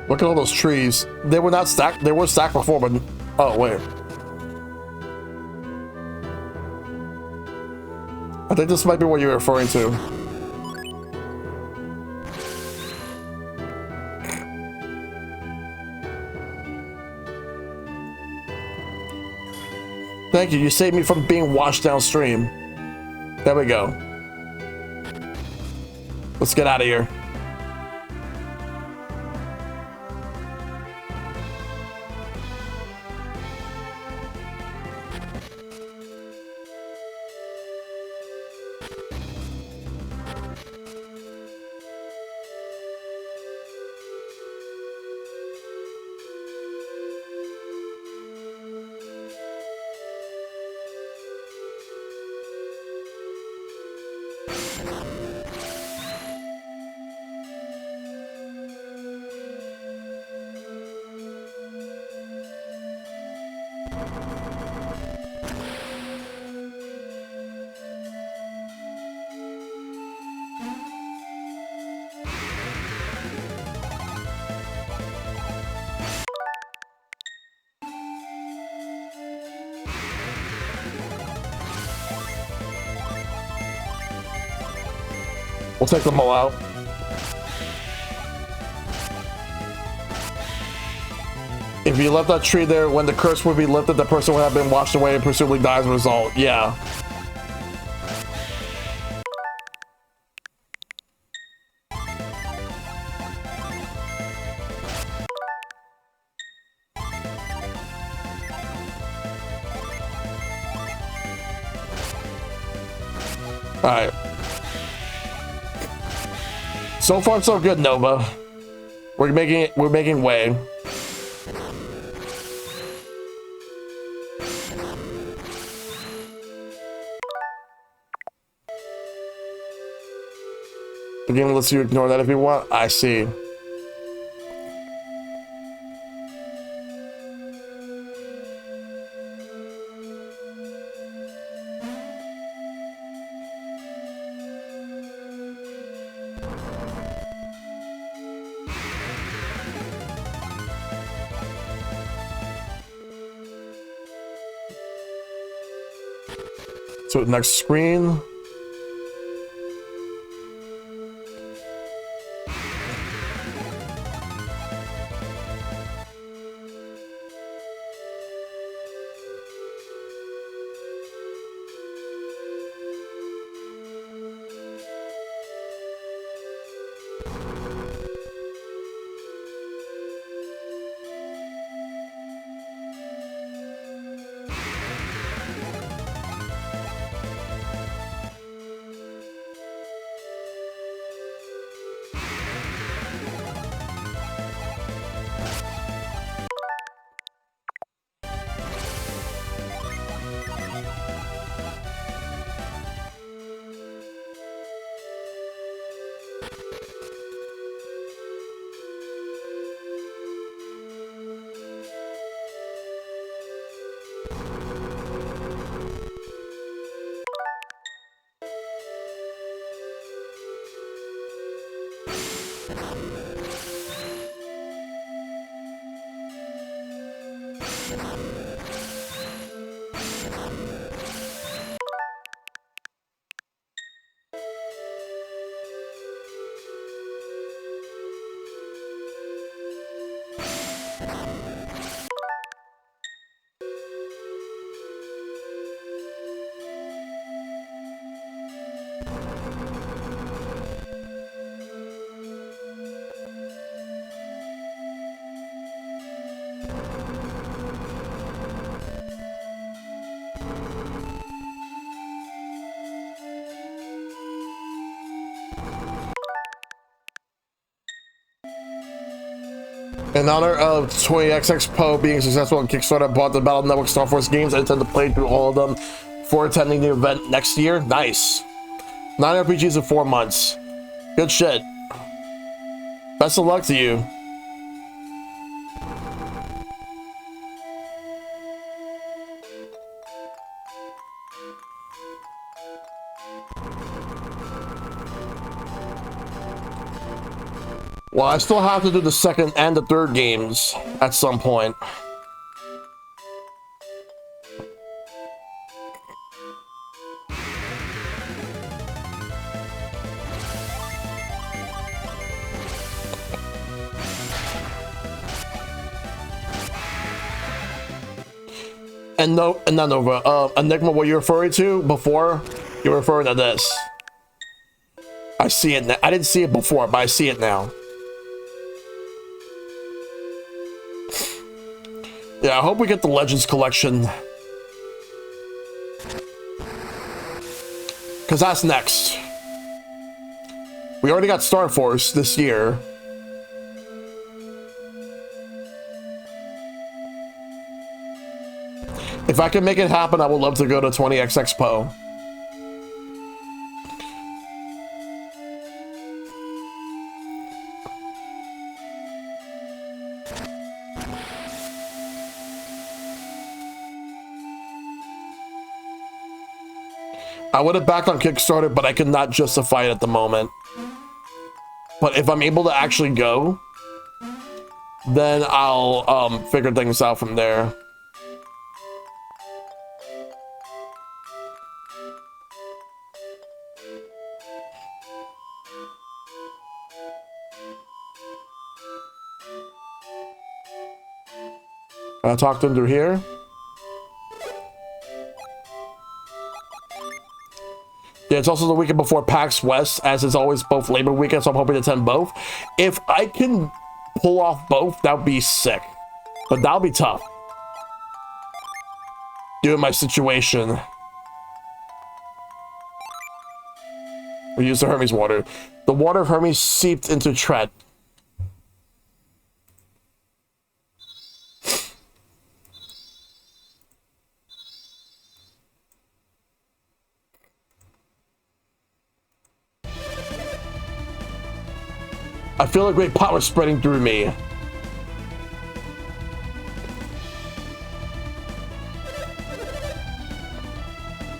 Look at all those trees. They were not stacked. They were stacked before, but oh wait. I think this might be what you're referring to. Thank you. You saved me from being washed downstream. There we go. Let's get out of here. We'll take them all out. If you left that tree there, when the curse would be lifted, the person would have been washed away and presumably die as a result. Yeah. Alright. So far, so good, Nova. We're making way. Again, let's you ignore that if you want. I see. So next screen. In honor of 20XX Poe being successful on Kickstarter, I bought the Battle Network Star Force games. I intend to play through all of them before attending the event next year. Nice. 9 RPGs in 4 months. Good shit. Best of luck to you. Well, I still have to do the second and the third games at some point. And no, and not Nova. Enigma, what you're referring to before, you're referring to this. I see it now. I didn't see it before, but I see it now. Yeah, I hope we get the Legends collection. Because that's next. We already got Star Force this year. If I can make it happen, I would love to go to 20X Expo. I would have backed on Kickstarter, but I could not justify it at the moment. But if I'm able to actually go, then I'll figure things out from there. I talked him through here. Yeah, it's also the weekend before PAX West, as it's always both Labor Weekend, so I'm hoping to attend both. If I can pull off both, that would be sick. But that'll be tough. Due to my situation. We use the Hermes water. The water of Hermes seeped into Tret. I feel a great power spreading through me.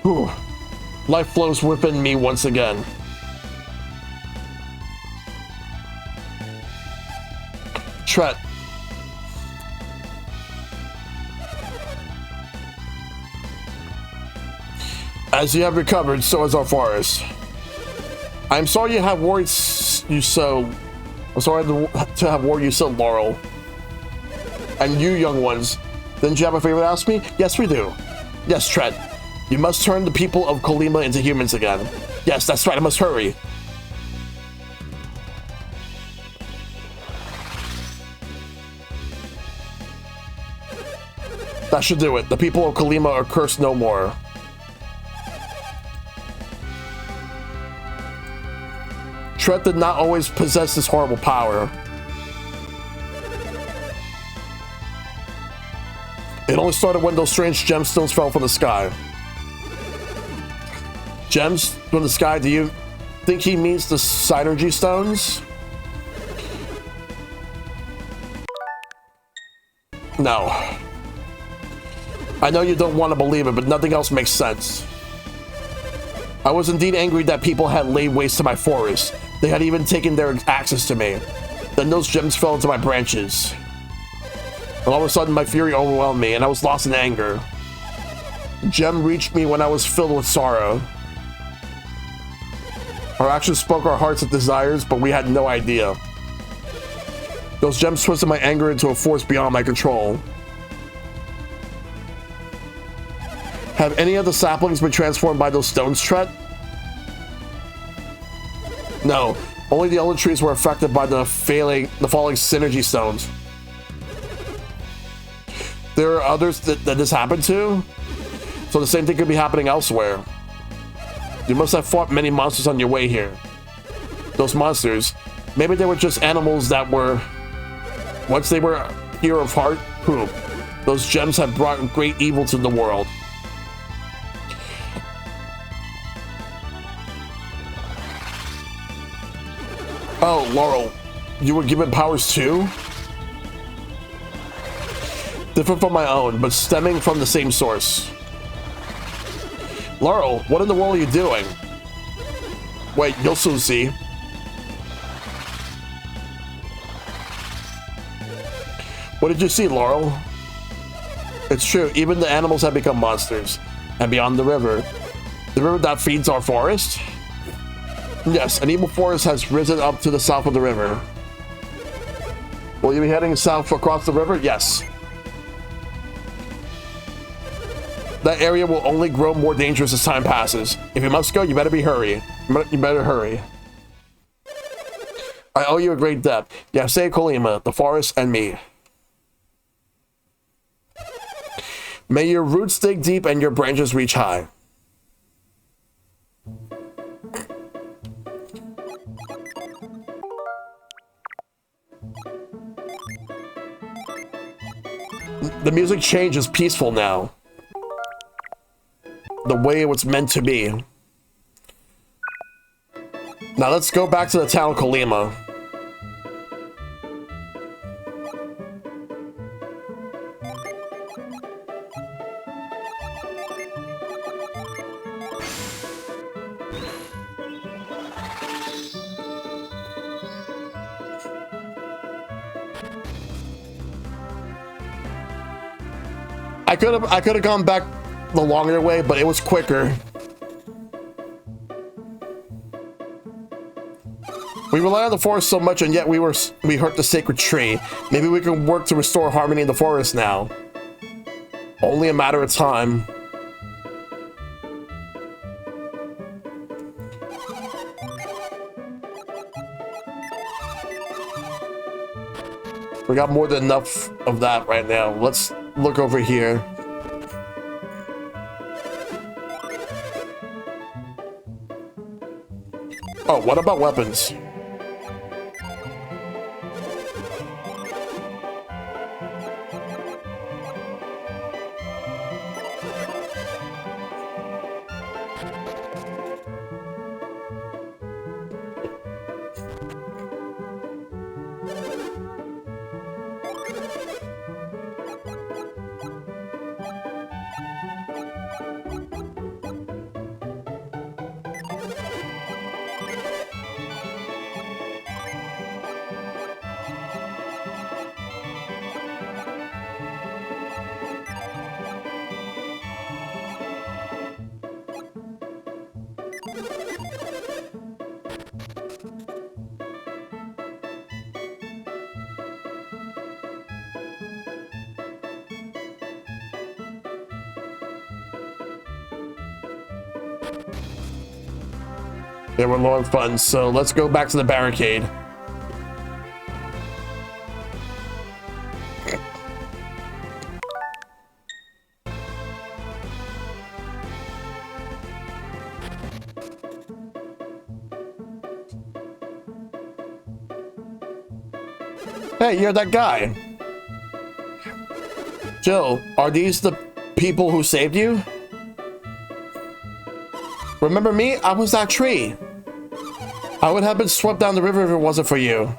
Whew. Life flows within me once again. Tret. As you have recovered, so has our forest. I'm sorry you have worried you so. I'm sorry to have worried you so, Laurel. And you, young ones, didn't you have a favor to ask me? Yes, we do. Yes, Tret. You must turn the people of Colima into humans again. Yes, that's right, I must hurry. That should do it. The people of Colima are cursed no more. Tret did not always possess this horrible power. It only started when those strange gemstones fell from the sky. Gems from the sky? Do you think he means the synergy stones? No. I know you don't want to believe it, but nothing else makes sense. I was indeed angry that people had laid waste to my forest. They had even taken their access to me. Then those gems fell into my branches. And all of a sudden, my fury overwhelmed me, and I was lost in anger. The gem reached me when I was filled with sorrow. Our actions spoke our hearts and desires, but we had no idea. Those gems twisted my anger into a force beyond my control. Have any of the saplings been transformed by those stones, Tret? No, only the other trees were affected by the falling synergy stones. There are others that this happened to, so the same thing could be happening elsewhere. You must have fought many monsters on your way here. Those monsters, maybe they were just animals that were, once they were pure of heart, poop. Those gems have brought great evil to the world. Oh, Laurel, you were given powers too? Different from my own, but stemming from the same source. Laurel, what in the world are you doing? Wait, you'll soon see. What did you see, Laurel? It's true, even the animals have become monsters. And beyond the river that feeds our forest? Yes, an evil forest has risen up to the south of the river. Will you be heading south across the river? Yes. That area will only grow more dangerous as time passes. If you must go, you better hurry. You better hurry. I owe you a great debt. Yasei Colima, the forest, and me. May your roots dig deep and your branches reach high. The music changes peaceful now. The way it was meant to be. Now let's go back to the town of Colima. I could have gone back the longer way, but it was quicker. We rely on the forest so much, and yet we hurt the sacred tree. Maybe we can work to restore harmony in the forest now. Only a matter of time. We got more than enough of that right now. Let's look over here. Oh, what about weapons? They were low on funds, so let's go back to the barricade. Hey, you're that guy. Jill, are these the people who saved you? Remember me? I was that tree. I would have been swept down the river if it wasn't for you.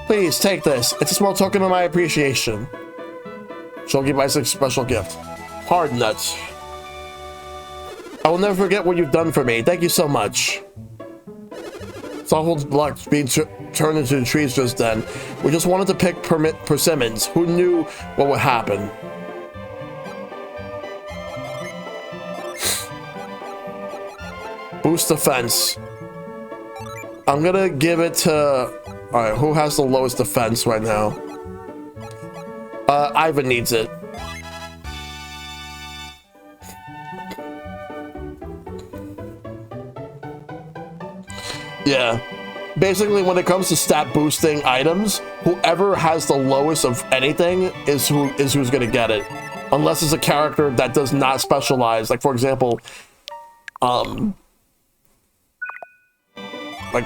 Please, take this. It's a small token of my appreciation. She'll give Isaac's special gift. Hard nuts. I will never forget what you've done for me. Thank you so much. It's awful luck being turned into the trees just then. We just wanted to pick persimmons. Who knew what would happen? Boost defense. I'm gonna give it to... Alright, who has the lowest defense right now? Ivan needs it. Yeah. Basically, when it comes to stat boosting items, whoever has the lowest of anything is who's gonna get it. Unless it's a character that does not specialize. Like, for example, like,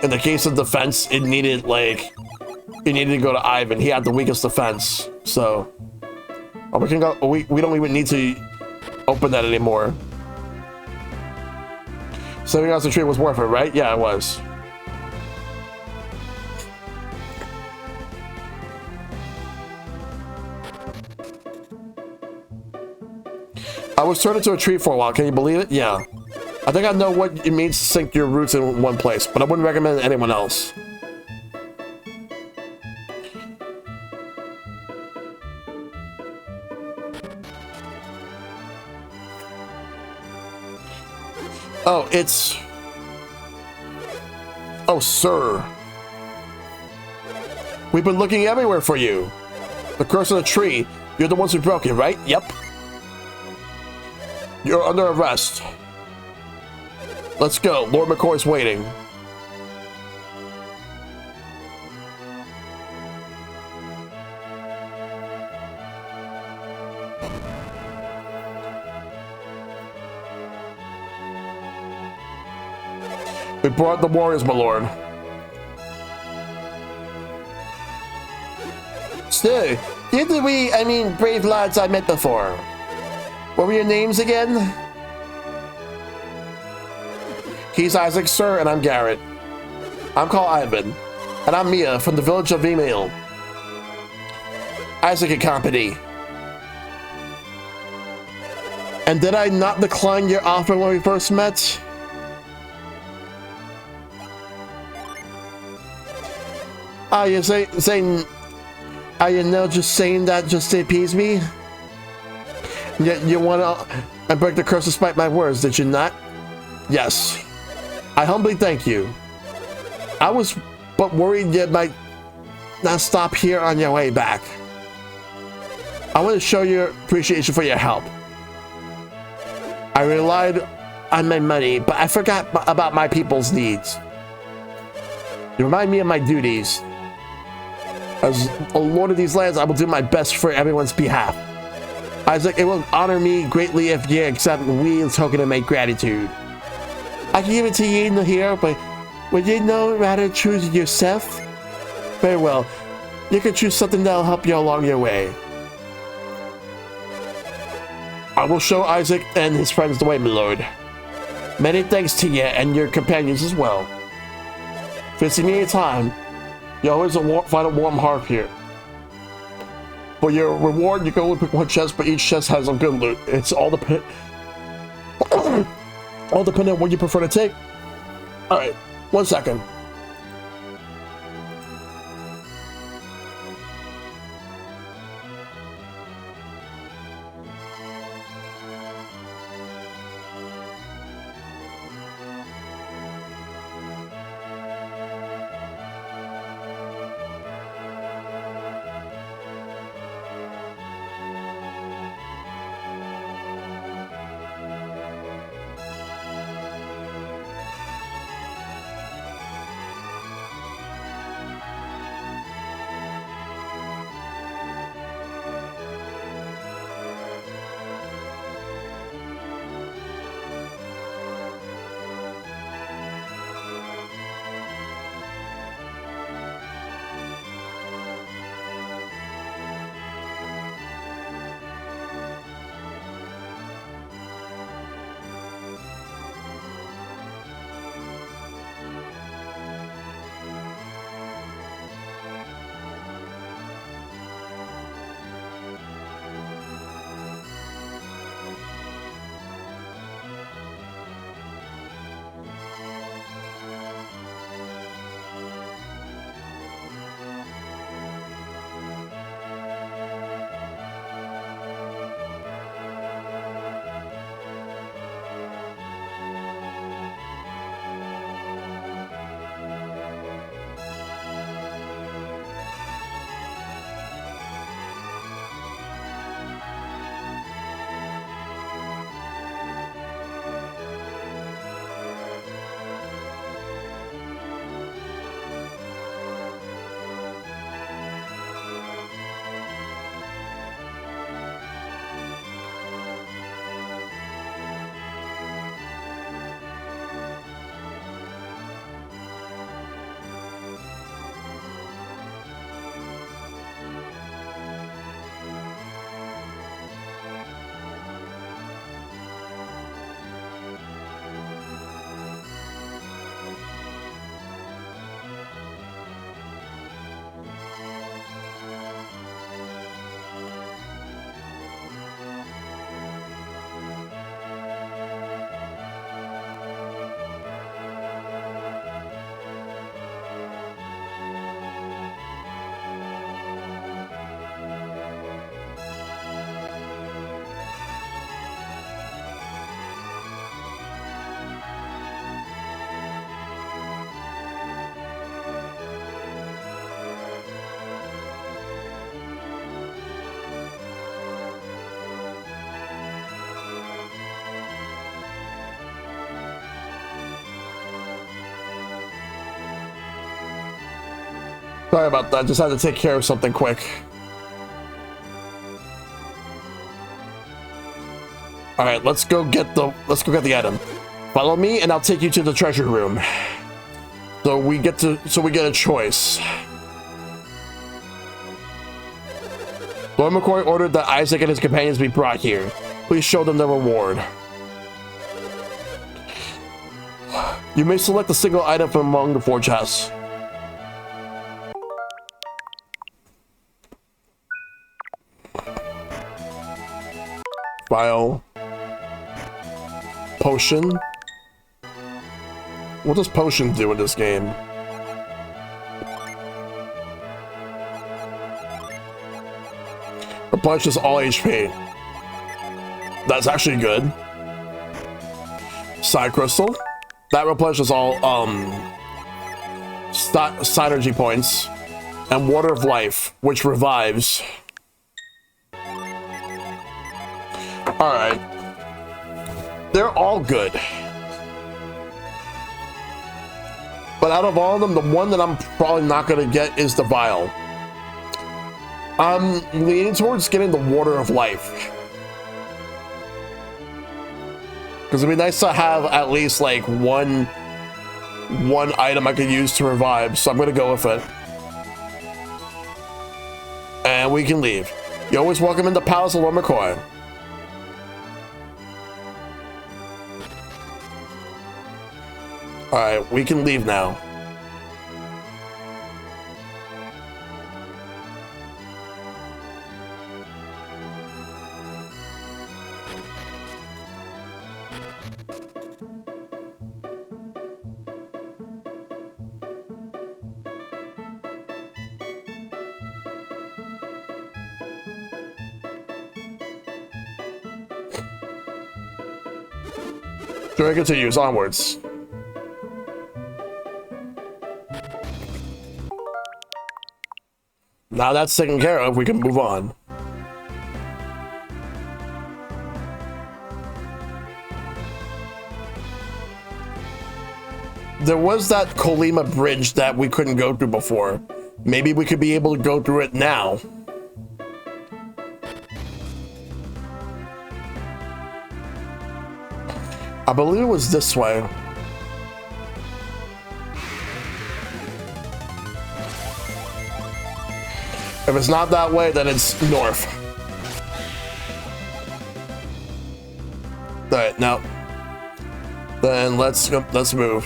in the case of defense, it needed to go to Ivan. He had the weakest defense, so we can go. We don't even need to open that anymore. Saving us the tree was worth it, right? Yeah, it was. I was turned into a tree for a while. Can you believe it? Yeah. I think I know what it means to sink your roots in one place, but I wouldn't recommend anyone else. Oh, it's... Oh, sir. We've been looking everywhere for you. The curse of the tree. You're the ones who broke it, right? Yep. You're under arrest. Let's go. Lord McCoy's waiting. We brought the warriors, my lord. So, I mean, brave lads I met before. What were your names again? He's Isaac, sir, and I'm Garrett. I'm called Ivan, and I'm Mia from the village of Email. Isaac and company. And did I not decline your offer when we first met? Are you now just saying that just to appease me? Yet you want to break the curse despite my words, did you not? Yes. I humbly thank you. I was but worried you might not stop here on your way back. I want to show your appreciation for your help. I relied on my money, but I forgot about my people's needs. You remind me of my duties. As a lord of these lands, I will do my best for everyone's behalf. Isaac, it will honor me greatly if you accept me a token of my gratitude. I can give it to you here, but would you rather choose yourself? Very well. You can choose something that'll help you along your way. I will show Isaac and his friends the way, my lord. Many thanks to you and your companions as well. Visit me anytime. You always find a warm heart here. For your reward, you can only pick one chest, but each chest has a good loot. It's all dependent on what you prefer to take. All right, 1 second. Sorry about that. Just had to take care of something quick. All right, let's go get the item. Follow me, and I'll take you to the treasure room. So we get a choice. Lord McCoy ordered that Isaac and his companions be brought here. Please show them the reward. You may select a single item from among the 4 chests. File. Potion. What does potion do in this game? Replenishes all HP. That's actually good. Side crystal. That replenishes all synergy points. And water of life, which revives. Alright. They're all good. But out of all of them, the one that I'm probably not going to get is the vial. I'm leaning towards getting the water of life. Because it'd be nice to have at least like one item I could use to revive. So I'm going to go with it. And we can leave. You're always welcome in the Palace of Lord McCoy. Alright, we can leave now. Story continues onwards. Now that's taken care of, we can move on. There was that Colima bridge that we couldn't go through before. Maybe we could be able to go through it now. I believe it was this way. If it's not that way, then it's north. All right, now, then let's move.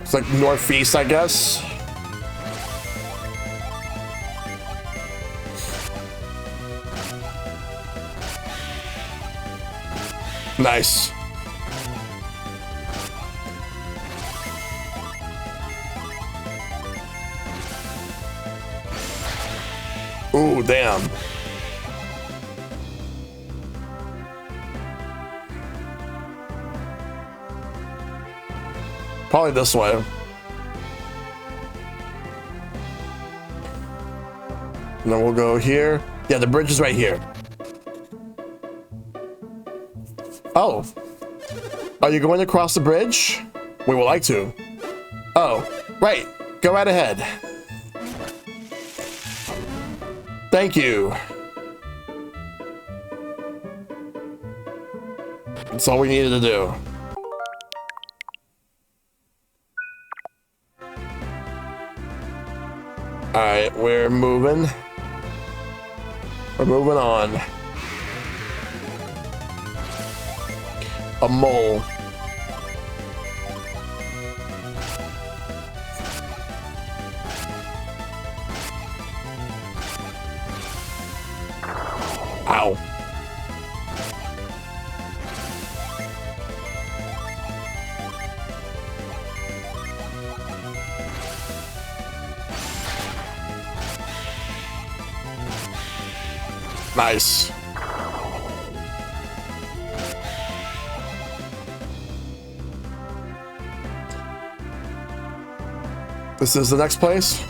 It's like northeast, I guess. Nice. Ooh, damn. Probably this way. And then we'll go here. Yeah, the bridge is right here. Oh. Are you going across the bridge? We would like to. Oh, right. Go right ahead. Thank you. That's all we needed to do. All right, we're moving. We're moving on. A mole. Ow. Nice. This is the next place.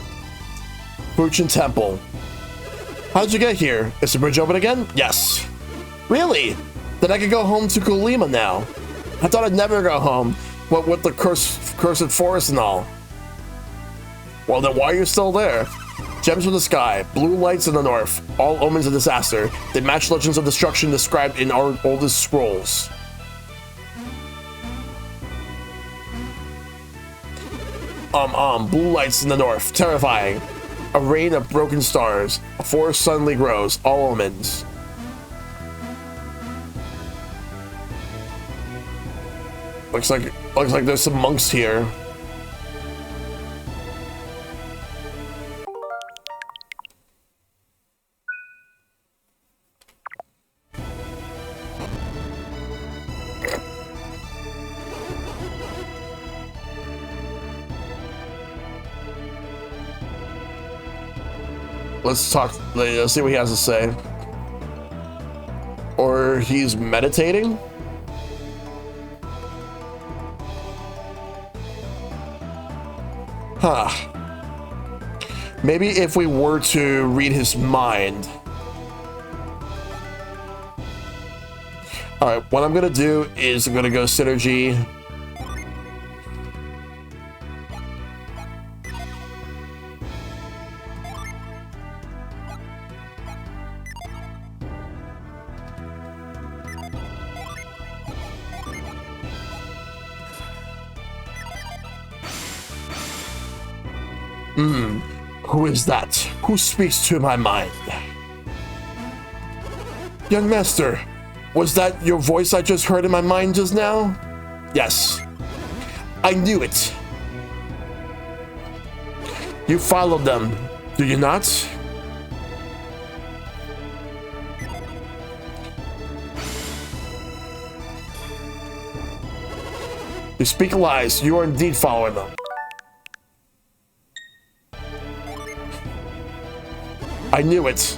Fuchin Temple. How did you get here? Is the bridge open again? Yes. Really? Then I can go home to Colima now. I thought I'd never go home. What with the cursed forest and all. Well, then why are you still there? Gems from the sky, blue lights in the north, all omens of disaster. They match legends of destruction described in our oldest scrolls. Blue lights in the north, terrifying. A rain of broken stars, a forest suddenly grows, all omens. Looks like there's some monks here. Let's talk. Let's see what he has to say. Or he's meditating? Huh. Maybe if we were to read his mind. Alright, what I'm gonna do is I'm gonna go synergy. Who is that? Who speaks to my mind? Young master, was that your voice I just heard in my mind just now? Yes. I knew it. You followed them, do you not? You speak lies. You are indeed following them. I knew it.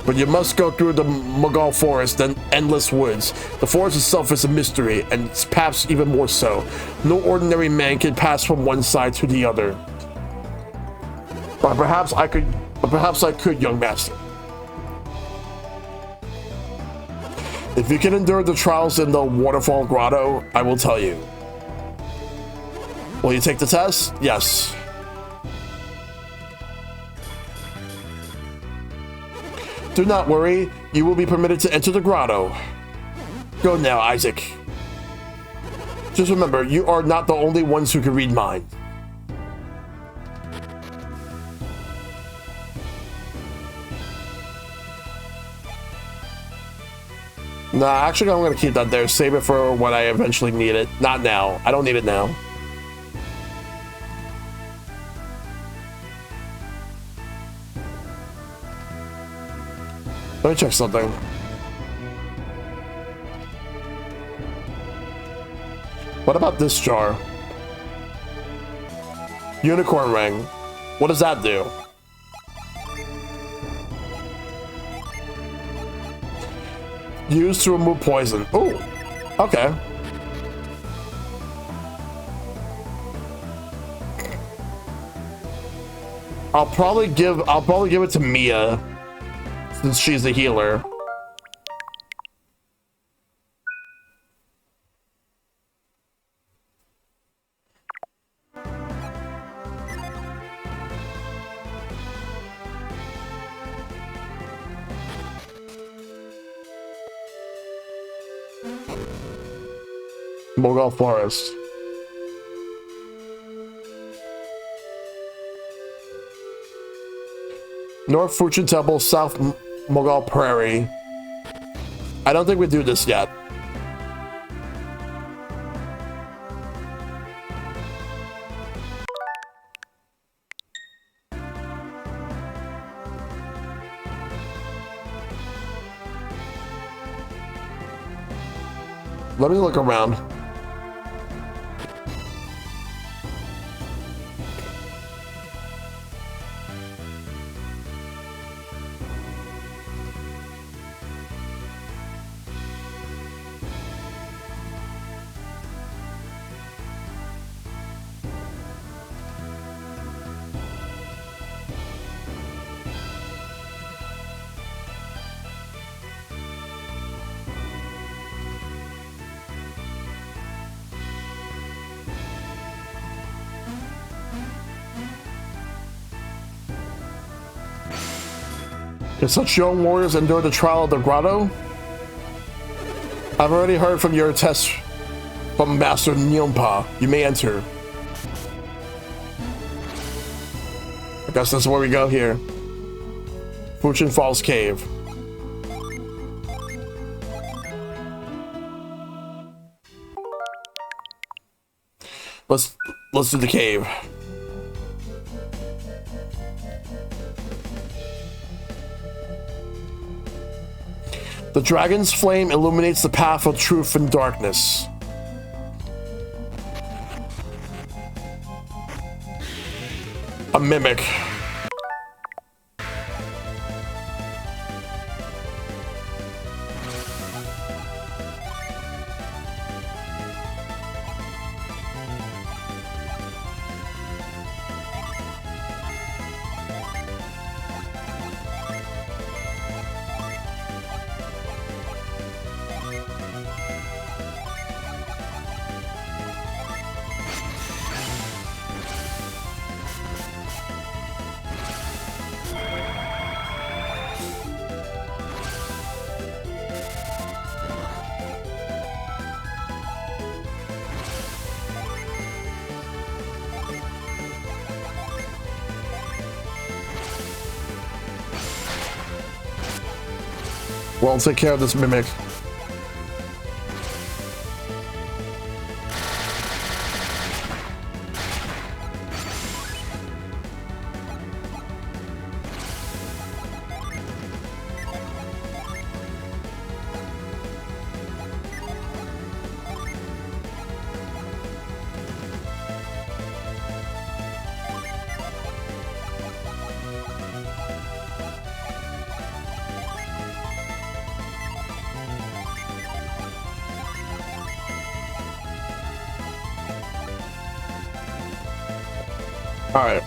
But you must go through the Mughal forest and endless woods. The forest itself is a mystery, and it's perhaps even more so. No ordinary man can pass from one side to the other. But perhaps I could, young master. If you can endure the trials in the waterfall grotto, I will tell you. Will you take the test? Yes. Do not worry, you will be permitted to enter the grotto. Go now, Isaac. Just remember, you are not the only ones who can read minds. Nah, actually I'm gonna keep that there. Save it for when I eventually need it. Not now. I don't need it now. Let me check something. What about this jar? Unicorn ring. What does that do? Used to remove poison. Ooh. Okay. I'll probably give it to Mia, since she's the healer. Mughal Forest. North Fuchin Temple, South Mughal Prairie. I don't think we do this yet. Let me look around. Can such young warriors endure the trial of the grotto? I've already heard from your test from Master Nyompa. You may enter. I guess that's where we go here. Fuchin Falls Cave. Let's do the cave. The dragon's flame illuminates the path of truth and darkness. A mimic. Well, take care of this mimic. All right.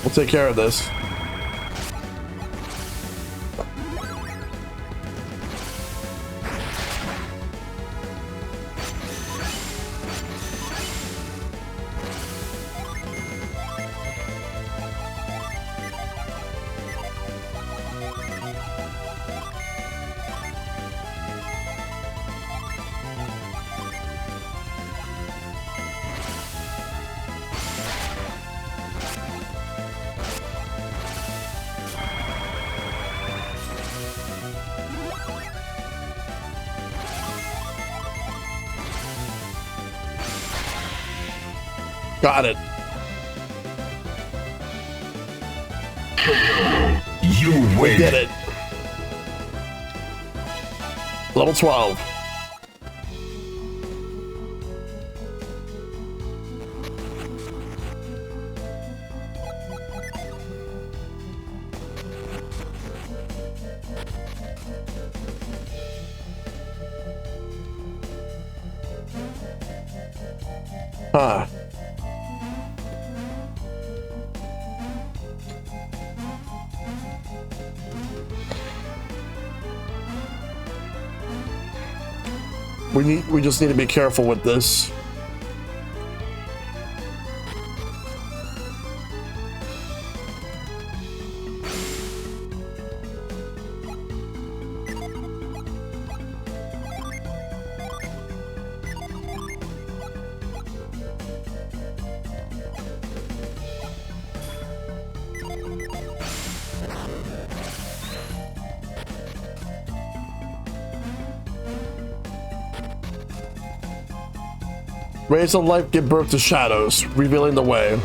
We'll take care of this. Got it. You win. We did it. Level 12. Huh. We just need to be careful with this. Rays of light give birth to shadows, revealing the way.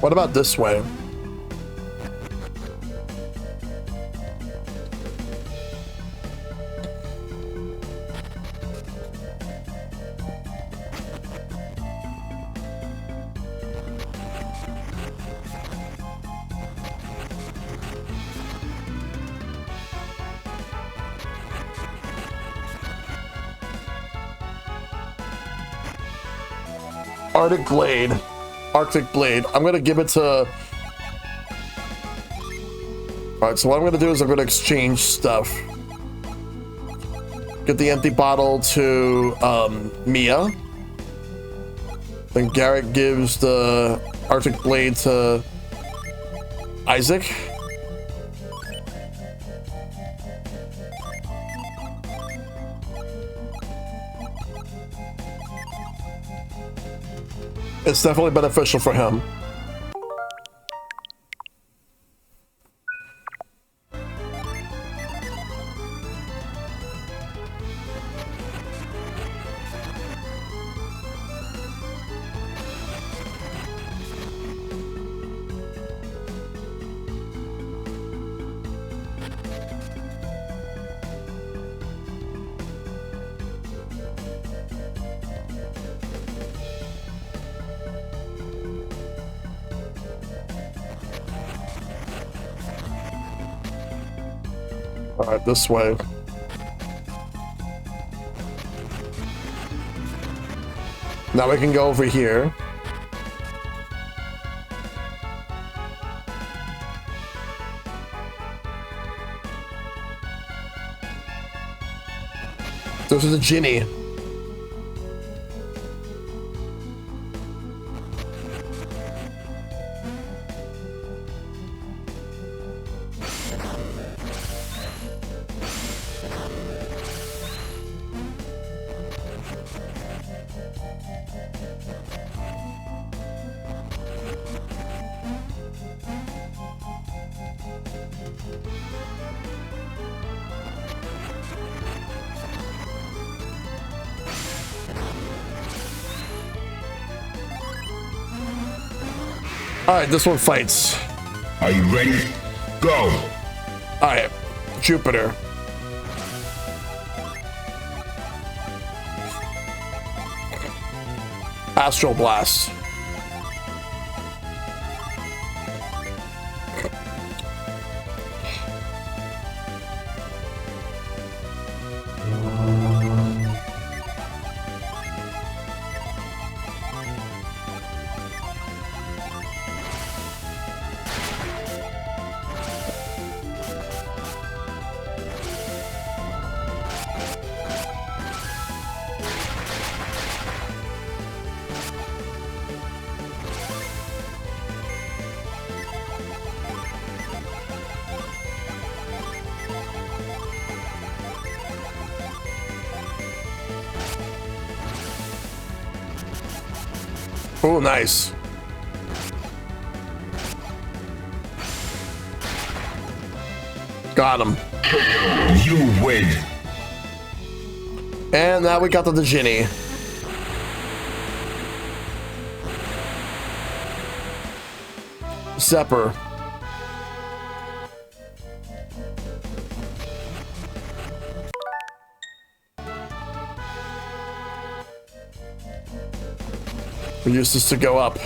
What about this way? Arctic Blade. Arctic Blade. I'm gonna give it to... Alright, so what I'm gonna do is I'm gonna exchange stuff. Get the empty bottle to Mia. Then Garrett gives the Arctic Blade to Isaac. It's definitely beneficial for him. All right, this way. Now we can go over here. This is a genie. All right, this one fights. Are you ready? Go! All right, Jupiter. Astral Blast. Oh, nice. Got him. You win. And now we got the genie. Zephyr. We use this to go up.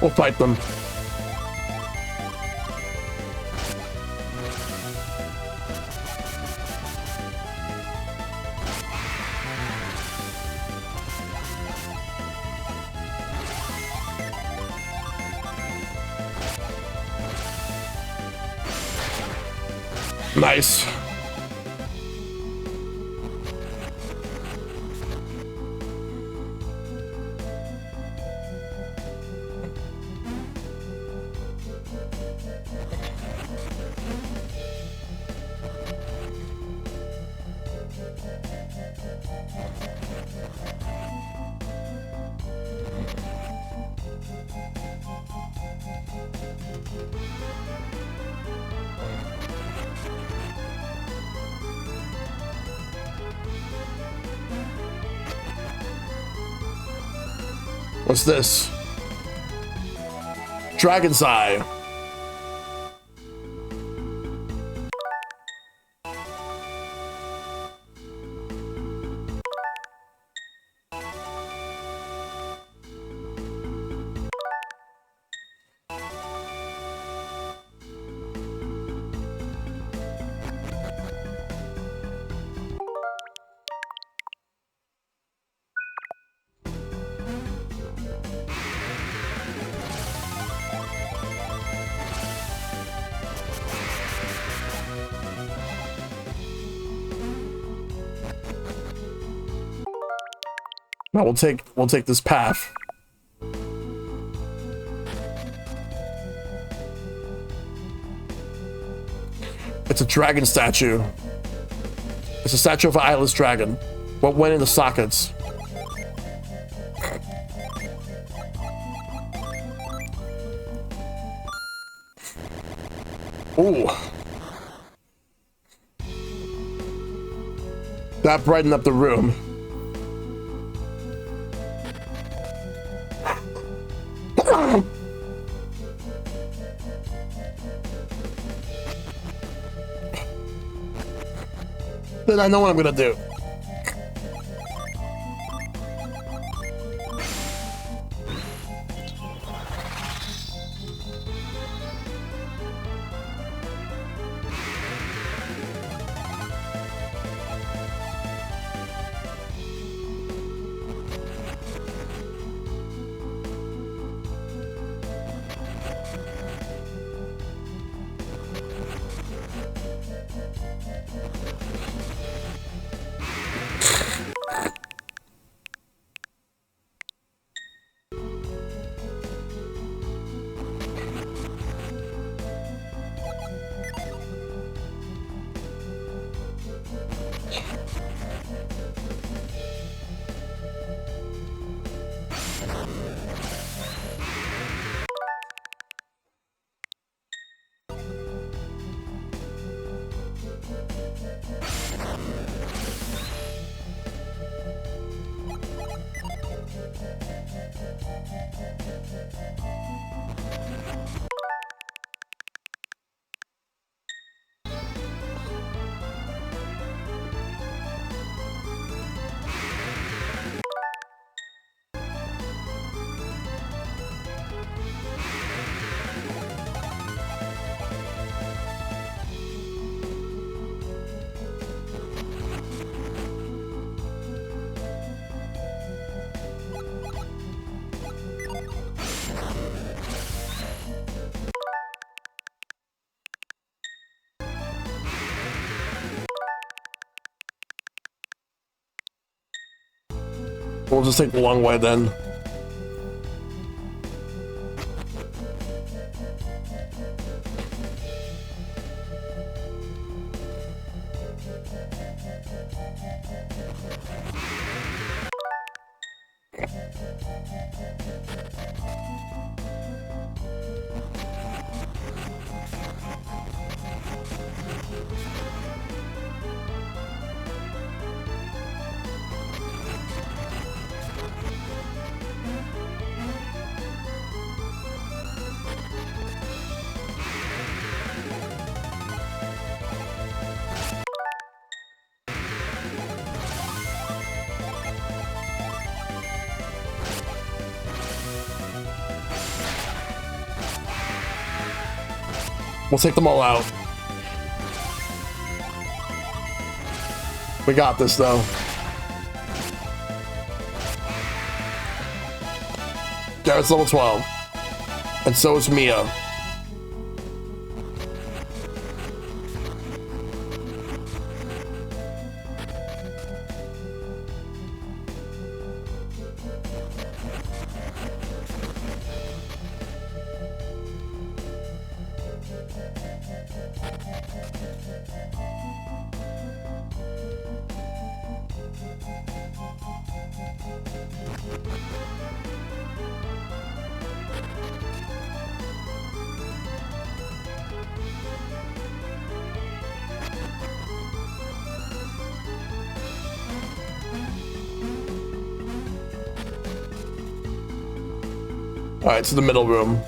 We'll fight them. Nice. What's this? Dragon's Eye. Now we'll take this path. It's a dragon statue. It's a statue of an eyeless dragon. What went in the sockets? Ooh. That brightened up the room. Then I know what I'm gonna do. We'll just take the long way then. We'll take them all out. We got this, though. Garrett's level 12. And so is Mia. All right, to the middle room.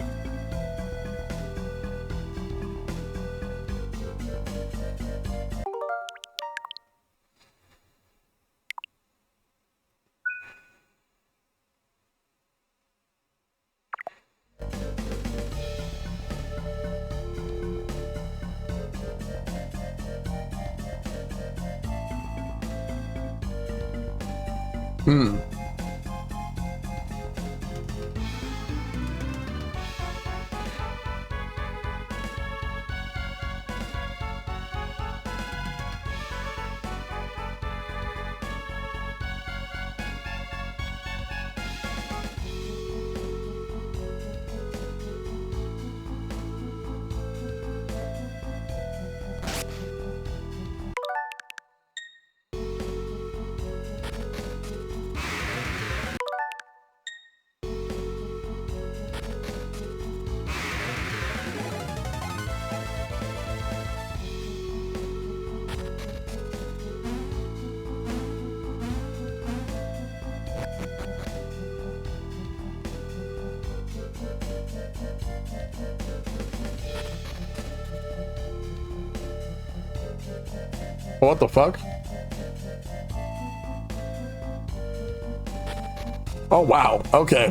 What the fuck? Oh, wow. Okay.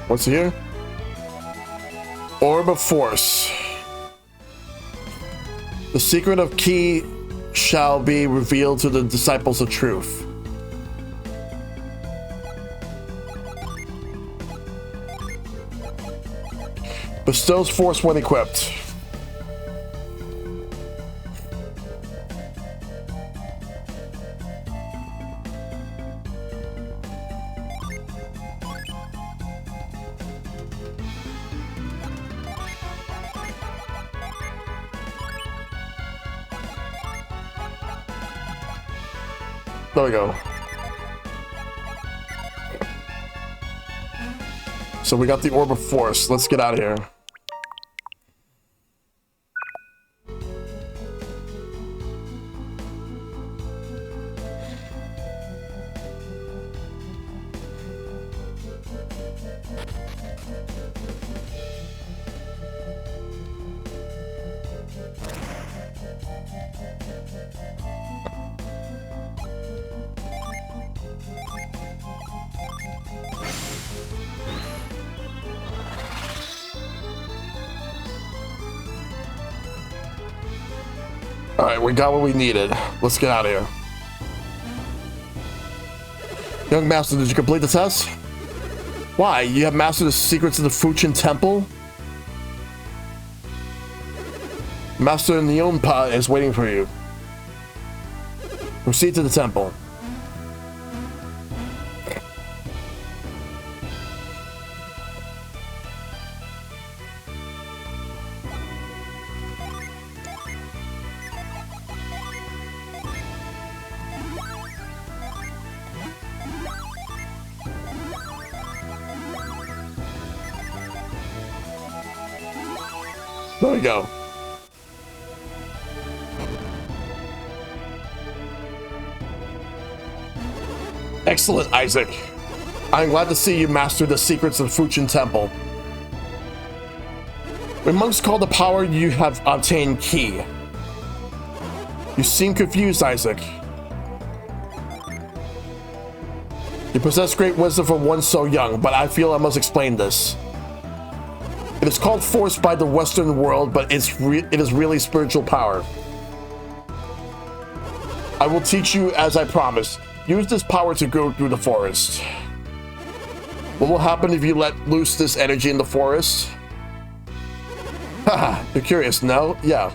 What's here? Orb of Force. The secret of key shall be revealed to the disciples of truth. Bestows force when equipped. There we go. So we got the Orb of Force. Let's get out of here. All right, we got what we needed. Let's get out of here. Young Master, did you complete the test? Why? You have mastered the secrets of the Fuchin Temple? Master Neonpa is waiting for you. Proceed to the temple. There we go. Excellent, Isaac. I'm glad to see you master the secrets of Fuchin Temple. When monks call the power, you have obtained key. You seem confused, Isaac. You possess great wisdom for one so young, but I feel I must explain this. It is called force by the Western world, but it is really spiritual power. I will teach you as I promised. Use this power to go through the forest. What will happen if you let loose this energy in the forest? Haha, you're curious, no? Yeah.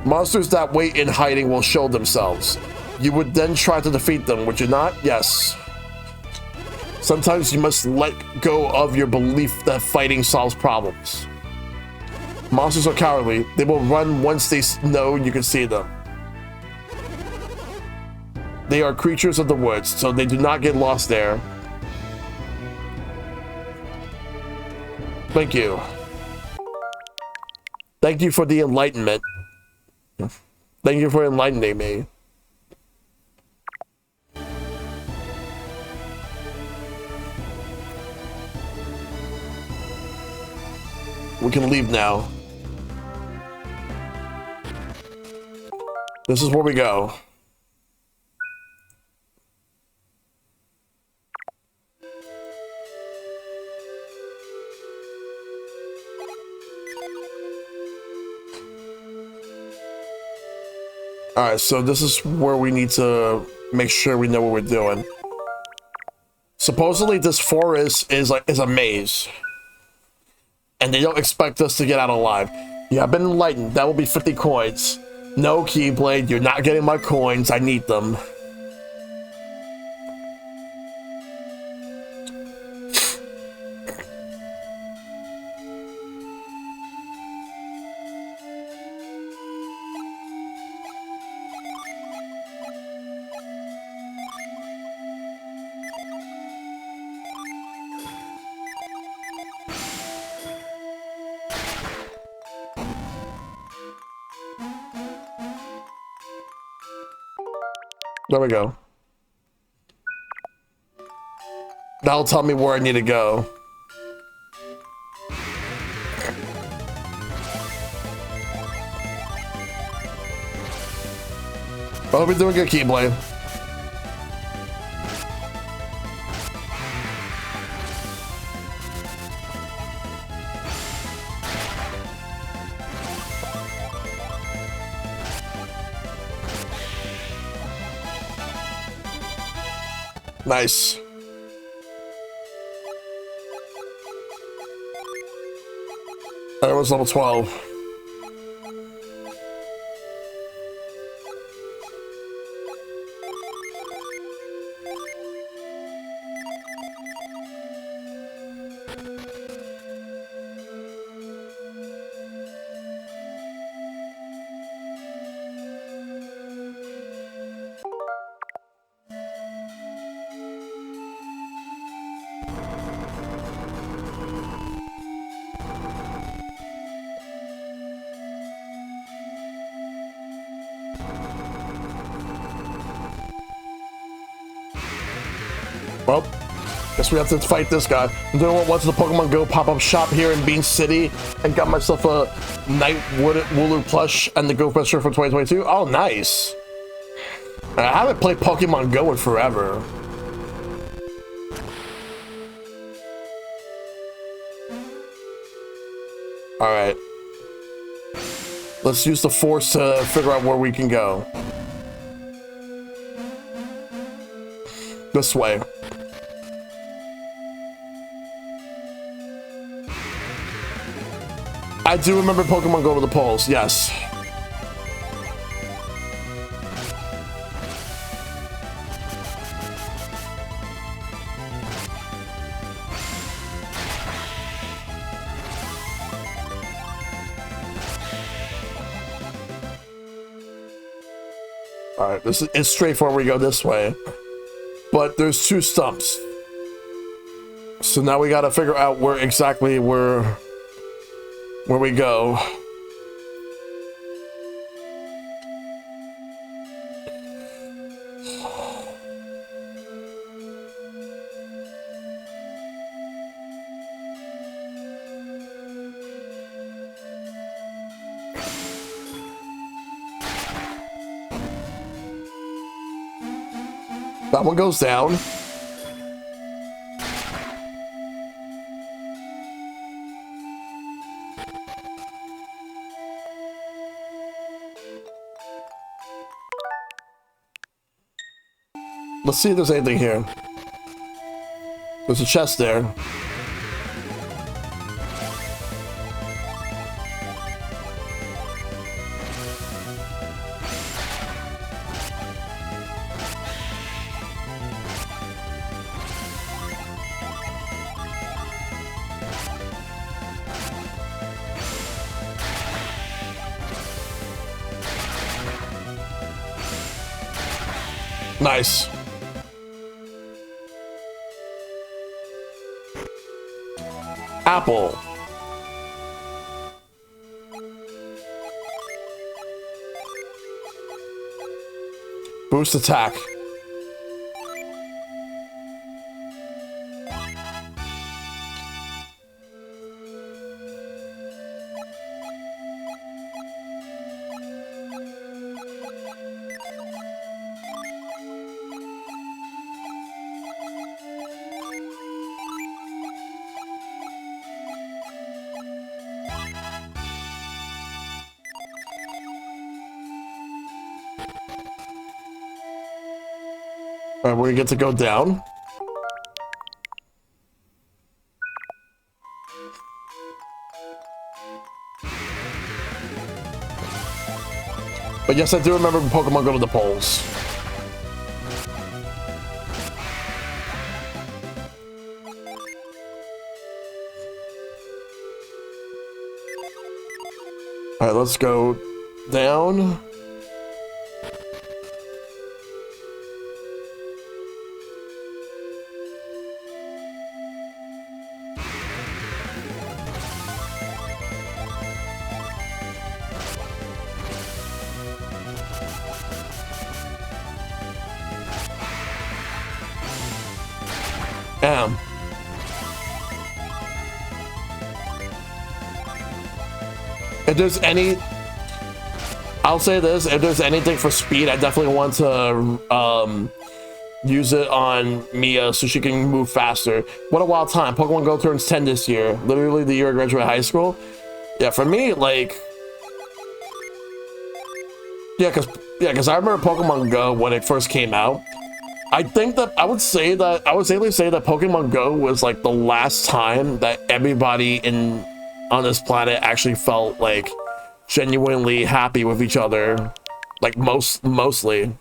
Monsters that wait in hiding will show themselves. You would then try to defeat them, would you not? Yes. Sometimes you must let go of your belief that fighting solves problems. Monsters are cowardly. They will run once they know you can see them. They are creatures of the woods, so they do not get lost there. Thank you. Thank you for the enlightenment. Thank you for enlightening me. We can leave now. This is where we go. Alright, so this is where we need to make sure we know what we're doing. Supposedly this forest is a maze. And they don't expect us to get out alive. Yeah, I've been enlightened. That will be 50 coins. No, Keyblade, you're not getting my coins. I need them. There we go. That'll tell me where I need to go. I hope you're doing good, Keyblade. Nice. That was level 12. Well, guess we have to fight this guy. I'm doing what once the Pokemon Go pop-up shop here in Bean City and got myself a Night Wooloo plush and the Go Professor for 2022. Oh, nice. I haven't played Pokemon Go in forever. All right. Let's use the Force to figure out where we can go. This way. I do remember Pokemon Go to the polls, yes. All right, this is straightforward. We go this way, but there's two stumps. So now we got to figure out where exactly where we go. That one goes down. Let's see if there's anything here. There's a chest there. Nice. Apple. Boost attack. All right, we get to go down. But yes, I do remember Pokemon Go to the polls. All right, let's go down. Damn. If there's any, I'll say this, if there's anything for speed, I definitely want to use it on Mia so she can move faster. What a wild time. Pokemon Go turns 10 this year. Literally the year I graduated high school. Yeah, for me, like, yeah, because I remember Pokemon Go when it first came out. I think that I would safely say that Pokemon Go was like the last time that everybody on this planet actually felt like genuinely happy with each other, like mostly.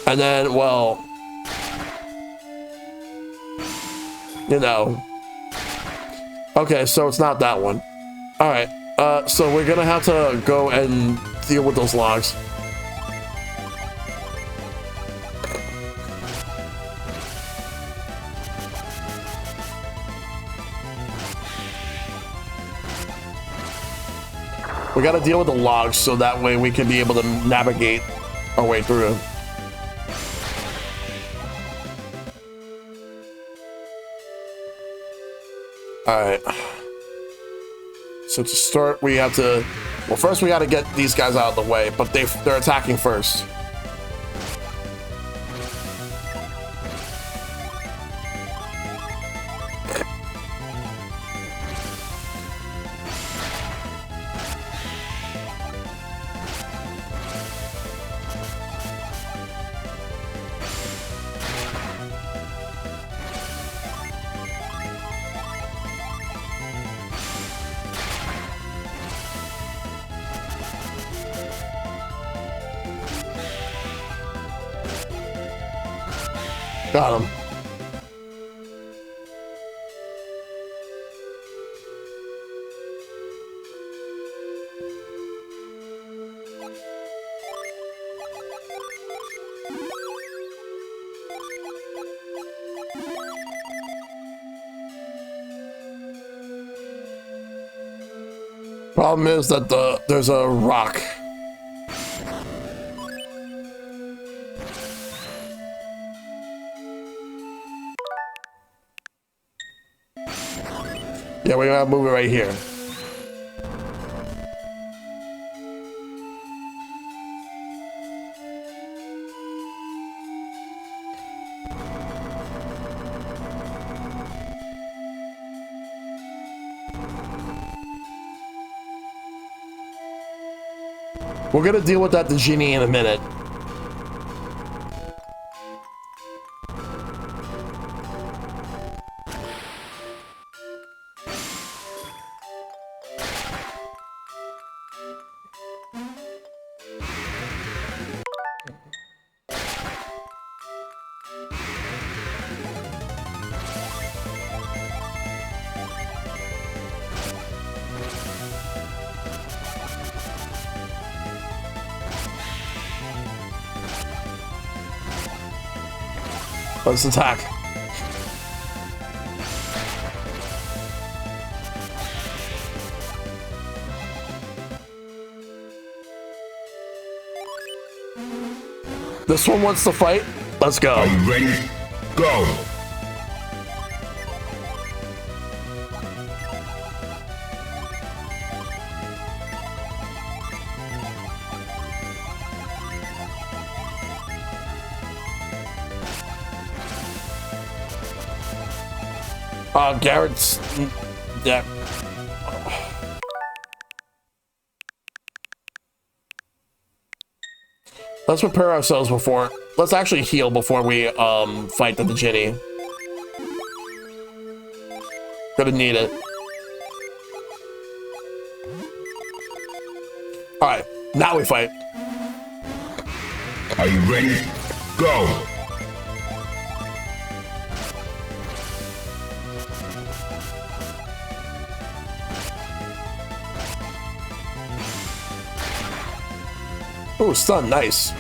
And then, well, you know. Okay, so it's not that one. All right, so we're gonna have to go and deal with those logs. We gotta deal with the logs so that way we can be able to navigate our way through. All right. So to start, we have to, well, first we got to get these guys out of the way, but they're attacking first. Got him. Problem is that there's a rock. Yeah, we're gonna move it right here. We're gonna deal with that the genie in a minute. Let's attack. This one wants to fight. Let's go. Are you ready? Go. Garrett's... Yeah. Let's prepare ourselves before... Let's actually heal before we, fight the Ginny. Gonna need it. Alright, now we fight. Are you ready? Go. Ooh, stun, nice.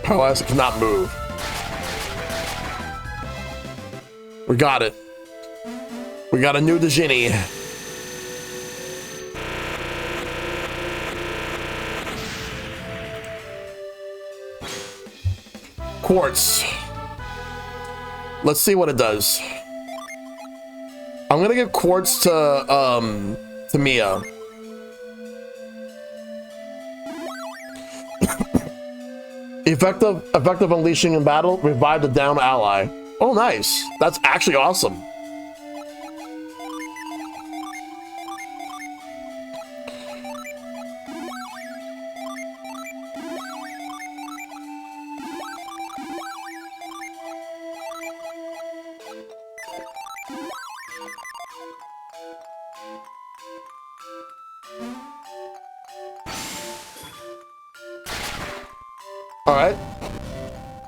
Paralyzed cannot move. We got it. We got a new Djinni. Quartz. Let's see what it does. I'm gonna give Quartz to Mia. Effective unleashing in battle, revive the down ally. Oh, nice. That's actually awesome.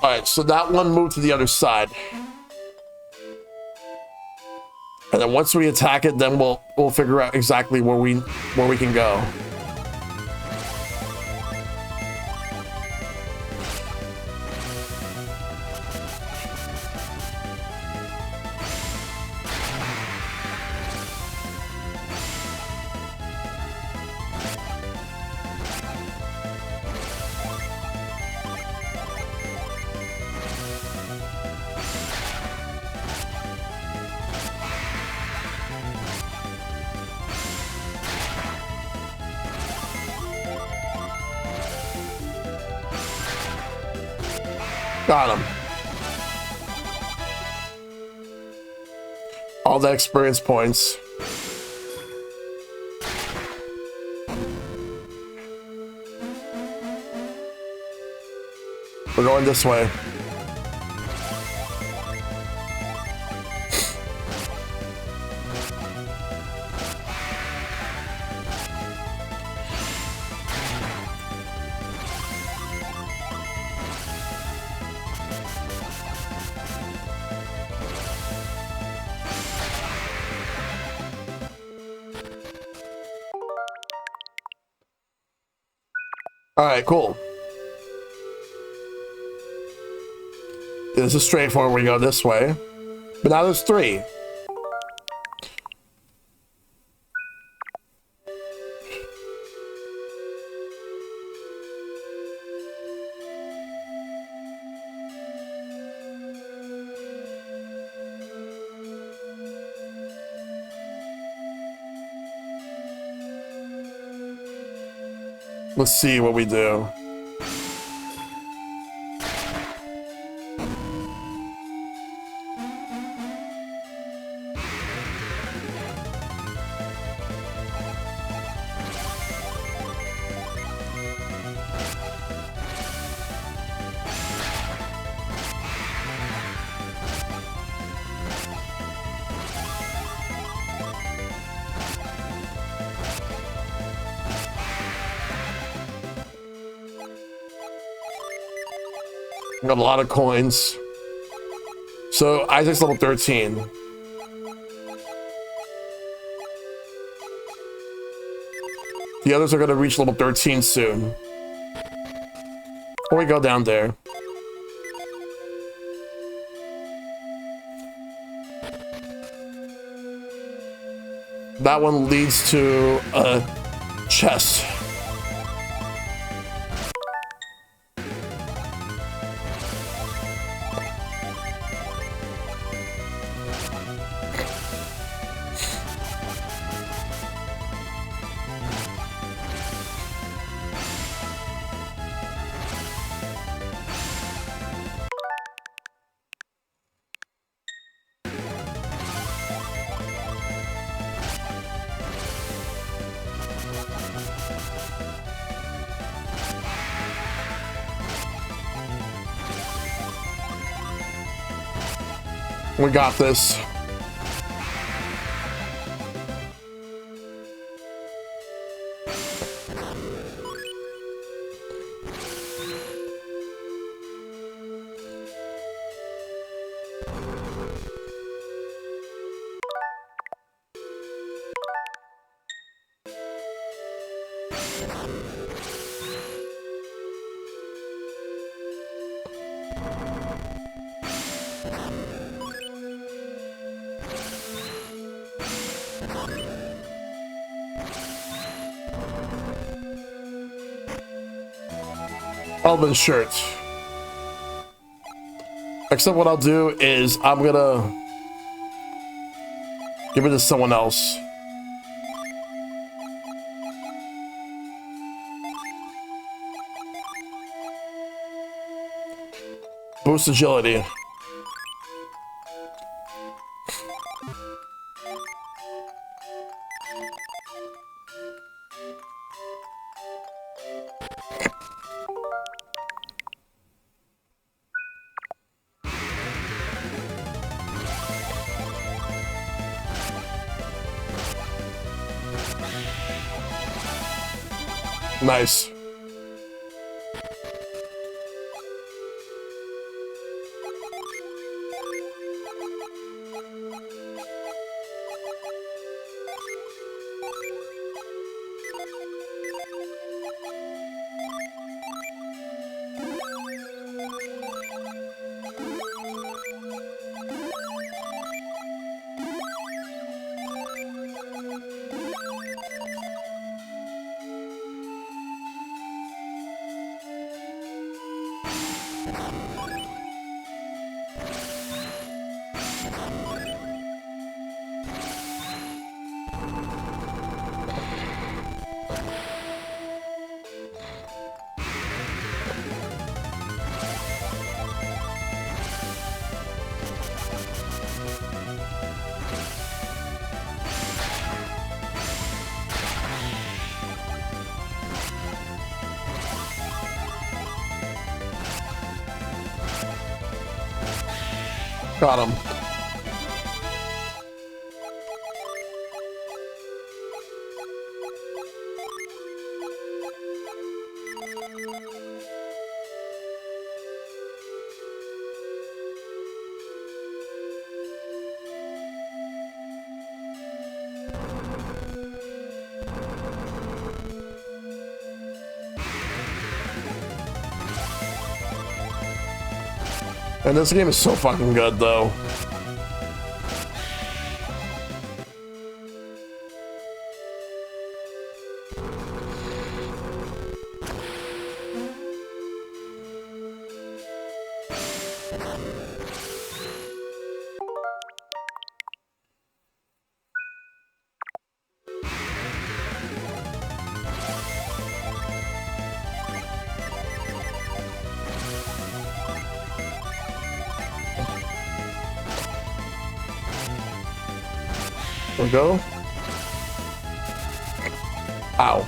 All right, so that one moved to the other side. And then once we attack it, then we'll figure out exactly where we can go. Got him. All the experience points. We're going this way. All right, cool. This is straightforward. We go this way, but now there's 3. Let's see what we do. Got a lot of coins. So Isaac's level 13. The others are going to reach level 13 soon. Before we go down there. That one leads to a chest. We got this. Elven shirt. Except what I'll do is I'm gonna give it to someone else. Boost agility. Nice. Got him. And this game is so fucking good, though. There we go. Ow.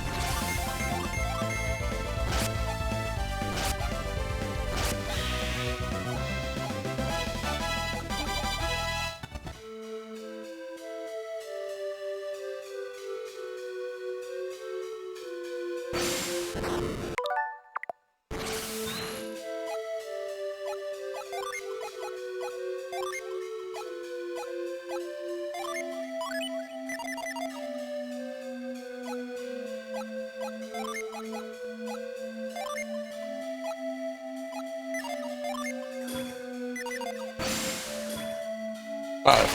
Alright.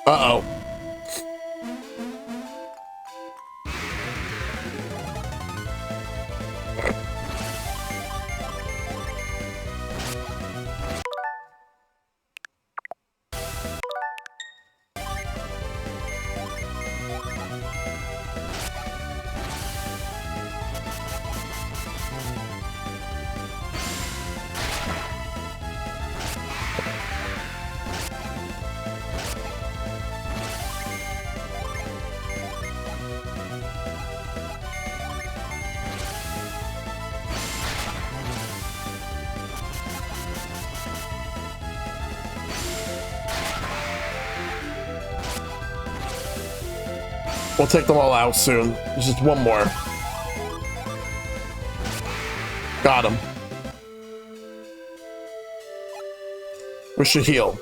Uh-oh. We'll take them all out soon. There's just one more. Got him. We should heal.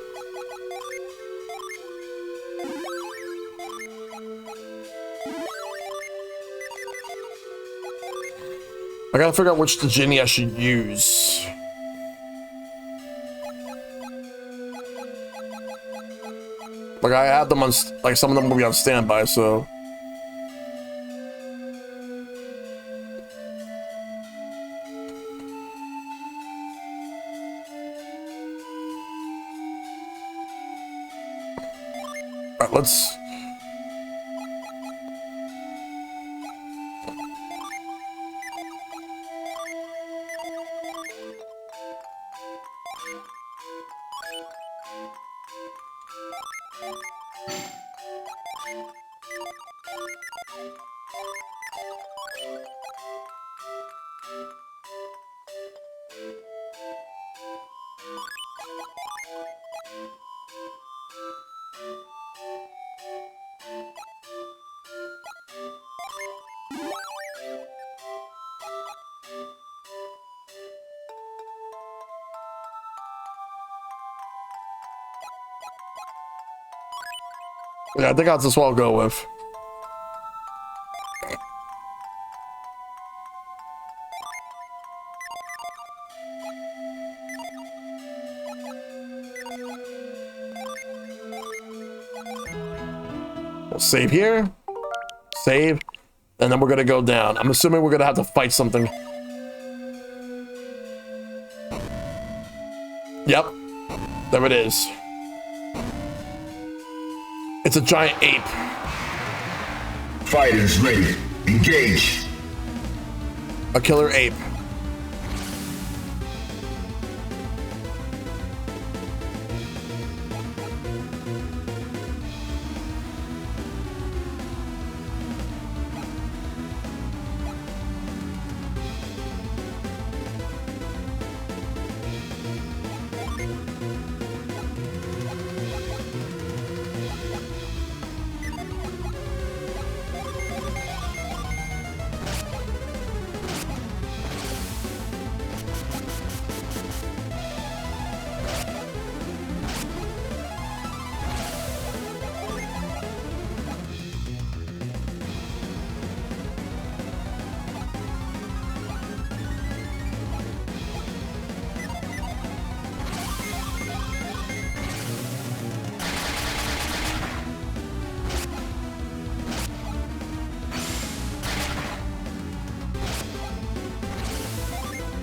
I gotta figure out which Genie I should use. Like, I have them on, like, some of them will be on standby, so. Alright, let's. Yeah, I think that's just what I'll go with. We'll save here. Save. And then we're gonna go down. I'm assuming we're gonna have to fight something. Yep. There it is. It's a giant ape. Fighters ready. Engage. A killer ape.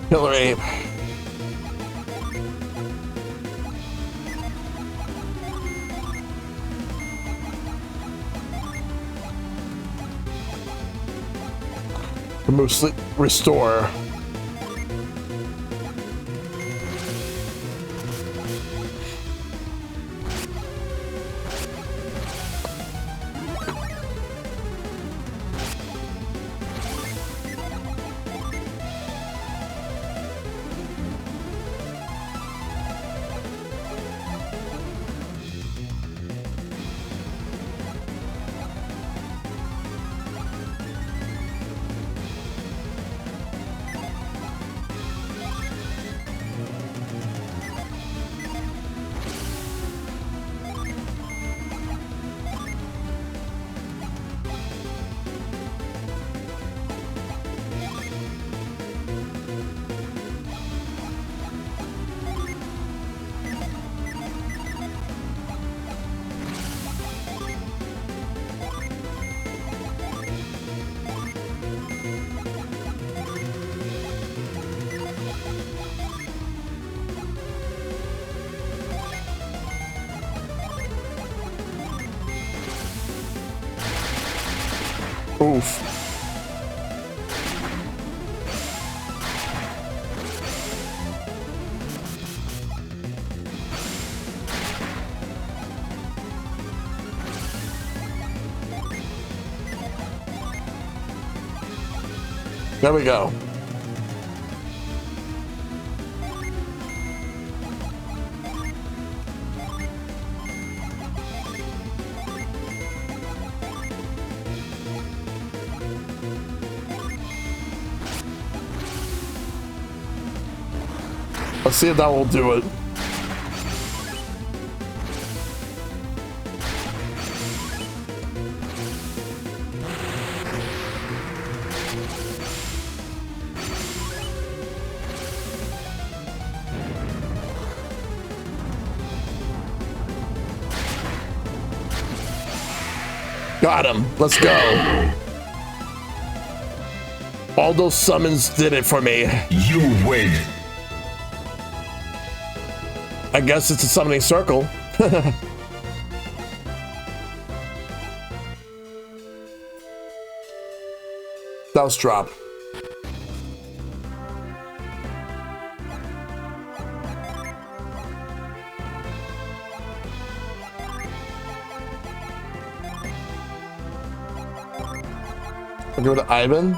Killer ape. Remove sleep. Restore. Oof. There we go. Let's see if that will do it. Got him. Let's go. All those summons did it for me. You win. I guess it's a summoning circle. Douse drop. I'll go to Ivan.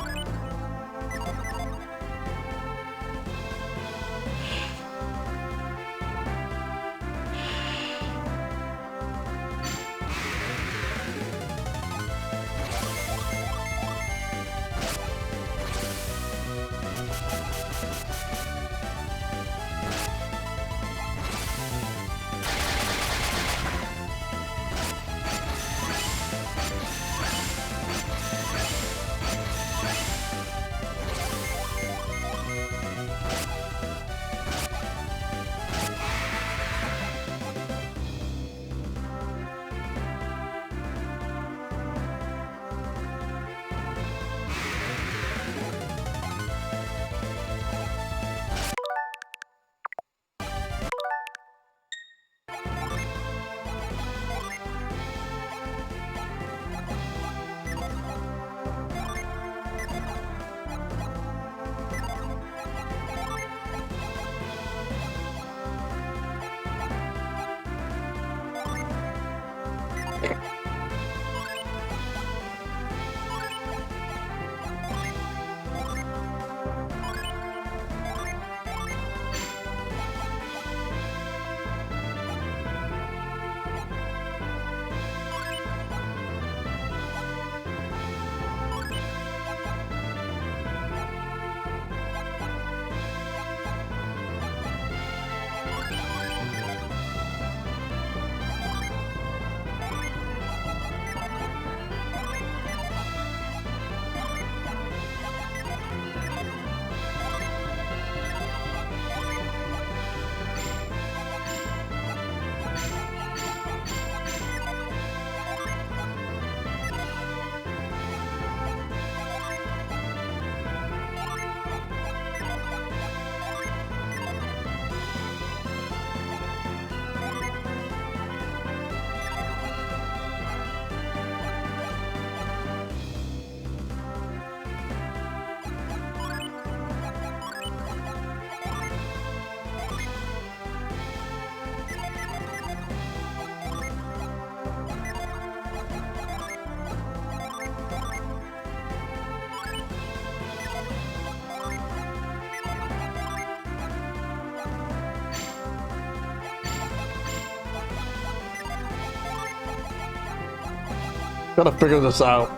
Gotta figure this out.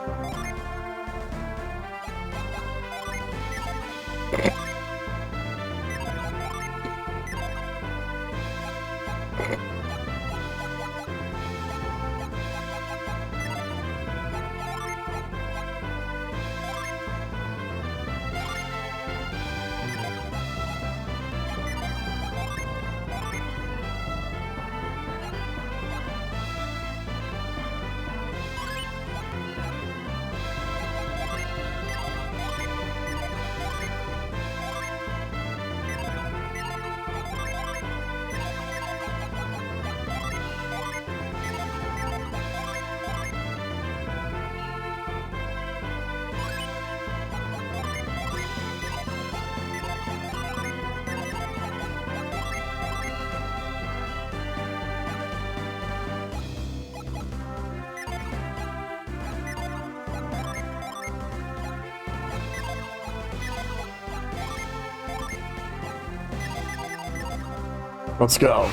Let's go.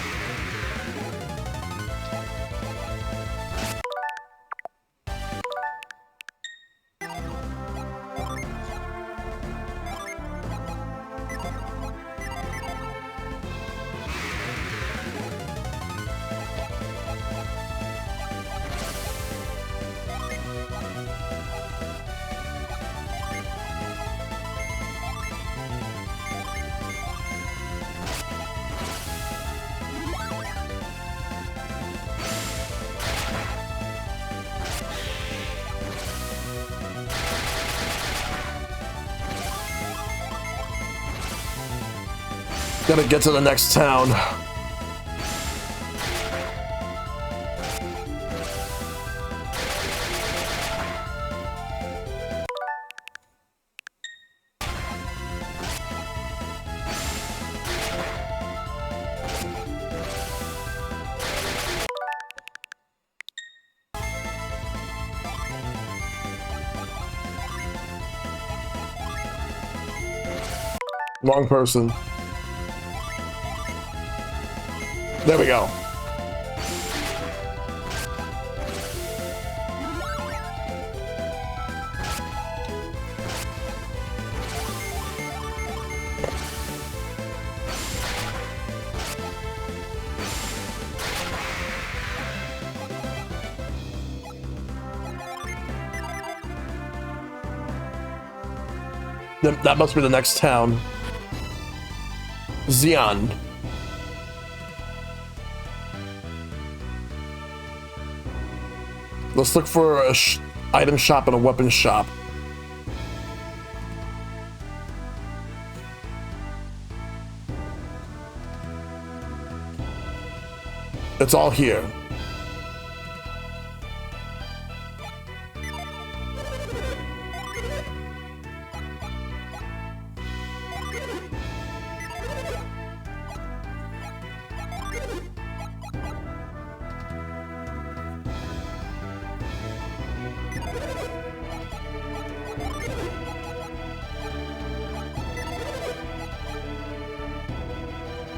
Gotta get to the next town. Wrong person. There we go. That must be the next town. Xi'an. Let's look for a item shop and a weapon shop. It's all here.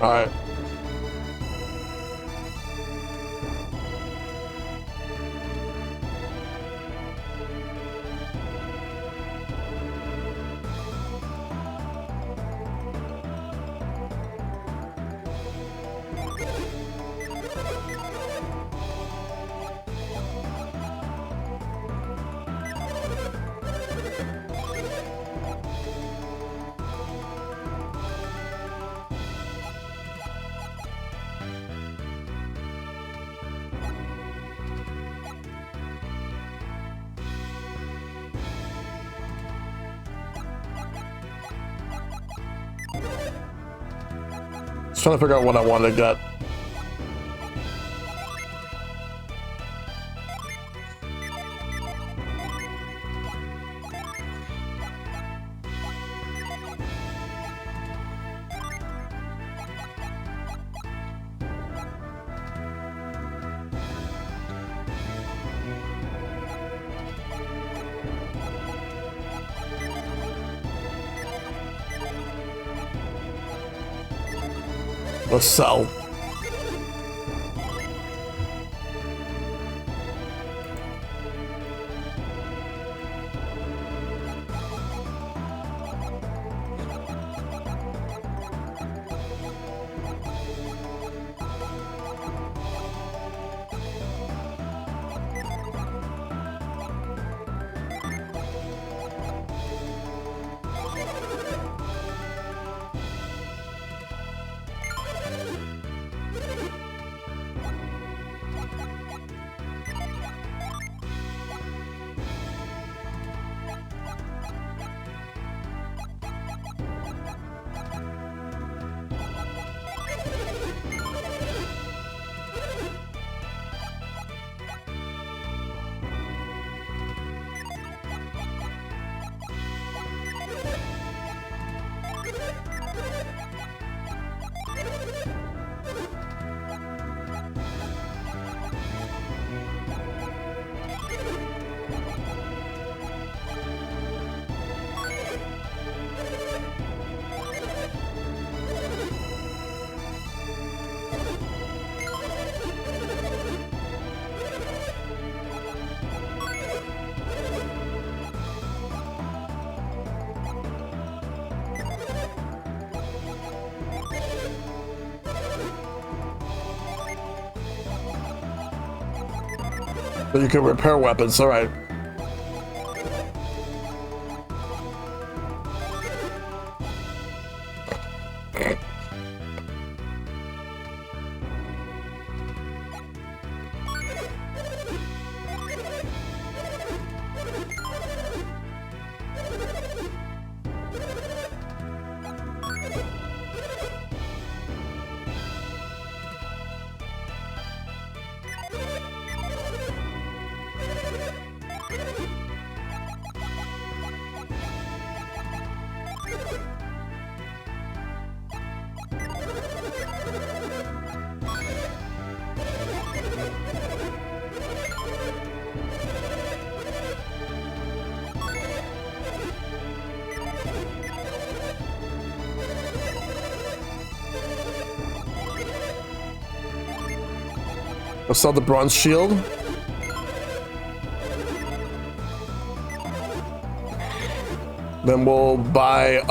All right. Just trying to figure out what I want to get. Let's sell. So you can repair weapons, all right. I'll sell the bronze shield. Then we'll buy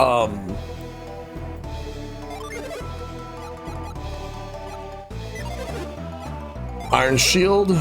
iron shield.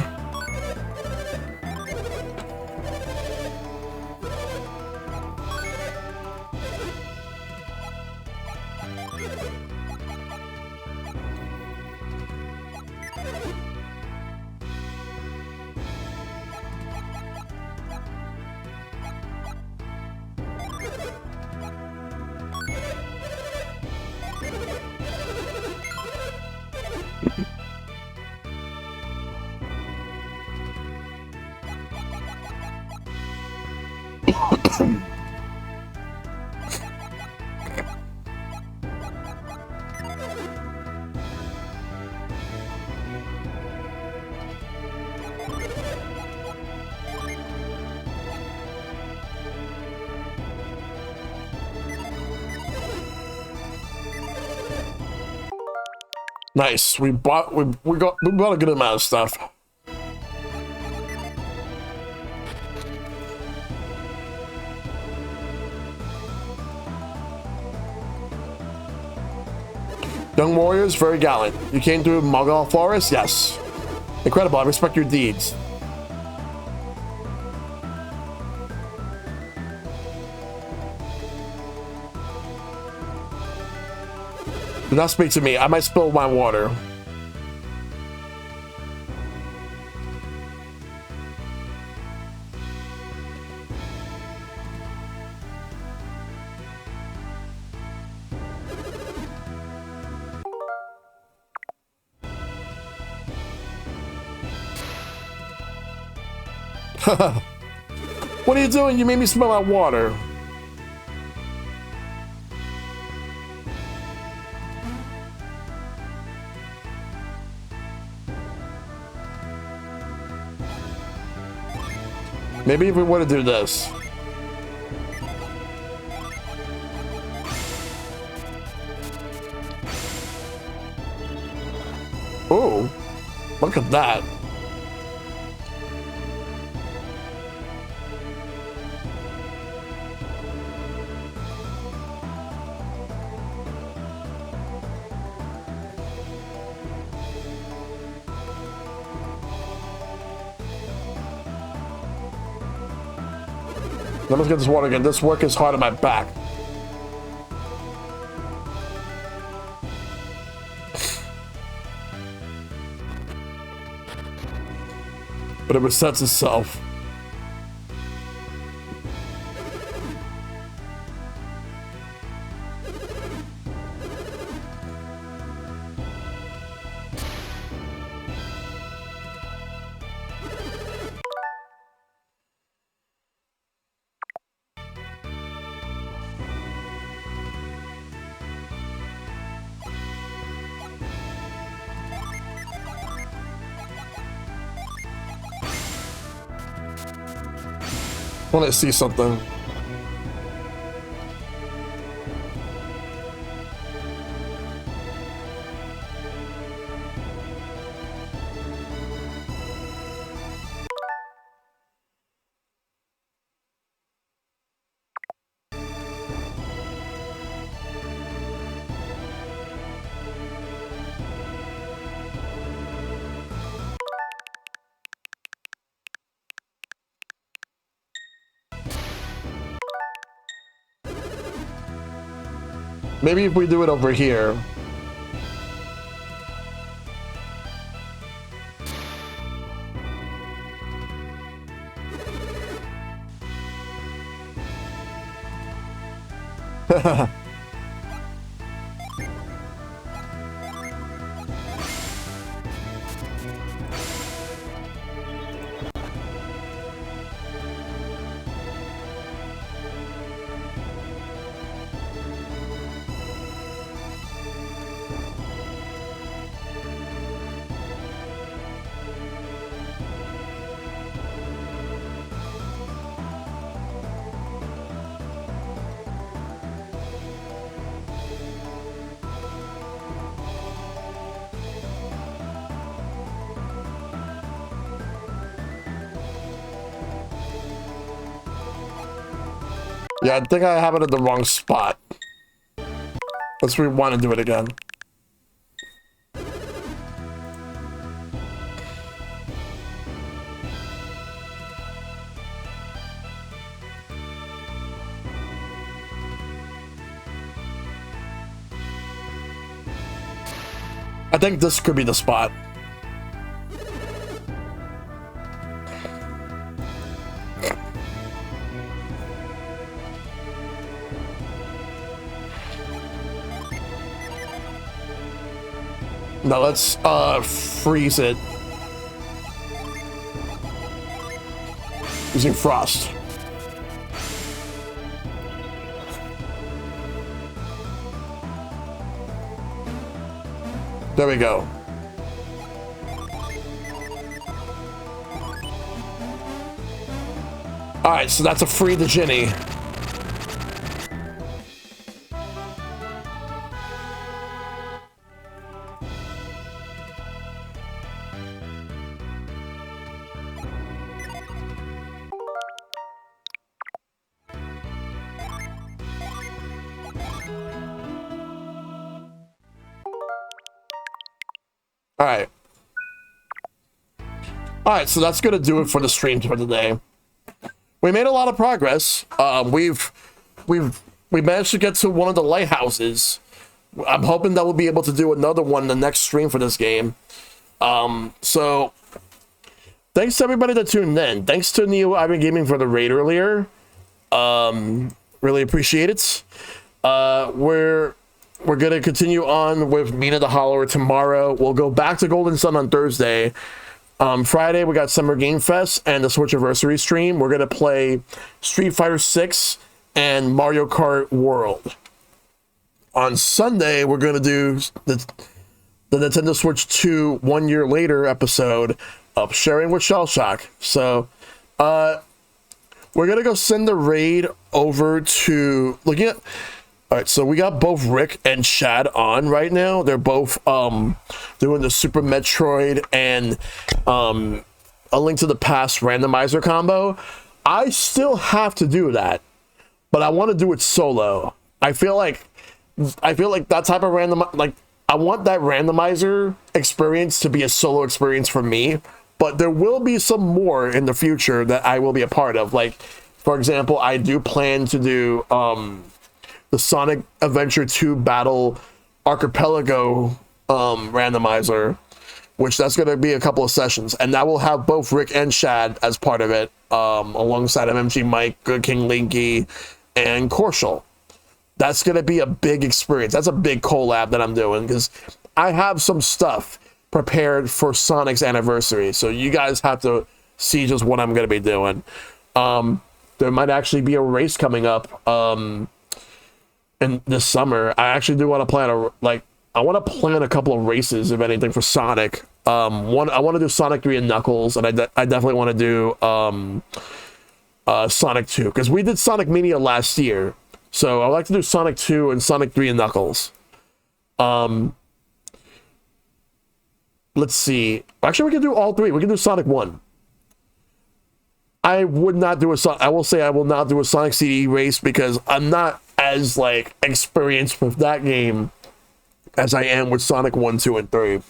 Nice. We bought a good amount of stuff. Young warriors, very gallant. You came through Mughal Forest? Yes. Incredible. I respect your deeds. Do not speak to me. I might spill my water. What are you doing? You made me smell my water. Maybe if we were to do this. Oh, look at that. Let's get this water again. This work is hard on my back. But it resets itself. I want to see something. Maybe if we do it over here. Yeah, I think I have it in the wrong spot. Let's rewind and do it again. I think this could be the spot. Now let's freeze it using frost. There we go. All right, so that's a free the Ginny. All right, so that's gonna do it for the stream for today. We made a lot of progress. We managed to get to one of the lighthouses. I'm hoping that we'll be able to do another one in the next stream for this game. So thanks to everybody that tuned in. Thanks to Neo Ivan Gaming for the raid earlier. Really appreciate it. We're gonna continue on with Mina the Hollower tomorrow. We'll go back to Golden Sun on Thursday. Friday we got Summer Game Fest and the Switchiversary stream. We're gonna play Street Fighter 6 and Mario Kart World. On Sunday we're gonna do the Nintendo Switch 2 1 year later episode of Sharing with Shellshock. So we're gonna go send the raid over to looking at. All right, so we got both Rick and Shad on right now. They're both doing the Super Metroid and A Link to the Past randomizer combo. I still have to do that, but I want to do it solo. I feel like that type of I want that randomizer experience to be a solo experience for me, but there will be some more in the future that I will be a part of. Like, for example, I do plan to do the Sonic Adventure 2 Battle Archipelago randomizer, which that's going to be a couple of sessions, and that will have both Rick and Shad as part of it, alongside MMG Mike, Good King Linky, and Korshal. That's going to be a big experience. That's a big collab that I'm doing, because I have some stuff prepared for Sonic's anniversary, so you guys have to see just what I'm going to be doing. There might actually be a race coming up in this summer. I actually do want to plan I want to plan a couple of races, if anything, for Sonic. I want to do Sonic 3 and Knuckles, and I definitely want to do Sonic 2, because we did Sonic Mania last year. So I'd like to do Sonic 2 and Sonic 3 and Knuckles. Let's see. Actually, we can do all three. We can do Sonic 1. I will not do a Sonic CD race, because I'm not as experienced with that game as I am with Sonic 1, 2, and 3.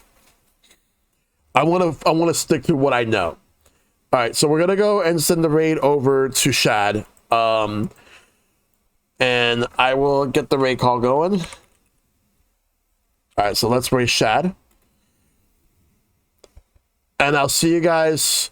I want to stick to what I know. All right, so we're gonna go and send the raid over to Shad. and I will get the raid call going. All right, so let's race Shad. And I'll see you guys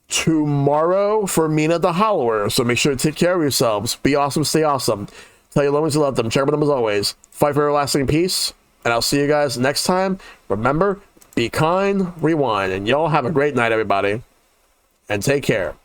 tomorrow for Mina the Hollower. So make sure to take care of yourselves. Be awesome, stay awesome. Tell your loved ones you love them. Check up on them as always. Fight for everlasting peace. And I'll see you guys next time. Remember, be kind, rewind. And y'all have a great night, everybody. And take care.